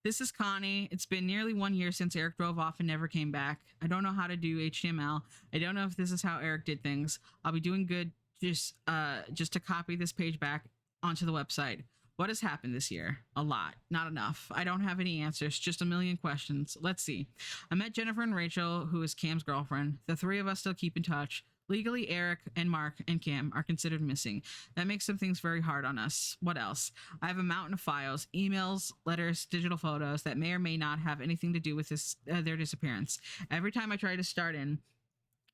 This is Connie. It's been nearly 1 year since Eric drove off and never came back. I don't know how to do HTML. I don't know if this is how Eric did things. I'll be doing good just to copy this page back onto the website. What has happened this year? A lot. Not enough. I don't have any answers, just a million questions. Let's see. I met Jennifer and Rachel, who is Cam's girlfriend. The three of us still keep in touch. Legally, Eric and Mark and Cam are considered missing. That makes some things very hard on us. What else? I have a mountain of files, emails, letters, digital photos that may or may not have anything to do with their disappearance. Every time I try to start in,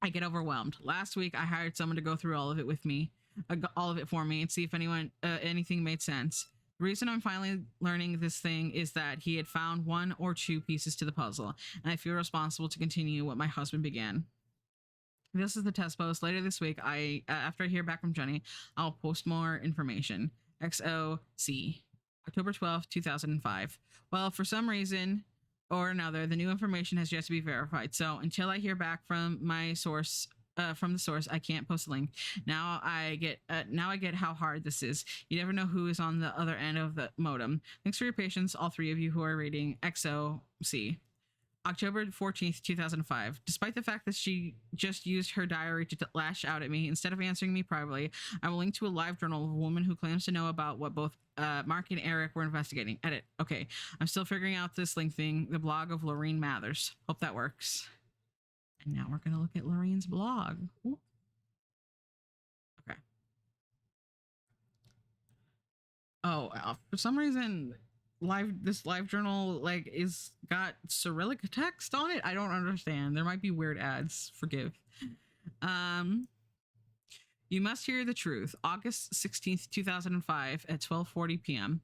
I get overwhelmed. Last week, I hired someone to go through all of it with me. All of it for me and see if anything made sense. The reason I'm finally learning this thing is that he had found 1 or 2 pieces to the puzzle, and I feel responsible to continue what my husband began. This is the test post. Later this week, after I hear back from Jenny, I'll post more information. XOC. October 12th, 2005. Well, for some reason or another, the new information has yet to be verified. So until I hear back from my source, from the source, I can't post a link. Now I get how hard this is. You never know who is on the other end of the modem. Thanks for your patience, all 3 of you who are rating XOC. October 14th, 2005. Despite the fact that she just used her diary to lash out at me, instead of answering me privately, I will link to a live journal of a woman who claims to know about what both Mark and Eric were investigating. Edit. Okay, I'm still figuring out this link thing. The blog of Lorraine Mathers. Hope that works. And now we're going to look at Lorraine's blog. Ooh. Okay. Oh, for some reason, this live journal is got Cyrillic text on it. I don't understand. There might be weird ads. Forgive. You must hear the truth. August 16th, 2005 at 12:40 p.m.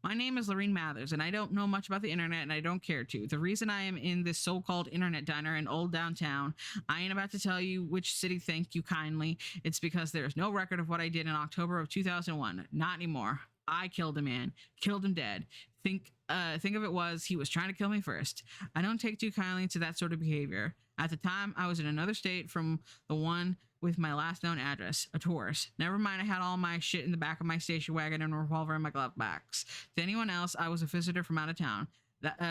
My name is Lorraine Mathers, and I don't know much about the internet, and I don't care to. The reason I am in this so-called internet diner in old downtown, I ain't about to tell you which city, thank you kindly. It's because there is no record of what I did in October of 2001. Not anymore. I killed a man. Killed him dead. Think of it was he was trying to kill me first. I don't take too kindly to that sort of behavior. At the time, I was in another state from the one with my last known address, a tourist. Never mind, I had all my shit in the back of my station wagon and a revolver in my glove box. To anyone else, I was a visitor from out of town.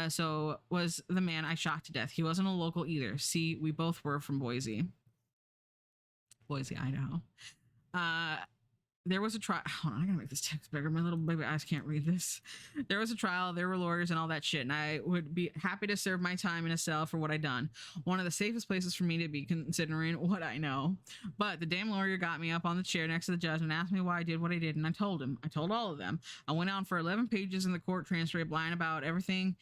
So was the man I shot to death. He wasn't a local either. See, we both were from Boise, Idaho. There was a trial. Hold on, I gotta make this text bigger. My little baby eyes can't read this. There was a trial. There were lawyers and all that shit, and I would be happy to serve my time in a cell for what I done. One of the safest places for me to be, considering what I know. But the damn lawyer got me up on the chair next to the judge and asked me why I did what I did, and I told him. I told all of them. I went on for 11 pages in the court transcript, lying about everything,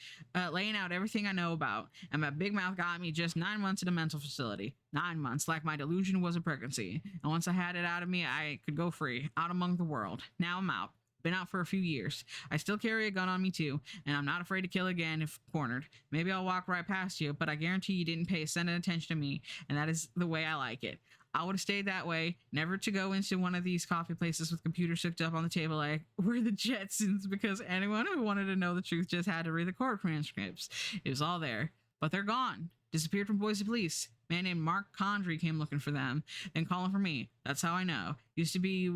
laying out everything I know about, and my big mouth got me just 9 months in a mental facility. 9 months, like my delusion was a pregnancy. And once I had it out of me, I could go free, out among the world. Now I'm out. Been out for a few years. I still carry a gun on me too, and I'm not afraid to kill again if cornered. Maybe I'll walk right past you, but I guarantee you didn't pay a cent of attention to me, and that is the way I like it. I would have stayed that way, never to go into one of these coffee places with computers hooked up on the table like we're the Jetsons, because anyone who wanted to know the truth just had to read the court transcripts. It was all there. But they're gone. Disappeared from Boise police. Man named Mark Condry came looking for them and calling for me. That's how I know. Used to be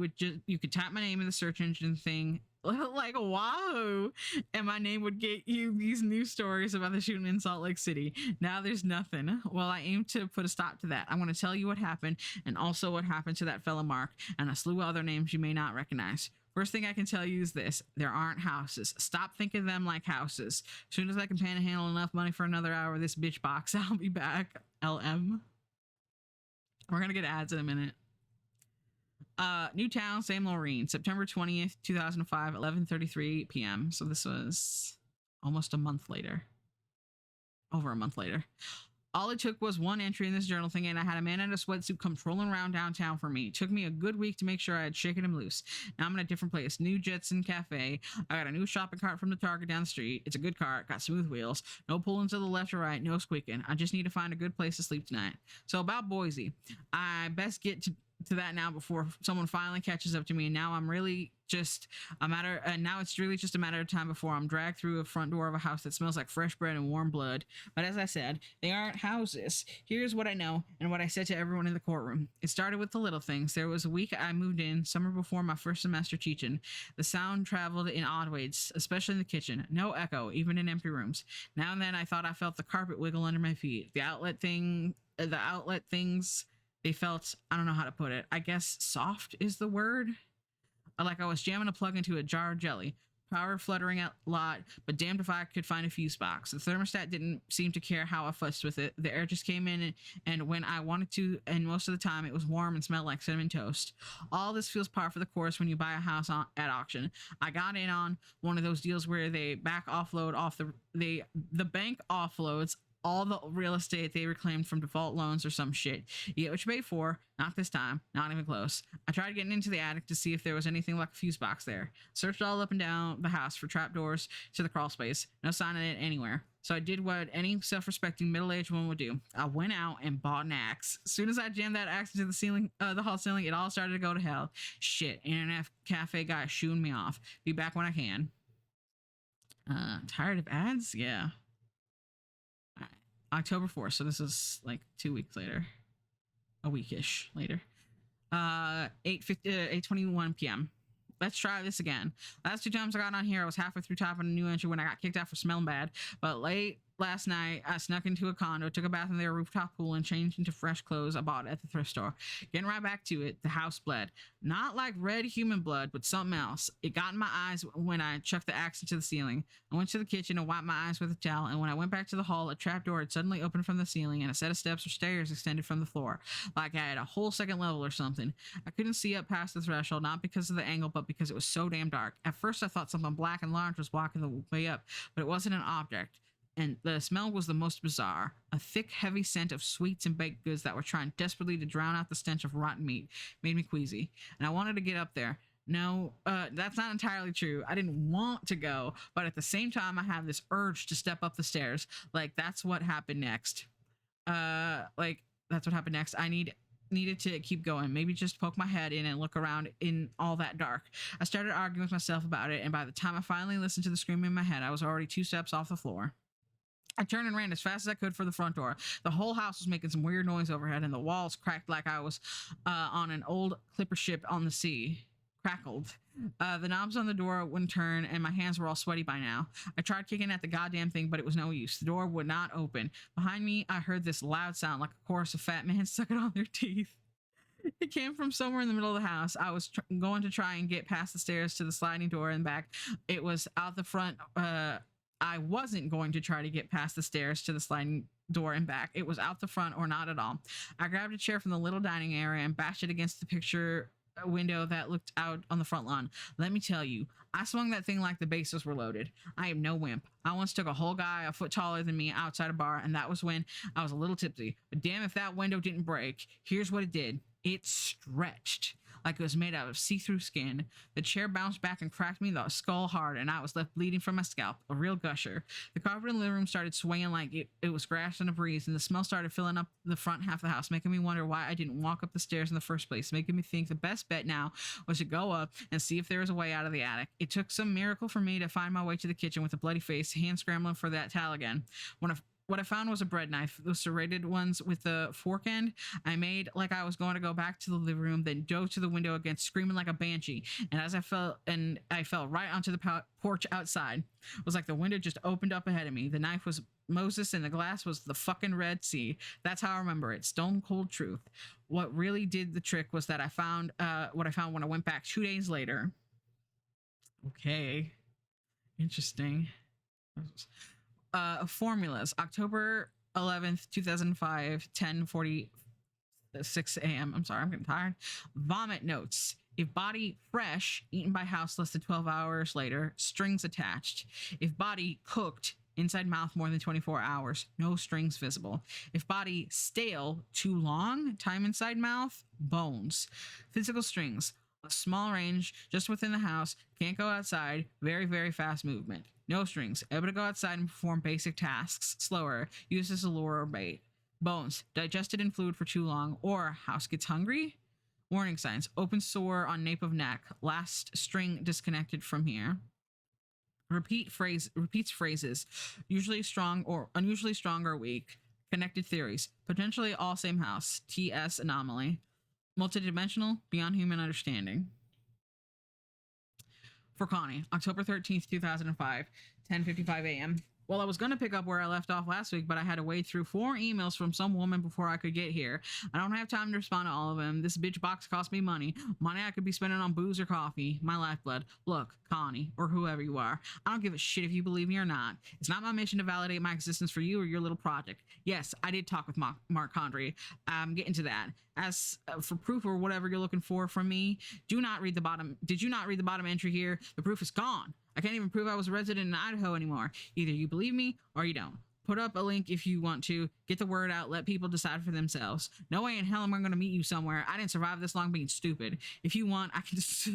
you could tap my name in the search engine thing like Wahoo, and my name would get you these news stories about the shooting in Salt Lake City. Now there's nothing. Well, I aim to put a stop to that. I want to tell you what happened and also what happened to that fella Mark and a slew of other names you may not recognize. First thing I can tell you is this: there aren't houses. Stop thinking of them like houses. As soon as I can panhandle enough money for another hour of this bitch box, I'll be back. LM. We're gonna get ads in a minute. Newtown, St. Laureen, September 20th, 2005, 11:33 p.m. So this was almost a month later. Over a month later. All it took was one entry in this journal thing, and I had a man in a sweatsuit come trolling around downtown for me. It took me a good week to make sure I had shaken him loose. Now I'm in a different place. New Jetson Cafe. I got a new shopping cart from the Target down the street. It's a good cart, got smooth wheels. No pulling to the left or right, no squeaking. I just need to find a good place to sleep tonight. So about Boise. I best get to that now before someone finally catches up to me. And now I'm really just now it's really just a matter of time before I'm dragged through a front door of a house that smells like fresh bread and warm blood. But as I said, they aren't houses. Here's what I know and what I said to everyone in the courtroom. It started with the little things. There was a week I moved in, summer before my first semester teaching. The sound traveled in odd ways, especially in the kitchen. No echo, even in empty rooms. Now and then I thought I felt the carpet wiggle under my feet. The outlet things, they felt, I don't know how to put it. I guess soft is the word. Like I was jamming a plug into a jar of jelly. Power fluttering a lot, but damned if I could find a fuse box. The thermostat didn't seem to care how I fussed with it. The air just came in and when I wanted to, and most of the time it was warm and smelled like cinnamon toast. All this feels par for the course when you buy a house at auction. I got in on one of those deals where they bank offloads all the real estate they reclaimed from default loans or some shit. You get what you pay for. Not this time. Not even close. I tried getting into the attic to see if there was anything like a fuse box there. Searched all up and down the house for trapdoors to the crawl space. No sign of it anywhere. So I did what any self-respecting middle-aged woman would do. I went out and bought an axe. As soon as I jammed that axe into the ceiling, the hall ceiling, it all started to go to hell. Shit, internet cafe guy shooing me off. Be back when I can. Tired of ads? Yeah. October 4th, so this is like 2 weeks later. A weekish later. 8:21 p.m. Let's try this again. Last two times I got on here, I was halfway through typing a new entry when I got kicked out for smelling bad. But late last night, I snuck into a condo, took a bath in their rooftop pool, and changed into fresh clothes I bought at the thrift store. Getting right back to it, the house bled. Not like red human blood, but something else. It got in my eyes when I chucked the axe into the ceiling. I went to the kitchen and wiped my eyes with a towel, and when I went back to the hall, a trapdoor had suddenly opened from the ceiling, and a set of steps or stairs extended from the floor, like I had a whole second level or something. I couldn't see up past the threshold, not because of the angle, but because it was so damn dark. At first, I thought something black and large was blocking the way up, but it wasn't an object. And the smell was the most bizarre. A thick, heavy scent of sweets and baked goods that were trying desperately to drown out the stench of rotten meat made me queasy. And I wanted to get up there. No, that's not entirely true. I didn't want to go, but at the same time, I had this urge to step up the stairs. Like, that's what happened next. That's what happened next. I needed to keep going, maybe just poke my head in and look around in all that dark. I started arguing with myself about it, and by the time I finally listened to the screaming in my head, I was already 2 steps off the floor. I turned and ran as fast as I could for the front door. The whole house was making some weird noise overhead, and the walls cracked like I was on an old clipper ship on the sea. Crackled. The knobs on the door wouldn't turn, and my hands were all sweaty by now. I tried kicking at the goddamn thing, but it was no use. The door would not open. Behind me, I heard this loud sound like a chorus of fat men sucking on their teeth. It came from somewhere in the middle of the house. I was going to try and get past the stairs to the sliding door in the back. It was out the front. I wasn't going to try to get past the stairs to the sliding door and back. It was out the front or not at all. I grabbed a chair from the little dining area and bashed it against the picture window that looked out on the front lawn. Let me tell you, I swung that thing like the bases were loaded. I am no wimp. I once took a whole guy a foot taller than me outside a bar, and that was when I was a little tipsy. But damn if that window didn't break. Here's what it did. It stretched like it was made out of see-through skin. The chair bounced back and cracked me the skull hard, and I was left bleeding from my scalp, a real gusher. The carpet in the living room started swaying like it was grass in a breeze, and the smell started filling up the front half of the house, making me wonder why I didn't walk up the stairs in the first place, making me think the best bet now was to go up and see if there was a way out of the attic. It took some miracle for me to find my way to the kitchen with a bloody face, hand scrambling for that towel again. What I found was a bread knife, those serrated ones with the fork end. I made like I was going to go back to the living room, then dove to the window again, screaming like a banshee. And as I fell right onto the porch outside. It was like the window just opened up ahead of me. The knife was Moses and the glass was the fucking Red Sea. That's how I remember it. Stone cold truth. What really did the trick was that I found what I found when I went back 2 days later. Okay. Interesting. Formulas. October 11th, 2005, 10:46 a.m. I'm sorry, I'm getting tired. Vomit notes. If body fresh, eaten by house less than 12 hours later, strings attached. If body cooked, inside mouth more than 24 hours, no strings visible. If body stale, too long, time inside mouth, bones. Physical strings. A small range, just within the house, can't go outside, very, very fast movement. No strings, able to go outside and perform basic tasks, slower, used as a lure or bait. Bones, digested in fluid for too long, or house gets hungry. Warning signs, open sore on nape of neck, last string disconnected from here. Repeats phrases, usually strong or unusually strong or weak. Connected theories, potentially all same house, TS anomaly. Multidimensional, beyond human understanding. For Connie, October 13th, 2005, 10:55 a.m. Well, I was going to pick up where I left off last week, but I had to wade through 4 emails from some woman before I could get here. I don't have time to respond to all of them. This bitch box cost me money. Money I could be spending on booze or coffee. My lifeblood. Look, Connie, or whoever you are, I don't give a shit if you believe me or not. It's not my mission to validate my existence for you or your little project. Yes, I did talk with Mark Condry. I'm getting to that. As for proof or whatever you're looking for from me, do not read the bottom. Did you not read the bottom entry here? The proof is gone. I can't even prove I was a resident in Idaho anymore. Either you believe me or you don't. Put up a link if you want to. Get the word out. Let people decide for themselves. No way in hell am I going to meet you somewhere. I didn't survive this long being stupid. If you want, I can just...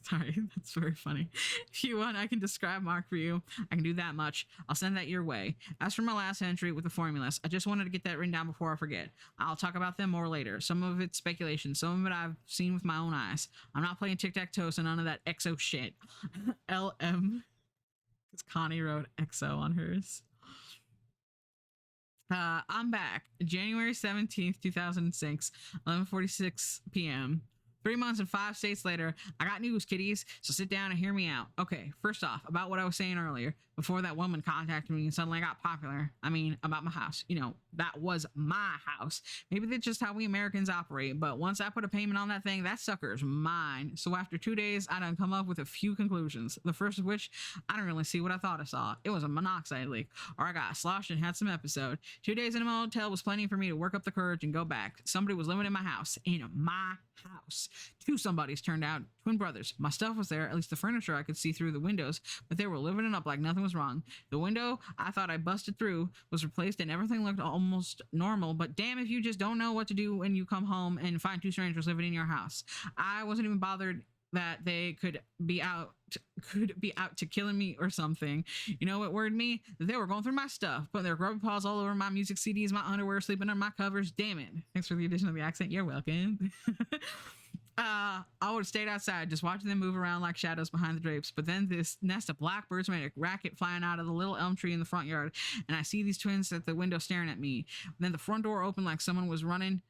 Sorry, that's very funny. If you want, I can describe Mark for you. I can do that much. I'll send that your way. As for my last entry with the formulas, I just wanted to get that written down before I forget. I'll talk about them more later. Some of it's speculation. Some of it I've seen with my own eyes. I'm not playing tic-tac-toe, so none of that XO shit. LM. Because Connie wrote XO on hers. I'm back. January 17th, 2006, 11:46 p.m. 3 months and 5 states later, I got news, kiddies, so sit down and hear me out. Okay, first off, about what I was saying earlier, before that woman contacted me and suddenly I got popular. I mean, about my house. You know, that was my house. Maybe that's just how we Americans operate, but once I put a payment on that thing, that sucker's mine. So after 2 days, I done come up with a few conclusions. The first of which, I didn't really see what I thought I saw. It was a monoxide leak, or I got sloshed and had some episode. 2 days in a motel was plenty for me to work up the courage and go back. Somebody was living in my house. In my house. 2 somebodies turned out, twin brothers. My stuff was there, at least the furniture I could see through the windows, but they were living it up like nothing was wrong. The window I thought I busted through was replaced and everything looked almost normal, but damn if you just don't know what to do when you come home and find 2 strangers living in your house. I wasn't even bothered that they could be out to killing me or something. You know what worried me? That they were going through my stuff, putting their grubby paws all over my music CDs, my underwear, sleeping under my covers. Damn it. Thanks for the addition of the accent. You're welcome. I would have stayed outside just watching them move around like shadows behind the drapes, but then this nest of blackbirds made a racket flying out of the little elm tree in the front yard, and I see these twins at the window staring at me. Then the front door opened like someone was running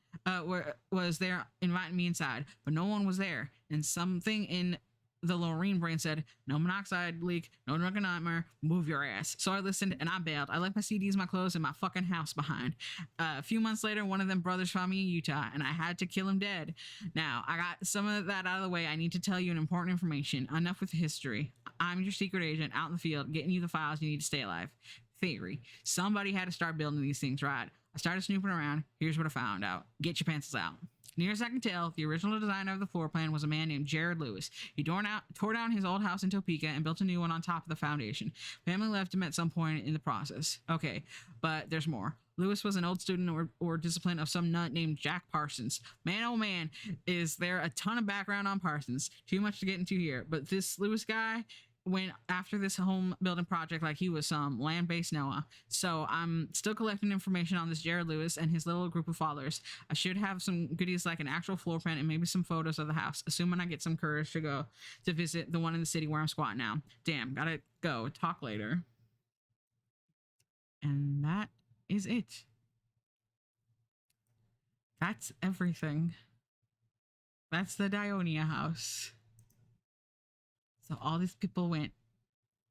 was there inviting me inside, but no one was there, and something in the Lorraine brain said, no monoxide leak, no drunken nightmare, move your ass. So I listened and I bailed. I left my CDs, my clothes, and my fucking house behind. A few months later, one of them brothers found me in Utah and I had to kill him dead. Now, I got some of that out of the way. I need to tell you an important information. Enough with the history. I'm your secret agent out in the field, getting you the files you need to stay alive. Theory. Somebody had to start building these things, right? I started snooping around. Here's what I found out. Get your pencils out. Near as I can tell, the original designer of the floor plan was a man named Jared Lewis. He tore down his old house in Topeka and built a new one on top of the foundation. Family left him at some point in the process. Okay, but there's more. Lewis was an old student or discipline of some nut named Jack Parsons. Man, oh man, is there a ton of background on Parsons. Too much to get into here, but this Lewis guy went after this home building project like he was some land-based Noah. So I'm still collecting information on this Jared Lewis and his little group of followers. I should have some goodies like an actual floor plan and maybe some photos of the house, assuming I get some courage to go to visit the one in the city where I'm squatting now. Damn, gotta go. Talk later. And that is it. That's everything. That's the Dionia house. So all these people went,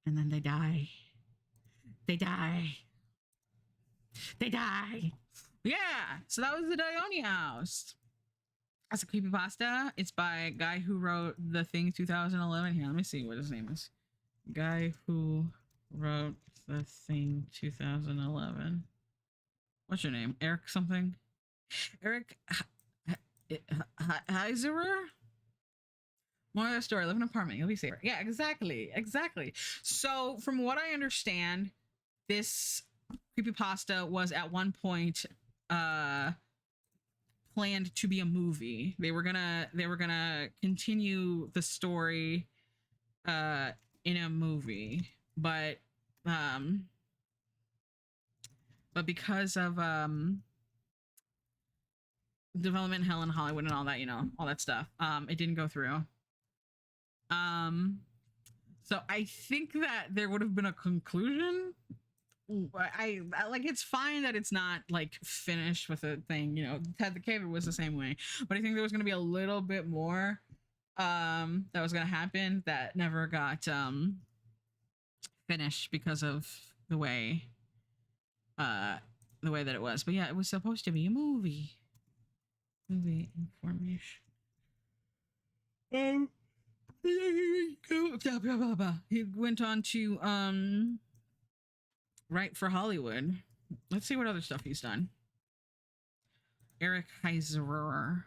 and then they die. They die. They die. Yeah. So that was the Dionia house. That's a creepypasta. It's by a guy who wrote The Thing 2011. Here, let me see what his name is. Guy who wrote The Thing 2011. What's your name? Eric something? Eric Heiserer? More of the story. Live in an apartment. You'll be safer. Yeah, exactly. Exactly. So, from what I understand, this creepypasta was at one point planned to be a movie. They were gonna continue the story in a movie, but because of development hell in Hollywood and all that, all that stuff, it didn't go through. So I think that there would have been a conclusion. I like, it's fine that it's not like finished with a thing, Ted the Caver was the same way, but I think there was going to be a little bit more that was going to happen that never got finished because of the way that it was. But yeah, it was supposed to be a movie information. He went on to write for Hollywood. Let's see what other stuff he's done. Eric Heiserer.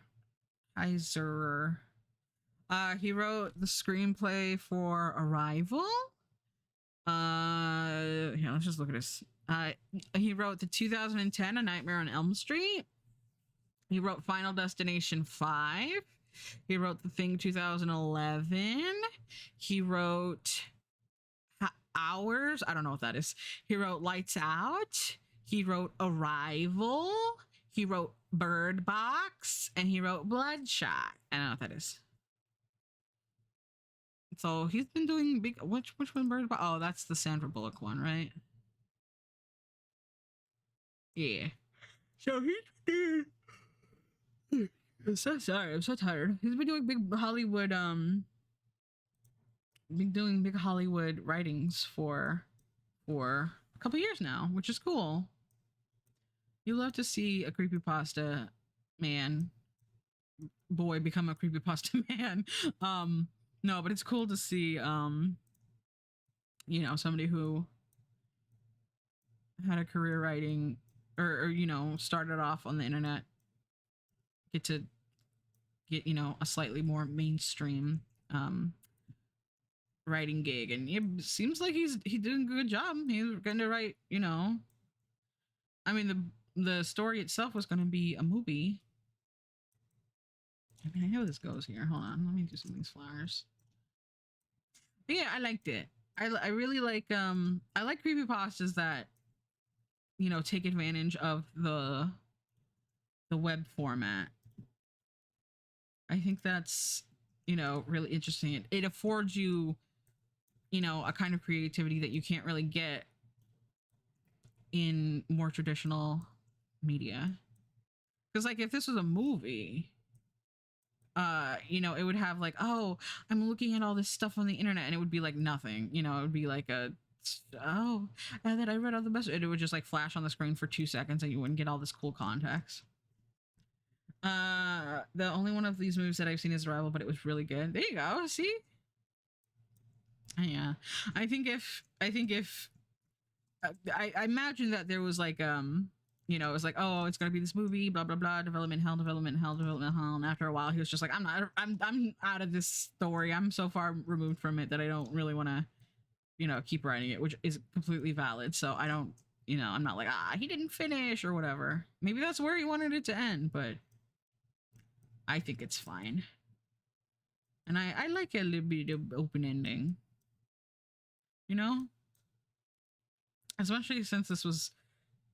He wrote the screenplay for Arrival. Here, let's just look at this. He wrote the 2010 A Nightmare on Elm Street. He wrote Final Destination 5. He wrote The Thing 2011. He wrote Hours. I don't know what that is. He wrote Lights Out. He wrote Arrival. He wrote Bird Box. And he wrote Bloodshot. I don't know what that is. So he's been doing big. Which one? Bird Box? Oh, that's the Sandra Bullock one, right? Yeah. So he's been. I'm so sorry. I'm so tired. He's been doing big Hollywood. Been doing big Hollywood writings for a couple years now, which is cool. You love to see a creepypasta boy become a creepypasta man. No, but it's cool to see somebody who had a career writing or started off on the internet get a slightly more mainstream writing gig, and it seems like he's doing a good job. He's going to write, I mean, the story itself was going to be a movie. I mean, I know this goes here. Hold on, let me do some of these flowers. But yeah, I liked it. I really like I like creepypastas that take advantage of the web format. I think that's really interesting. It affords you a kind of creativity that you can't really get in more traditional media. Because like if this was a movie, it would have like, oh, I'm looking at all this stuff on the internet, and it would be like nothing. It would be like and then I read all the best. It would just like flash on the screen for 2 seconds, and you wouldn't get all this cool context. The only one of these movies that I've seen is Arrival, but it was really good. There you go. See? Yeah. I think if I imagine that there was like it was like, oh, it's gonna be this movie, blah blah blah, development hell, and after a while he was just like, I'm out of this story. I'm so far removed from it that I don't really want to keep writing it, which is completely valid. So I don't, I'm not like, he didn't finish or whatever. Maybe that's where he wanted it to end, but I think it's fine. And I like a little bit of open ending. Especially since this was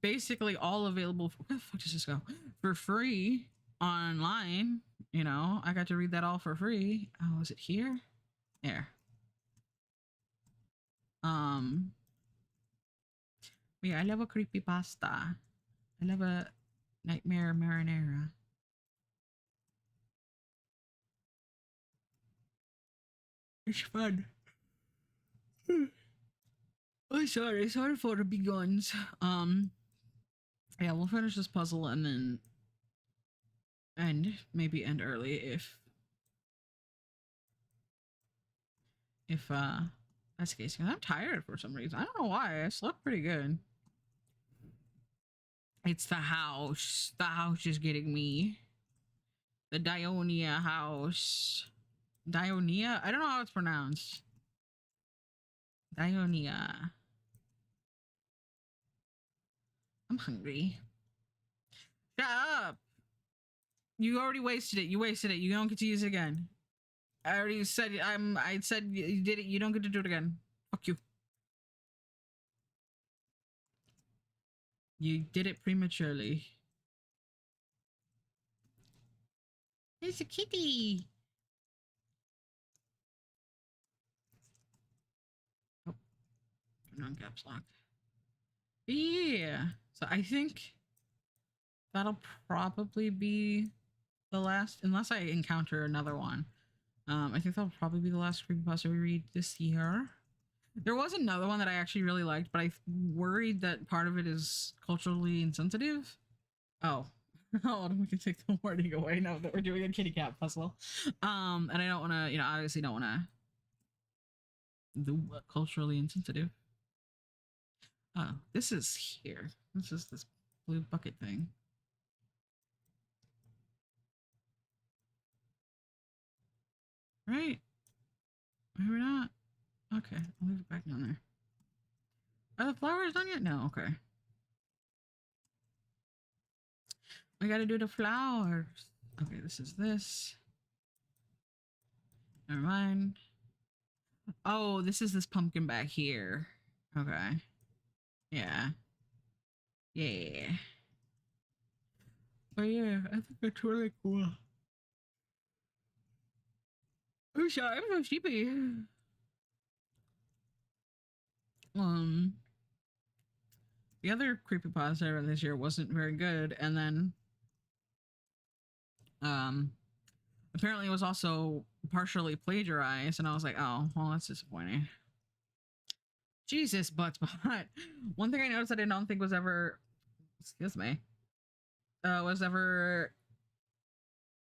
basically all available where the fuck does this go? For free online. I got to read that all for free. Oh, is it here? There. Yeah, I love a creepypasta. I love a nightmare marinara. It's fun. Oh, sorry for the big guns. Yeah, we'll finish this puzzle and then maybe end early if that's the case. Because I'm tired for some reason. I don't know why. I slept pretty good. It's the house. The house is getting me. The Dionia house. Dionia? I don't know how it's pronounced. Dionia. I'm hungry. Shut up. You already wasted it. You wasted it. You don't get to use it again. I already said I said you did it. You don't get to do it again. Fuck you. You did it prematurely. It's a kitty. Oh, turn on caps lock. Yeah. So I think that'll probably be the last, unless I encounter another one. I think that'll probably be the last creepypasta we read this year. There was another one that I actually really liked, but I worried that part of it is culturally insensitive. Oh. Oh, we can take the wording away now that we're doing a kitty cat puzzle. And I don't want to, obviously don't want to do culturally insensitive. Oh, this is here. This is this blue bucket thing. Right? Maybe not. Okay, I'll leave it back down there. Are the flowers done yet? No, okay. I gotta do the flowers. Okay, this is this. Never mind. Oh, this is this pumpkin back here. Okay. Yeah. Yeah. But yeah, I think that's really cool. I'm sorry, I'm so sleepy. The other creepypasta I read this year wasn't very good, and then apparently it was also partially plagiarized, and I was like, oh, well, that's disappointing. Jesus, but one thing I noticed that I don't think was ever, excuse me, was ever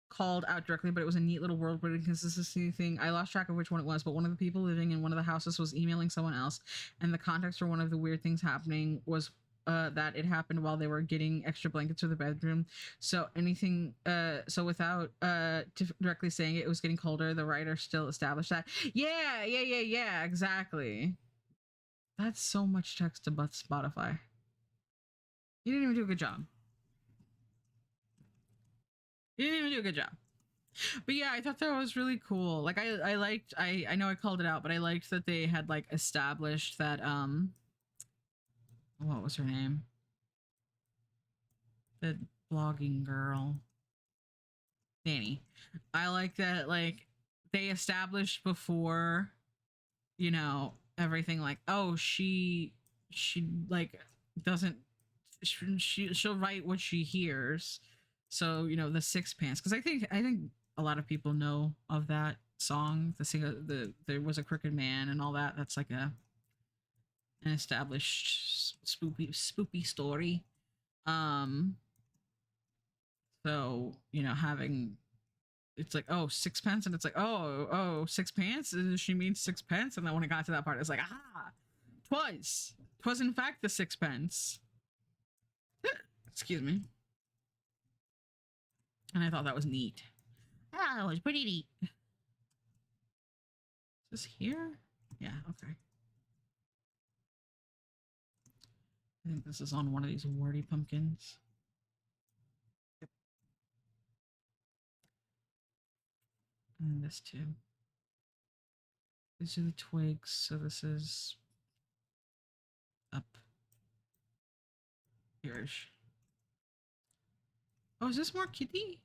called out directly, but it was a neat little world building consistency thing. I lost track of which one it was, but one of the people living in one of the houses was emailing someone else, and the context for one of the weird things happening was that it happened while they were getting extra blankets for the bedroom. So so without directly saying it was getting colder, the writer still established that. Yeah, exactly. That's so much text to Spotify. You didn't even do a good job. You didn't even do a good job. But yeah, I thought that was really cool. Like I liked I know I called it out, but I liked that they had like established that what was her name? The blogging girl. Danny. I like that like they established before, everything like, oh, she like doesn't she'll write what she hears. So, the Six Pants, because I think a lot of people know of that song, the singer, there was a crooked man and all that. That's like an established spoopy story. So, having it's like, oh, sixpence, and it's like, oh, six pants. She means sixpence, and then when it got to that part, it's like, twas in fact the sixpence. Excuse me. And I thought that was neat. It was pretty neat. Is this here? Yeah, okay. I think this is on one of these warty pumpkins. Yep. And this too. These are the twigs, so this is up here-ish. Oh, is this more kitty?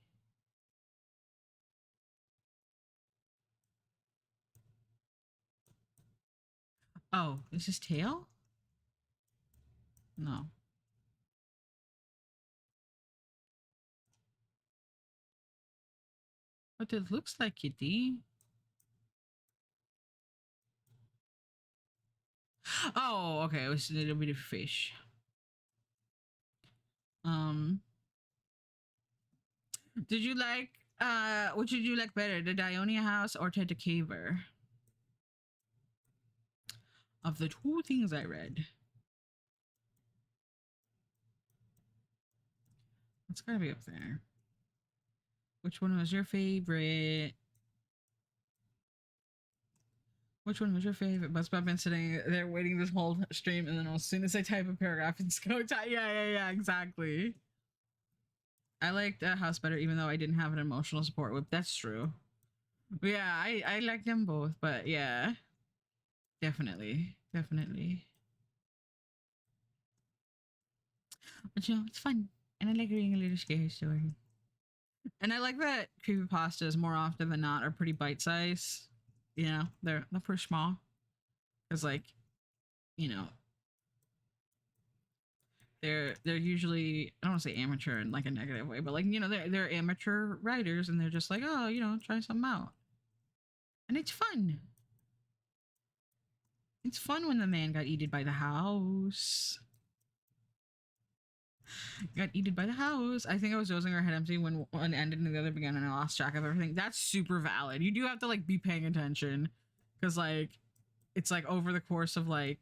Oh, is this tail? No. But it looks like kitty. Oh, okay. It was a little bit of fish. Um, did you like what did you like better, the Dionia house or Ted the Caver? Of the two things I read. It's gotta be up there. Which one was your favorite? Which one was your favorite? Must have been sitting there waiting this whole stream, and then as soon as I type a paragraph, it's go type. Yeah, exactly. I liked House better, even though I didn't have an emotional support whip. That's true. Yeah, I like them both, but yeah, definitely. But it's fun, and I like reading a little scary story. And I like that creepypastas more often than not are pretty bite size. You know, they're pretty small. Because like, you know, they're usually, I don't want to say amateur in like a negative way, but like, you know, they're amateur writers and they're just like, oh, you know, try something out. And it's fun. It's fun when the man got eaten by the house. Got eaten by the house. I think I was dozing or head empty when one ended and the other began, and I lost track of everything. That's super valid. You do have to like be paying attention, because like it's like over the course of like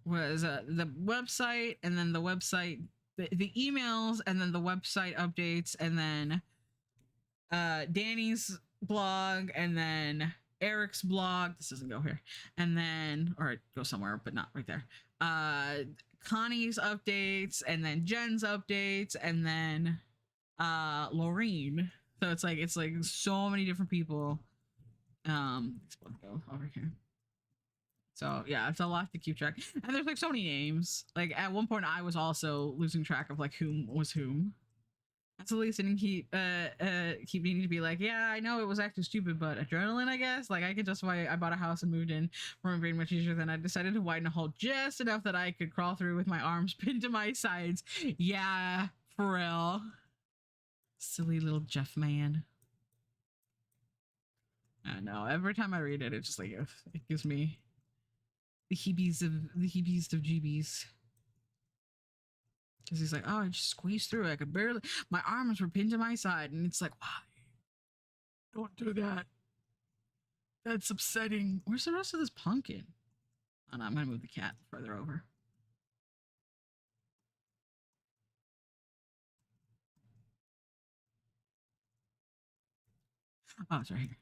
was the website, and then the website, the emails, and then the website updates, and then Danny's blog, and then Eric's blog. This doesn't go here, and then or it goes somewhere, but not right there. Connie's updates, and then Jen's updates, and then Laureen. So it's like so many different people. Go over here. So yeah, it's a lot to keep track. And there's like so many names. Like at one point I was also losing track of like whom was whom. That's at least didn't keep needing to be like, yeah, I know it was acting stupid, but adrenaline, I guess. Like I could justify I bought a house and moved in from being much easier. Then I decided to widen a hole just enough that I could crawl through with my arms pinned to my sides. Yeah, for real. Silly little Jeff man. I know. Every time I read it, it's just like it gives me the heebies of GBs. Because he's like, oh, I just squeezed through. I could barely. My arms were pinned to my side, and it's like, why? Don't do that. That's upsetting. Where's the rest of this pumpkin? Oh, no, I'm gonna move the cat further over. Oh, it's right here.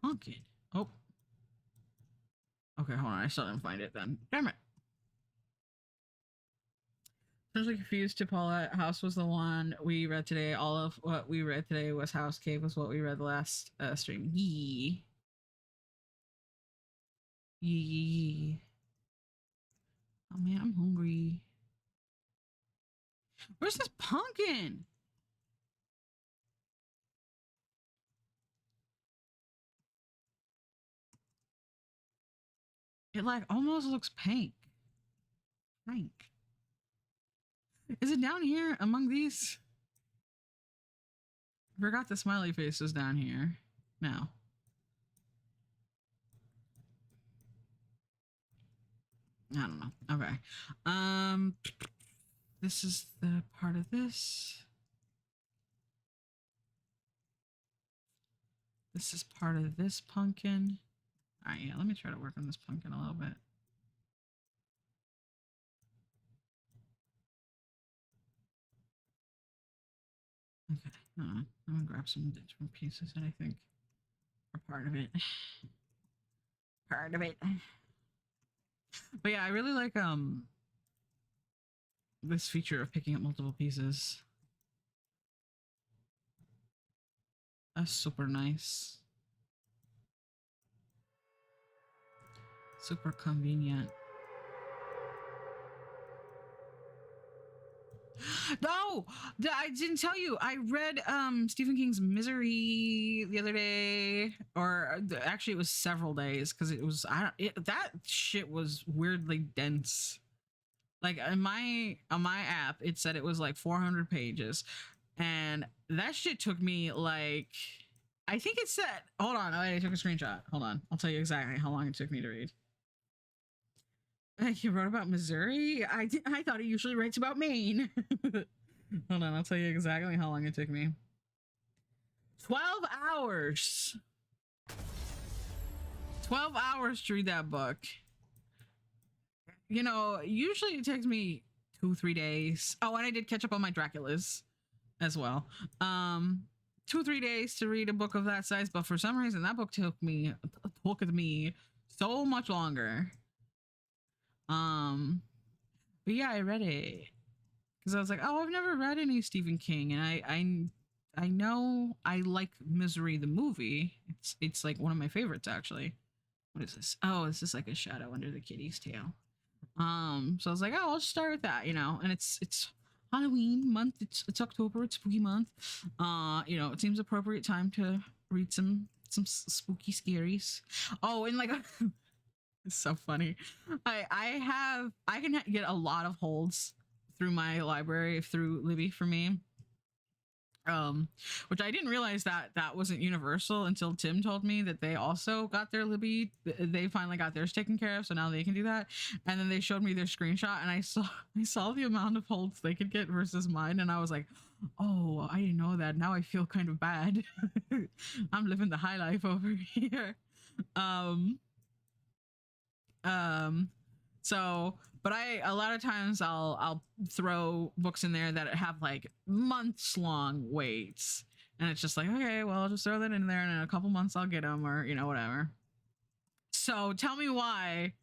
Pumpkin. Oh. Okay, hold on. I still didn't find it then. Damn it. I was like confused to Paula. House was the one we read today. All of what we read today was House. Cave was what we read the last stream. Yee. Yee. Oh man, I'm hungry. Where's this pumpkin? It like almost looks pink. Pink. Is it down here among these? I forgot the smiley face was down here. No. I don't know. Okay. This is the part of this. This is part of this pumpkin. All right, yeah, let me try to work on this pumpkin a little bit. Okay, I'm gonna grab some different pieces that I think are part of it. Part of it. But yeah, I really like this feature of picking up multiple pieces. That's super nice. Super convenient. No, I didn't tell you. I read Stephen King's Misery the other day, or actually it was several days because it was that shit was weirdly dense. Like on my app, it said it was like 400 pages, And that shit took me like, I think it said, hold on, I took a screenshot. Hold on, I'll tell you exactly how long it took me to read. He wrote about Missouri. I thought he usually writes about Maine. Hold on, I'll tell you exactly how long it took me. 12 hours. 12 hours to read that book. You know, usually it takes me 2-3 days. Oh, and I did catch up on my Draculas as well. 2-3 days to read a book of that size, but for some reason that book took me so much longer. But yeah, I read it because I was like, oh, I've never read any Stephen King, and I know I like Misery the movie. It's like one of my favorites actually. What is this? Oh, this is like a shadow under the kitty's tail. So I was like, oh, I'll start with that, you know, and it's Halloween month. It's October. It's spooky month. You know, it seems appropriate time to read some spooky scaries. Oh, and like it's so funny. I can get a lot of holds through my library through Libby for me. Which I didn't realize that wasn't universal until Tim told me that they also got their Libby. They finally got theirs taken care of, so now they can do that. And then they showed me their screenshot, and I saw the amount of holds they could get versus mine, and I was like, oh, I didn't know that. Now I feel kind of bad. I'm living the high life over here. So, but a lot of times I'll throw books in there that have like months long waits, and it's just like, okay, well, I'll just throw that in there, and in a couple months I'll get them, or you know, whatever. So tell me why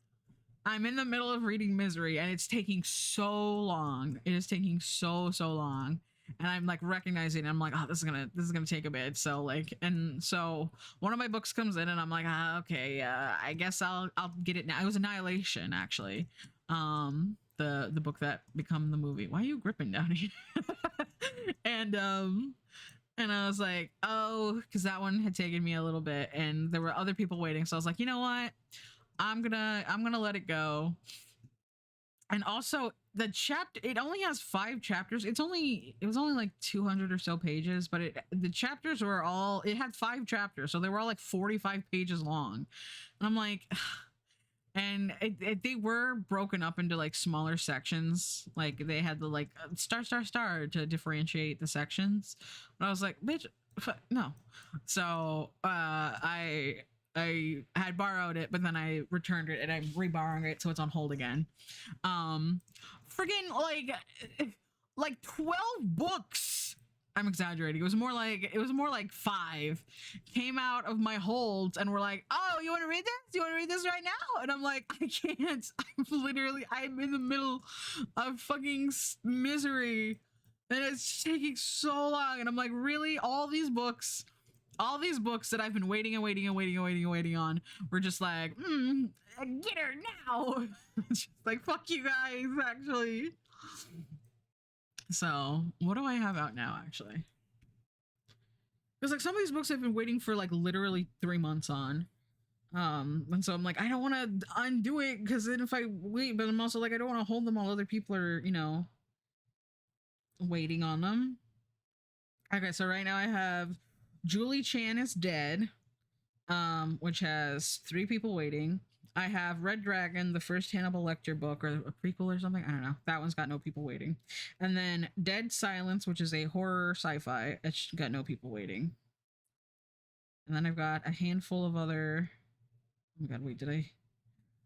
I'm in the middle of reading Misery and it's taking so long. It is taking so long. And I'm like recognizing it. I'm like, oh, this is gonna take a bit. So like, and so one of my books comes in and I'm like, okay, I guess I'll get it now. It was Annihilation, actually. The book that become the movie. Why are you gripping down here? And I was like, oh, because that one had taken me a little bit and there were other people waiting. So I was like, you know what? I'm gonna let it go. And also the chapter, it only has 5 chapters. It was only like 200 or so pages, but the chapters were all, it had 5 chapters, so they were all like 45 pages long. And I'm like, and they were broken up into like smaller sections. Like they had the like star to differentiate the sections. But I was like, bitch, no. So I had borrowed it, but then I returned it and I'm reborrowing it, so it's on hold again. Friggin' like 12 books. I'm exaggerating. It was more like 5 came out of my holds and were like, oh, you want to read this? You want to read this right now? And I'm like, I can't. I'm in the middle of fucking Misery, and it's taking so long. And I'm like, really? All these books that I've been waiting on were just like, get her now. Just like, fuck you guys, actually. So what do I have out now, actually? Because like some of these books I've been waiting for like literally 3 months on. And so I'm like, I don't want to undo it because then if I wait, but I'm also like, I don't want to hold them while other people are, you know, waiting on them. Okay, so right now I have Julie Chan is Dead, which has 3 people waiting. I have Red Dragon, the first Hannibal Lecter book, or a prequel or something. I don't know. That one's got no people waiting. And then Dead Silence, which is a horror sci-fi. It's got no people waiting. And then I've got a handful of other... Oh my god, wait, did I?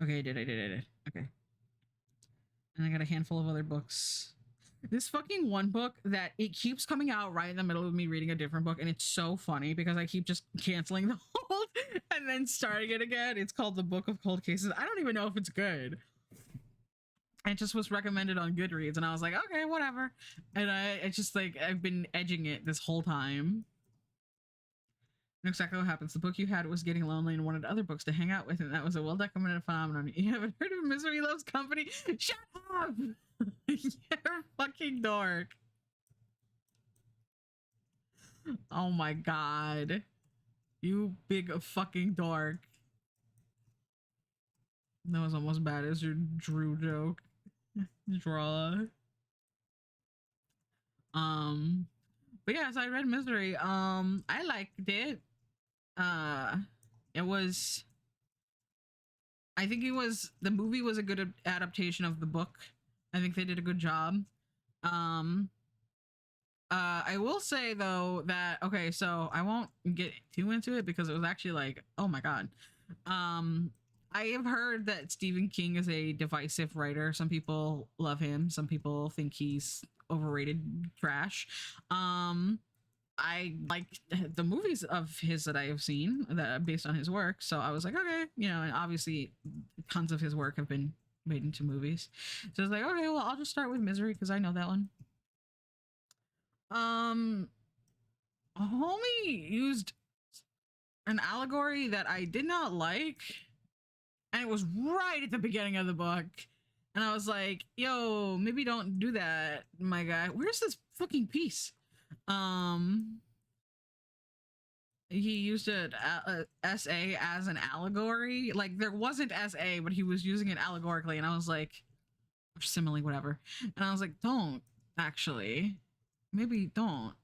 Okay, I did. Okay. And I got a handful of other books. This fucking one book that it keeps coming out right in the middle of me reading a different book, and it's so funny because I keep just canceling the hold and then starting it again. It's called The Book of Cold Cases. I don't even know if it's good. It just was recommended on Goodreads, and I was like, okay, whatever. And it's just like, I've been edging it this whole time. And exactly what happens. The book you had was getting lonely and wanted other books to hang out with, and that was a well-documented phenomenon. You haven't heard of Misery Loves Company? Shut up! You're fucking dork. Oh my god. You big fucking dork. That was almost bad as your Drew joke. Draw. But yeah, so I read Misery. I liked it. Uh, it was. I think it was the movie was a good adaptation of the book. I think they did a good job. Um, I will say though that okay, so I won't get too into it because it was actually like, oh my god. Um, I have heard that Stephen King is a divisive writer. Some people love him. Some people think he's overrated trash. Um, I like the movies of his that I have seen that based on his work. So I was like, okay, and obviously tons of his work have been made into movies. So I was like, okay, well, I'll just start with Misery because I know that one. Um, Homie used an allegory that I did not like, and it was right at the beginning of the book. And I was like, yo, maybe don't do that, my guy. Where's this fucking piece? He used a SA as an allegory. Like there wasn't SA, but he was using it allegorically, and I was like, or simile, whatever. And I was like, don't actually, maybe don't.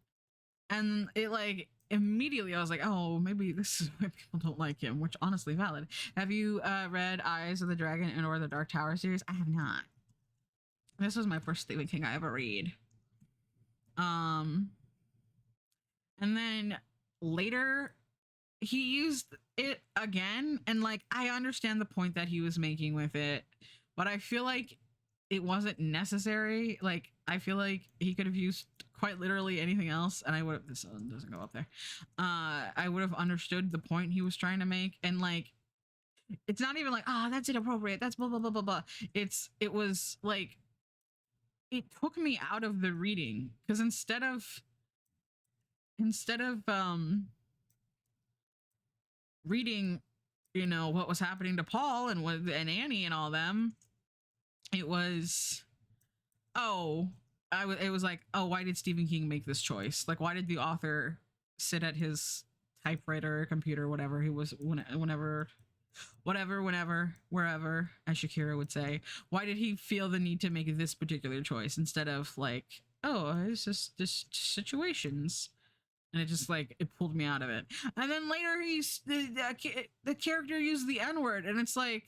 And it like immediately I was like, oh, maybe this is why people don't like him, which honestly valid. Have you read Eyes of the Dragon and or the Dark Tower series? I have not. This was my first Stephen King I ever read. And then later he used it again, and like I understand the point that he was making with it, but I feel like it wasn't necessary. Like I feel like he could have used quite literally anything else, and I would have, this doesn't go up there, I would have understood the point he was trying to make. And like it's not even like, ah, that's inappropriate, that's blah blah blah blah blah. It was like it took me out of the reading because instead of reading, what was happening to Paul and Annie and all them, it was, oh, it was like, oh, why did Stephen King make this choice? Like, why did the author sit at his typewriter, computer, whatever he was, whenever, wherever, as Shakira would say, why did he feel the need to make this particular choice instead of like, oh, it's just situations? And it just like it pulled me out of it. And then later the character used the N-word, and it's like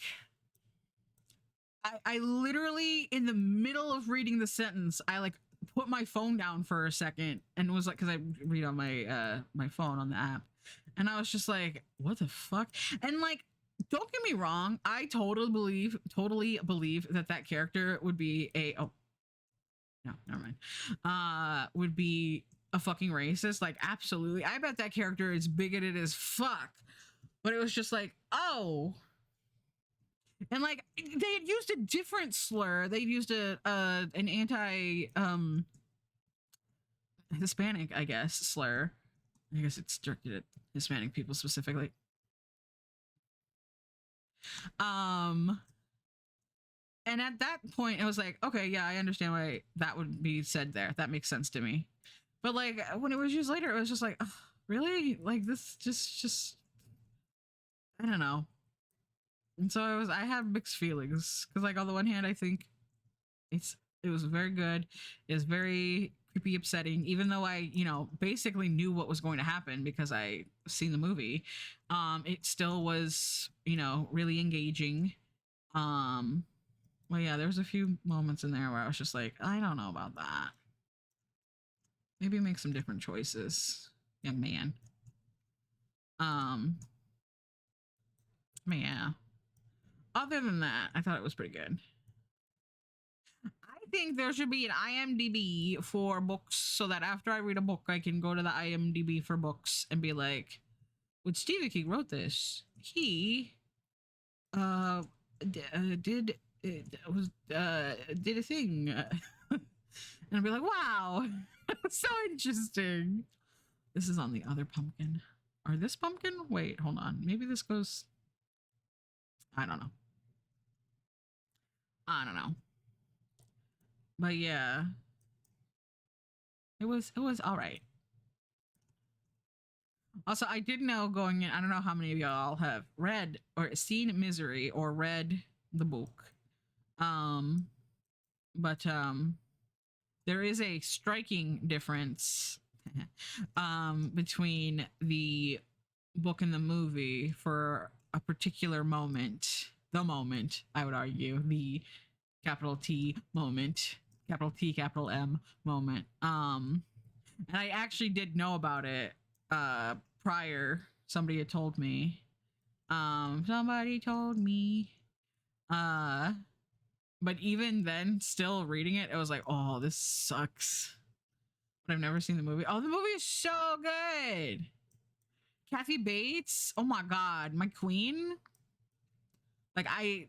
I literally in the middle of reading the sentence, I like put my phone down for a second and was like, because I read on my phone on the app, and I was just like, what the fuck? And like, don't get me wrong, I totally believe that character would be no, never mind. Would be a fucking racist. Like, absolutely. I bet that character is bigoted as fuck. But it was just like, oh. And like, they had used a different slur. They used an anti Hispanic, I guess, slur. I guess it's directed at Hispanic people specifically. And at that point, I was like, okay, yeah, I understand why that would be said there. That makes sense to me. But like when it was used later, it was just like, oh, really? Like this just I don't know. And so I had mixed feelings because like on the one hand, I think it was very good. It's very creepy, upsetting, even though I, basically knew what was going to happen because I seen the movie. It still was, really engaging. Well, yeah, there was a few moments in there where I was just like, I don't know about that. Maybe make some different choices, young man. Yeah. Other than that, I thought it was pretty good. I think there should be an IMDb for books so that after I read a book, I can go to the IMDb for books and be like, when Stephen King wrote this, he did a thing. And I'd be like, wow, that's so interesting. This is on the other pumpkin. Or this pumpkin? Wait, hold on. Maybe this goes. I don't know. But yeah. It was all right. Also, I did know going in, I don't know how many of y'all have read or seen Misery or read the book. But there is a striking difference between the book and the movie for a particular moment. The moment, I would argue, the capital T moment, capital T, capital M moment. And I actually did know about it prior. Somebody had told me. Somebody told me. But even then, still reading it, it was like, oh, this sucks. But I've never seen the movie. Oh, the movie is so good. Kathy Bates. Oh my god, my queen. Like I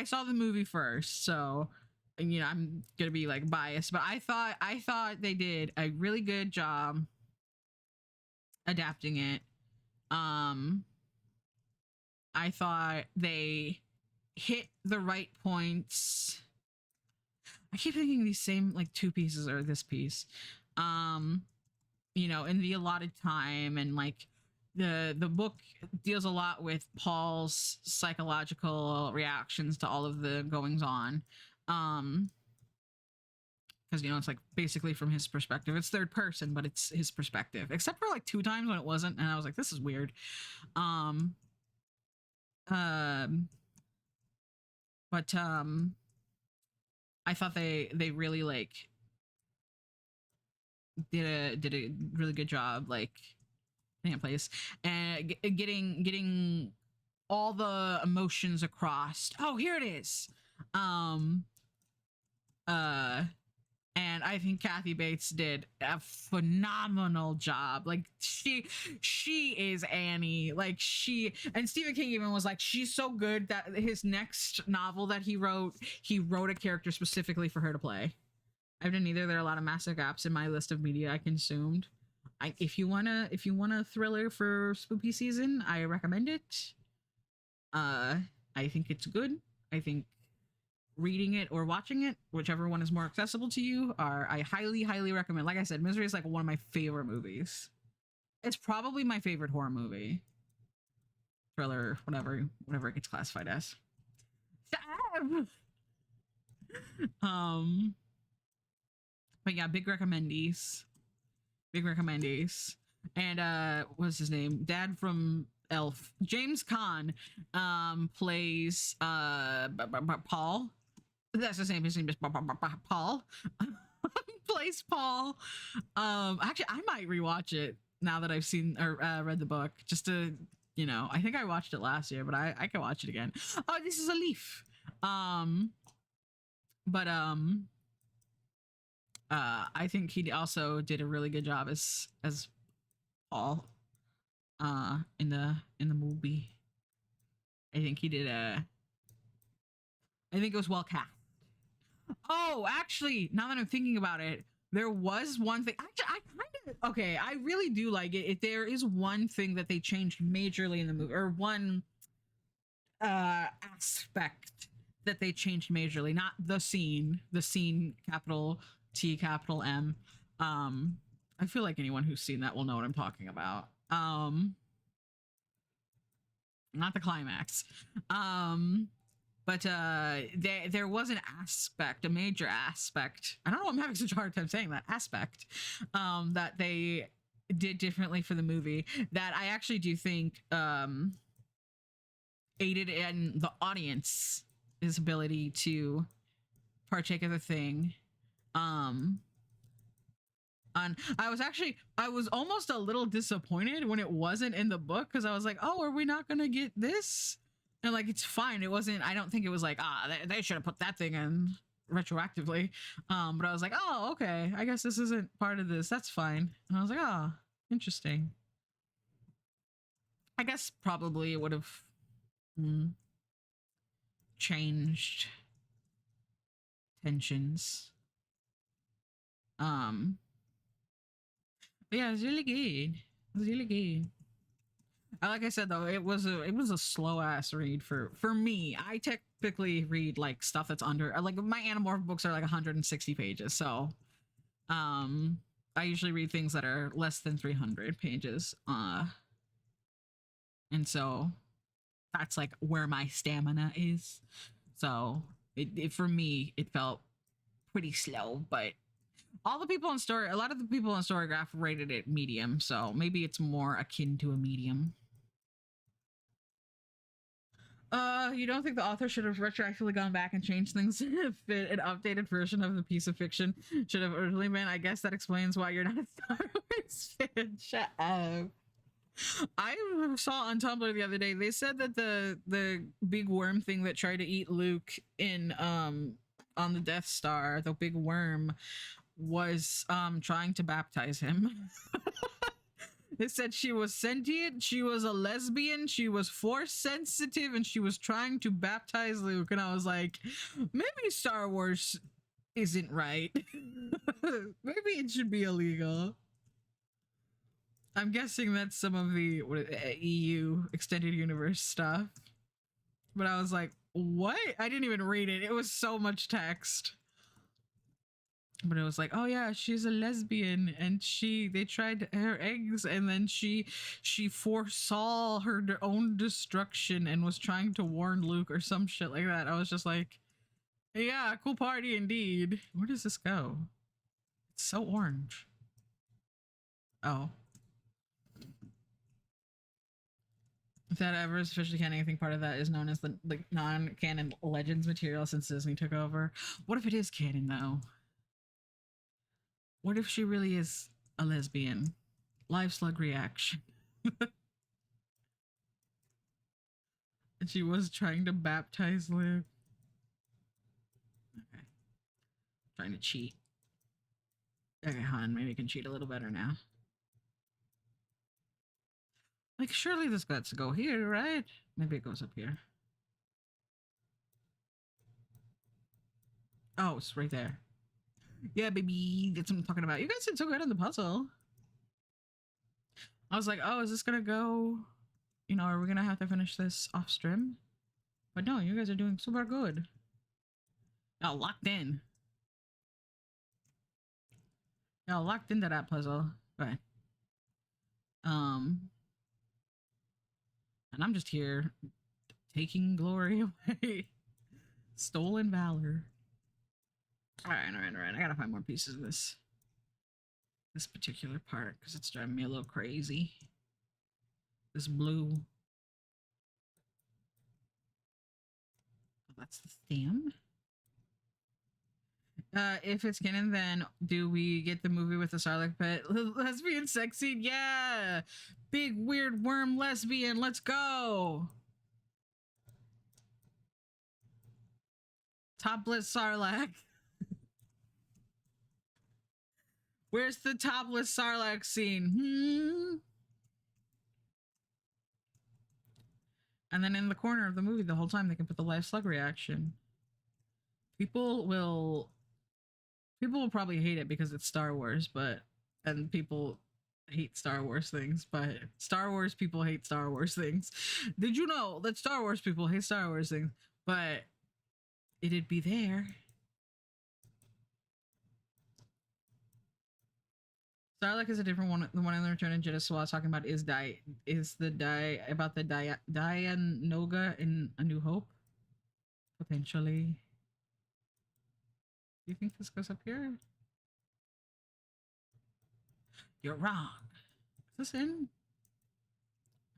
saw the movie first, so you know I'm gonna be like biased, but I thought they did a really good job adapting it. Um, I thought they hit the right points. I keep thinking these same like two pieces or this piece. Um, you know, in the allotted time, and like the book deals a lot with Paul's psychological reactions to all of the goings on. Because you know it's like basically from his perspective. It's third person, but it's his perspective. Except for like two times when it wasn't, and I was like, this is weird. Um, um, but I thought they really like did a really good job like in place and getting all the emotions across. Oh, here it is. Um, uh, and I think Kathy Bates did a phenomenal job. Like she is Annie. Like she and Stephen King even was like, she's so good that his next novel that he wrote a character specifically for her to play. I've done neither. There are a lot of massive gaps in my list of media I consumed. If you want a thriller for spooky season, I recommend it. I think it's good. I think reading it or watching it, whichever one is more accessible to you, I highly recommend. Like I said, Misery is like one of my favorite movies. It's probably my favorite horror movie, thriller, whatever it gets classified as. Um, but yeah, big recommendees. And what's his name? Dad from Elf, James Caan, plays Paul. That's his name. His name is Paul. Plays Paul. Actually, I might rewatch it now that I've seen or read the book, just to I think I watched it last year, but I can watch it again. Oh, this is a leaf. But I think he also did a really good job as Paul in the movie. I think he did I think it was well cast. Oh, actually, now that I'm thinking about it, there was one thing. Actually, I kind of okay. I really do like it. If there is one thing that they changed majorly in the movie, or one aspect that they changed majorly, not the scene, capital T, capital M. I feel like anyone who's seen that will know what I'm talking about. Not the climax. But there was an aspect, a major aspect. I don't know. I'm having such a hard time saying that aspect. That they did differently for the movie that I actually do think aided in the audience's ability to partake of the thing. And I was almost a little disappointed when it wasn't in the book, because I was like, oh, are we not gonna get this? And like, it's fine. It wasn't. I don't think it was like, they should have put that thing in retroactively. But I was like, oh, okay. I guess this isn't part of this. That's fine. And I was like, oh, interesting. I guess probably it would have changed tensions. But yeah, it was really good. It was really good. Like I said though, it was a slow ass read for me. I typically read like stuff that's under, like my Animorph books are like 160 pages, so I usually read things that are less than 300 pages. And so that's like where my stamina is. So it for me it felt pretty slow, but All the people in story, a lot of the people in Storygraph rated it medium, so maybe it's more akin to a medium. You don't think the author should have retroactively gone back and changed things to fit an updated version of the piece of fiction should have originally been? I guess that explains why you're not a Star Wars fan. Shut up. I saw on Tumblr the other day, they said that the big worm thing that tried to eat Luke in on the Death Star, the big worm, was trying to baptize him. They said she was sentient, she was a lesbian, she was force sensitive, and she was trying to baptize Luke. And I was like, maybe Star Wars isn't right. Maybe it should be illegal. I'm guessing that's some of the EU extended universe stuff. But I was like, what? I didn't even read it. It was so much text. But it was like, oh yeah, she's a lesbian, and they tried her eggs, and then she foresaw her own destruction and was trying to warn Luke or some shit like that. I was just like, yeah, cool party indeed. Where does this go? It's so orange. Oh. If that ever is officially canon, I think part of that is known as the non-canon Legends material since Disney took over. What if it is canon though? What if she really is a lesbian? Live slug reaction. And she was trying to baptize Luke. Okay. Trying to cheat. Okay, hon, maybe I can cheat a little better now. Like, surely this got to go here, right? Maybe it goes up here. Oh, it's right there. Yeah, baby, that's what I'm talking about. You guys did so good on the puzzle. I was like, oh, is this gonna go? You know, are we gonna have to finish this off stream? But no, you guys are doing super good. Y'all locked in. Y'all locked into that puzzle. Right. And I'm just here taking glory away. Stolen valor. All right. I gotta find more pieces of this particular part because it's driving me a little crazy. This blue. Oh, that's the stem. If it's canon, then do we get the movie with the Sarlacc pit lesbian sex scene? Yeah, big weird worm lesbian. Let's go. Topless Sarlacc. Where's the topless Sarlacc scene? And then in the corner of the movie, the whole time they can put the live slug reaction. People will probably hate it because it's Star Wars, and people hate Star Wars things, but Star Wars people hate Star Wars things. Did you know that Star Wars people hate Star Wars things? But it'd be there. Sarlacc is a different one. The one in the Return of Jedi Swa talking about is Dianoga in A New Hope, potentially. Do you think this goes up here? You're wrong. Is this in?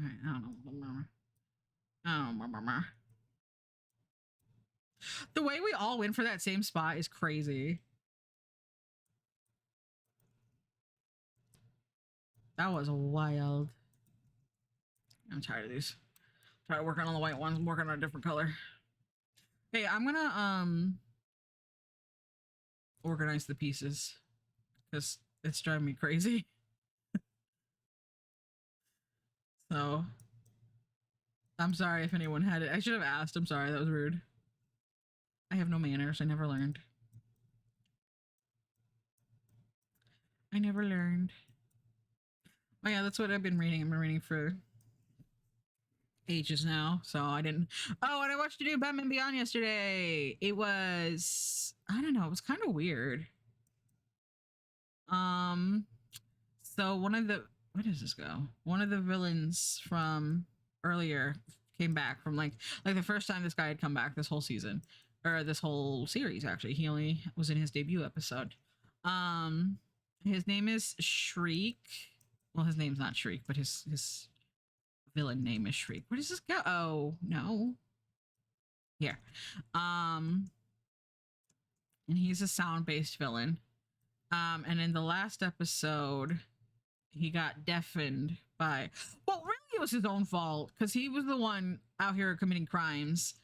All right, I don't know. The way we all went for that same spot is crazy. That was wild. I'm tired of these. I'm tired of working on the white ones. I'm working on a different color. Hey, I'm gonna organize the pieces because it's driving me crazy. So I'm sorry if anyone had it. I should have asked. I'm sorry. That was rude. I have no manners. I never learned. Oh yeah, that's what I've been reading. I've been reading for ages now, so I didn't. Oh, and I watched the new Batman Beyond yesterday. It was, I don't know, it was kind of weird. So one of the, where does this go? One of the villains from earlier came back from like the first time this guy had come back this whole season, or this whole series actually. He only was in his debut episode. Um, his name is Shriek. Well, his name's not Shriek, but his villain name is Shriek. Where does this go? Oh no, here. Um, and he's a sound-based villain. And in the last episode, he got deafened by. Well, really, it was his own fault because he was the one out here committing crimes,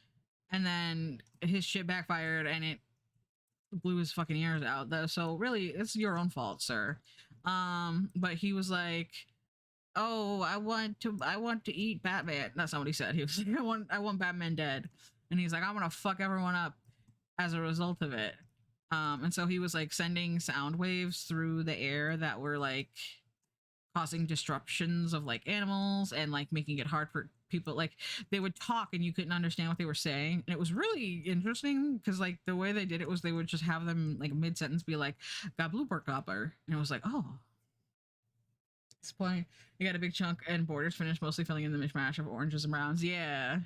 and then his shit backfired, and it blew his fucking ears out. Though, so really, it's your own fault, sir. But he was like, "Oh, I want to eat Batman." That's not what he said. He was like, I want Batman dead," and he's like, "I'm gonna fuck everyone up as a result of it." And so he was like sending sound waves through the air that were like causing disruptions of like animals and like making it hard for people. Like they would talk and you couldn't understand what they were saying, and it was really interesting because like the way they did it was they would just have them like mid sentence be like "Gabluber gobber," and it was like, oh, at this point you got a big chunk and borders finished, mostly filling in the mishmash of oranges and browns. Yeah,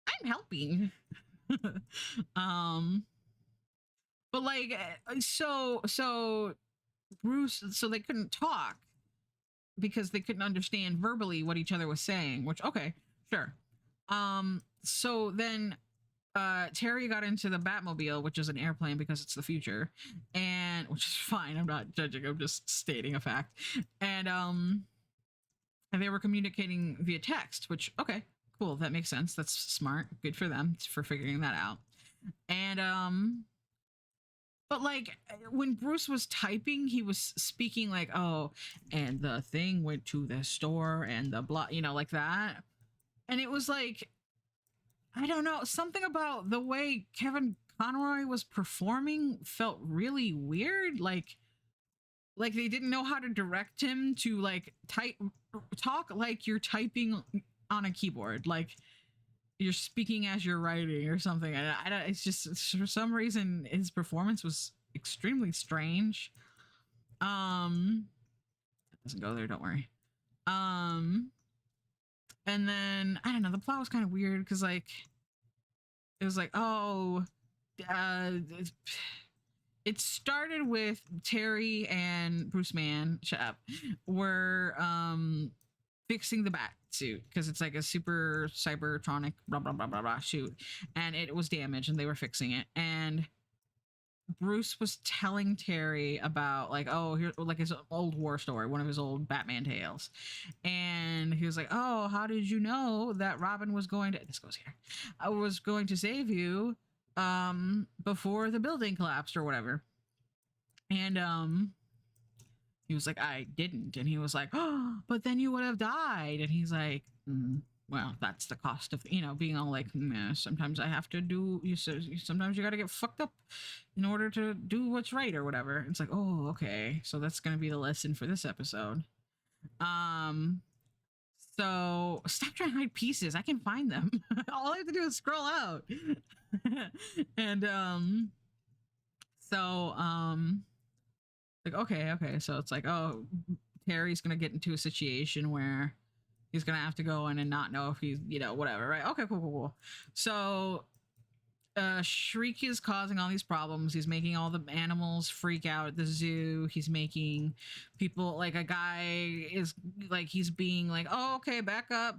I'm helping. um but like so Bruce, so they couldn't talk because they couldn't understand verbally what each other was saying, which okay, sure. So then Terry got into the Batmobile, which is an airplane because it's the future, and which is fine. I'm not judging, I'm just stating a fact. And they were communicating via text, which okay, cool, that makes sense. That's smart. Good for them for figuring that out. And but like when Bruce was typing, he was speaking like, "Oh, and the thing went to the store and the blah," like that. And it was like, I don't know, something about the way Kevin Conroy was performing felt really weird. Like they didn't know how to direct him to like talk like you're typing on a keyboard, like you're speaking as you're writing or something. I don't. It's just for some reason his performance was extremely strange. It doesn't go there. Don't worry. And then I don't know. The plot was kind of weird because like it was like, oh, uh, it started with Terry and Bruce Mann, shut up, were fixing the bat suit because it's like a super cybertronic blah blah blah blah blah suit, and it was damaged and they were fixing it. And Bruce was telling Terry about like, oh, here, like his old war story, one of his old Batman tales, and he was like, oh, how did you know that Robin was going to? This goes here. I was going to save you, before the building collapsed or whatever, and he was like, I didn't, and he was like, oh, but then you would have died, and he's like, well, that's the cost of being all like, sometimes I have to do sometimes you got to get fucked up in order to do what's right or whatever. It's like, oh, okay, so that's gonna be the lesson for this episode. So stop trying to hide pieces, I can find them. All I have to do is scroll out. And so like okay, so it's like, oh, Terry's gonna get into a situation where he's gonna have to go in and not know if he's whatever, right? Okay, cool. So Shriek is causing all these problems. He's making all the animals freak out at the zoo. He's making people, like a guy is like, he's being like, oh, okay, back up,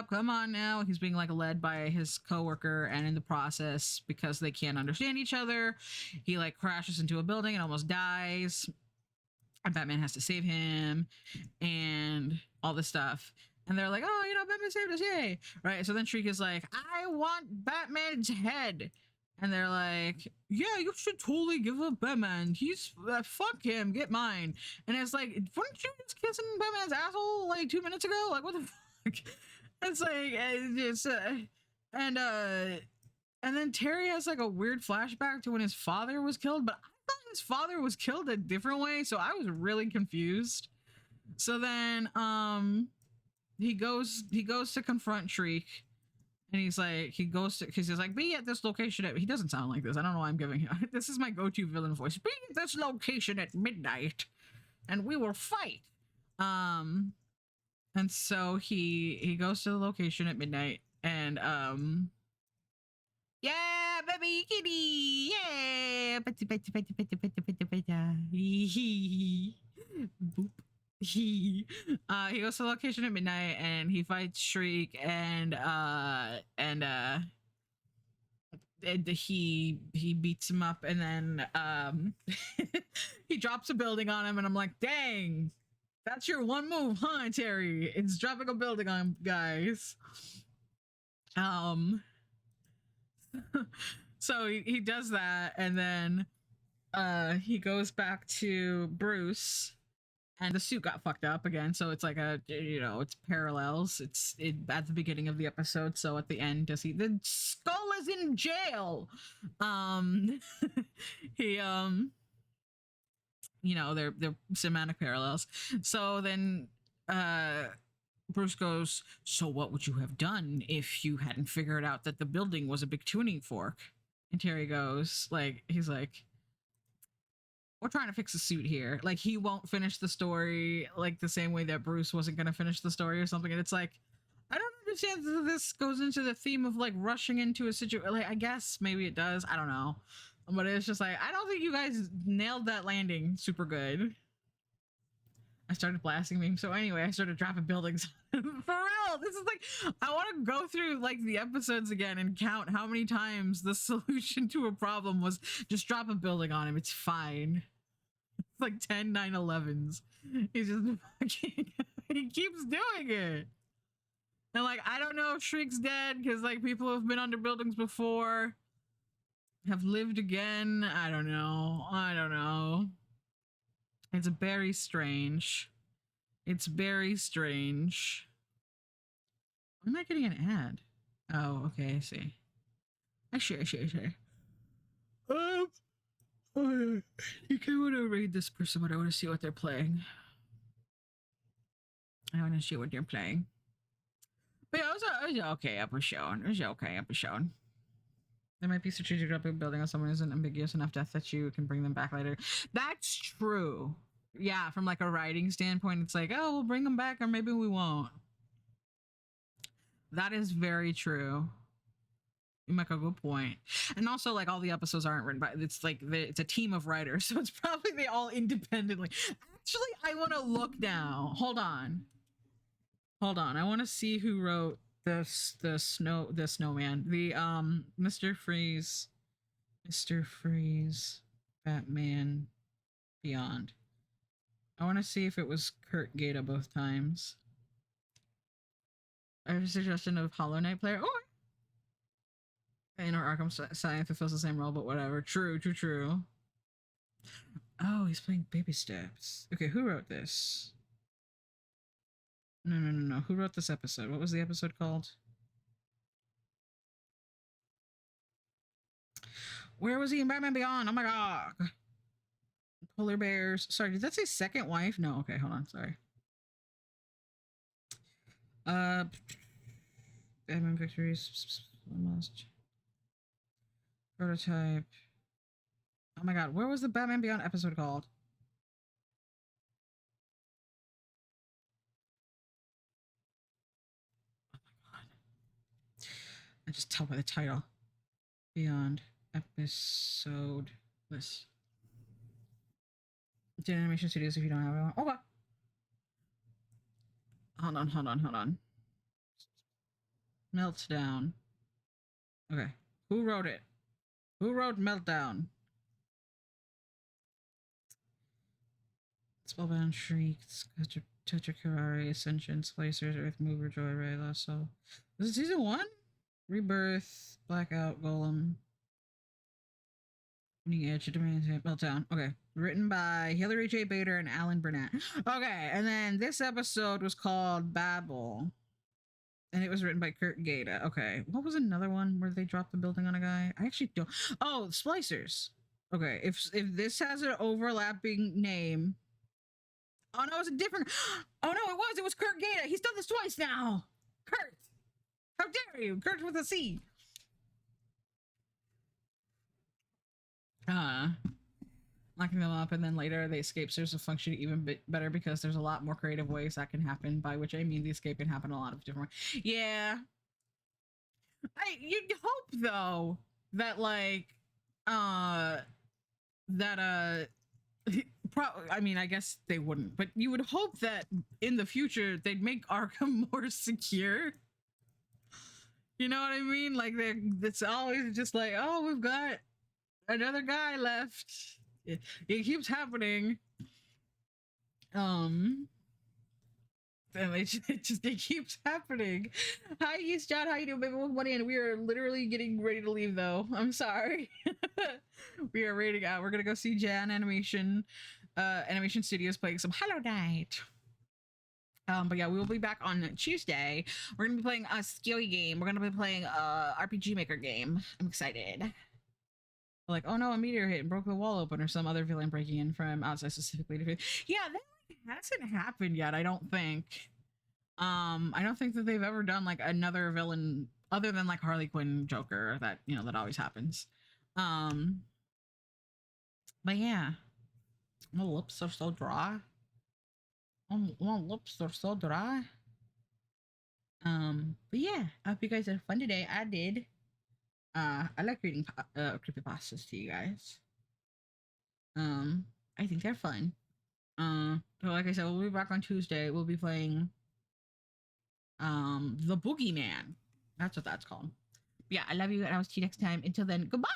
come on now. He's being like led by his coworker, and in the process, because they can't understand each other, he like crashes into a building and almost dies. And Batman has to save him and all this stuff. And they're like, oh, Batman saved us, yay. Right? So then Shriek is like, I want Batman's head. And they're like, yeah, you should totally give up Batman. He's, fuck him, get mine. And it's like, weren't you just kissing Batman's asshole like 2 minutes ago? Like, what the fuck? It's like, and then Terry has like a weird flashback to when his father was killed, but I thought his father was killed a different way, so I was really confused. So then he goes to confront Shriek, and he's like, because he's like, be at this location he doesn't sound like this, I don't know why I'm giving him this is my go-to villain voice, be at this location at midnight and we will fight. And so he goes to the location at midnight, and yeah, baby kitty, yeah. Boop. He goes to the location at midnight and he fights Shriek and he beats him up and then he drops a building on him and I'm like, dang, that's your one move, huh, Terry? It's dropping a building on guys. So he does that and then he goes back to Bruce and the suit got fucked up again, so it's like it's parallels. It's at the beginning of the episode, so at the end the Skull is in jail. He they're semantic parallels. So then Bruce goes, so what would you have done if you hadn't figured out that the building was a big tuning fork? And Terry goes, he's like, we're trying to fix the suit here. Like, he won't finish the story like the same way that Bruce wasn't going to finish the story or something. And it's like, I don't understand that this goes into the theme of like rushing into a situation. Like, I guess maybe it does. I don't know. But it's just like, I don't think you guys nailed that landing super good. I started blasting memes. So anyway, I started dropping buildings. For real, this is like, I want to go through like the episodes again and count how many times the solution to a problem was just drop a building on him. It's fine. It's like 10 9/11s. He's just fucking, he keeps doing it. And like, I don't know if Shriek's dead because like people who have been under buildings before have lived again. I don't know. It's very strange. It's very strange. Why am I getting an ad? Oh, okay, I see. I see. You can want to read this person, but I want to see what they're playing. I want to see what they're playing. But yeah, it was okay episode. There might be strategic dropping a building on someone who's an ambiguous enough death that you can bring them back later. That's true. Yeah, from like a writing standpoint, it's like, oh, we'll bring them back or maybe we won't. That is very true. You make a good point. And also, like, all the episodes aren't written by, it's like, it's a team of writers, so it's probably they all independently. Actually, I want to look now. Hold on. I want to see who wrote the snowman. The Mr. Freeze, Batman Beyond. I want to see if it was Kurt Gaeta both times. I have a suggestion of Hollow Knight player. Oh, and our Arkham Science fulfills the same role, but whatever. True. Oh, he's playing Baby Steps. Okay, who wrote this? No. Who wrote this episode? What was the episode called? Where was he in Batman Beyond? Oh my god. Polar bears. Sorry, did that say second wife? No, okay, hold on, sorry. Batman Victories. Almost. Prototype. Oh my god, where was the Batman Beyond episode called? Oh my god. I just tell by the title. Beyond episode list. To Animation Studios if you don't have it. Okay. Hold on. Meltdown. Okay. Who wrote it? Who wrote Meltdown? Spellbound, Shriek, Tetrakarari, Ascension, Splicers, Earth Mover, Joy Ray, Lost Soul. Was it season 1? Rebirth, Blackout, Golem. Edge, Meltdown. Okay. Written by Hilary J. Bader and Alan Burnett. Okay, and then this episode was called Babel. And it was written by Kurt Gaeta. Okay. What was another one where they dropped the building on a guy? I actually don't. Oh, Splicers. Okay. If this has an overlapping name. Oh no, it's a different. Oh no, it was Kurt Gaeta. He's done this twice now. Kurt. How dare you? Kurt with a C. Locking them up and then later the escape serves a function even better because there's a lot more creative ways that can happen, by which I mean the escape can happen a lot of different ways. Yeah. You'd hope though. that like that I mean, I guess they wouldn't, but you would hope that in the future they'd make Arkham more secure. You know what I mean? Like it's always just like, oh, we've got another guy left. It keeps happening. And it keeps happening. Hi, East John. How you doing, baby? With money, and we are literally getting ready to leave, though. I'm sorry. We are ready to go. We're gonna go see Jan Animation Studios playing some Hollow Knight. But yeah, we will be back on Tuesday. We're gonna be playing a skill game. We're gonna be playing a RPG Maker game. I'm excited. Like, oh no, a meteor hit and broke the wall open, or some other villain breaking in from outside specifically to. Yeah, that hasn't happened yet. I don't think. I don't think that they've ever done like another villain other than like Harley Quinn, Joker. That that always happens. But yeah, my lips are so dry. My lips are so dry. But yeah, I hope you guys had fun today. I did. I like reading creepypastas to you guys. I think they're fun. So like I said, we'll be back on Tuesday. We'll be playing The Boogeyman. That's what that's called. Yeah, I love you, and I will see you next time. Until then, goodbye.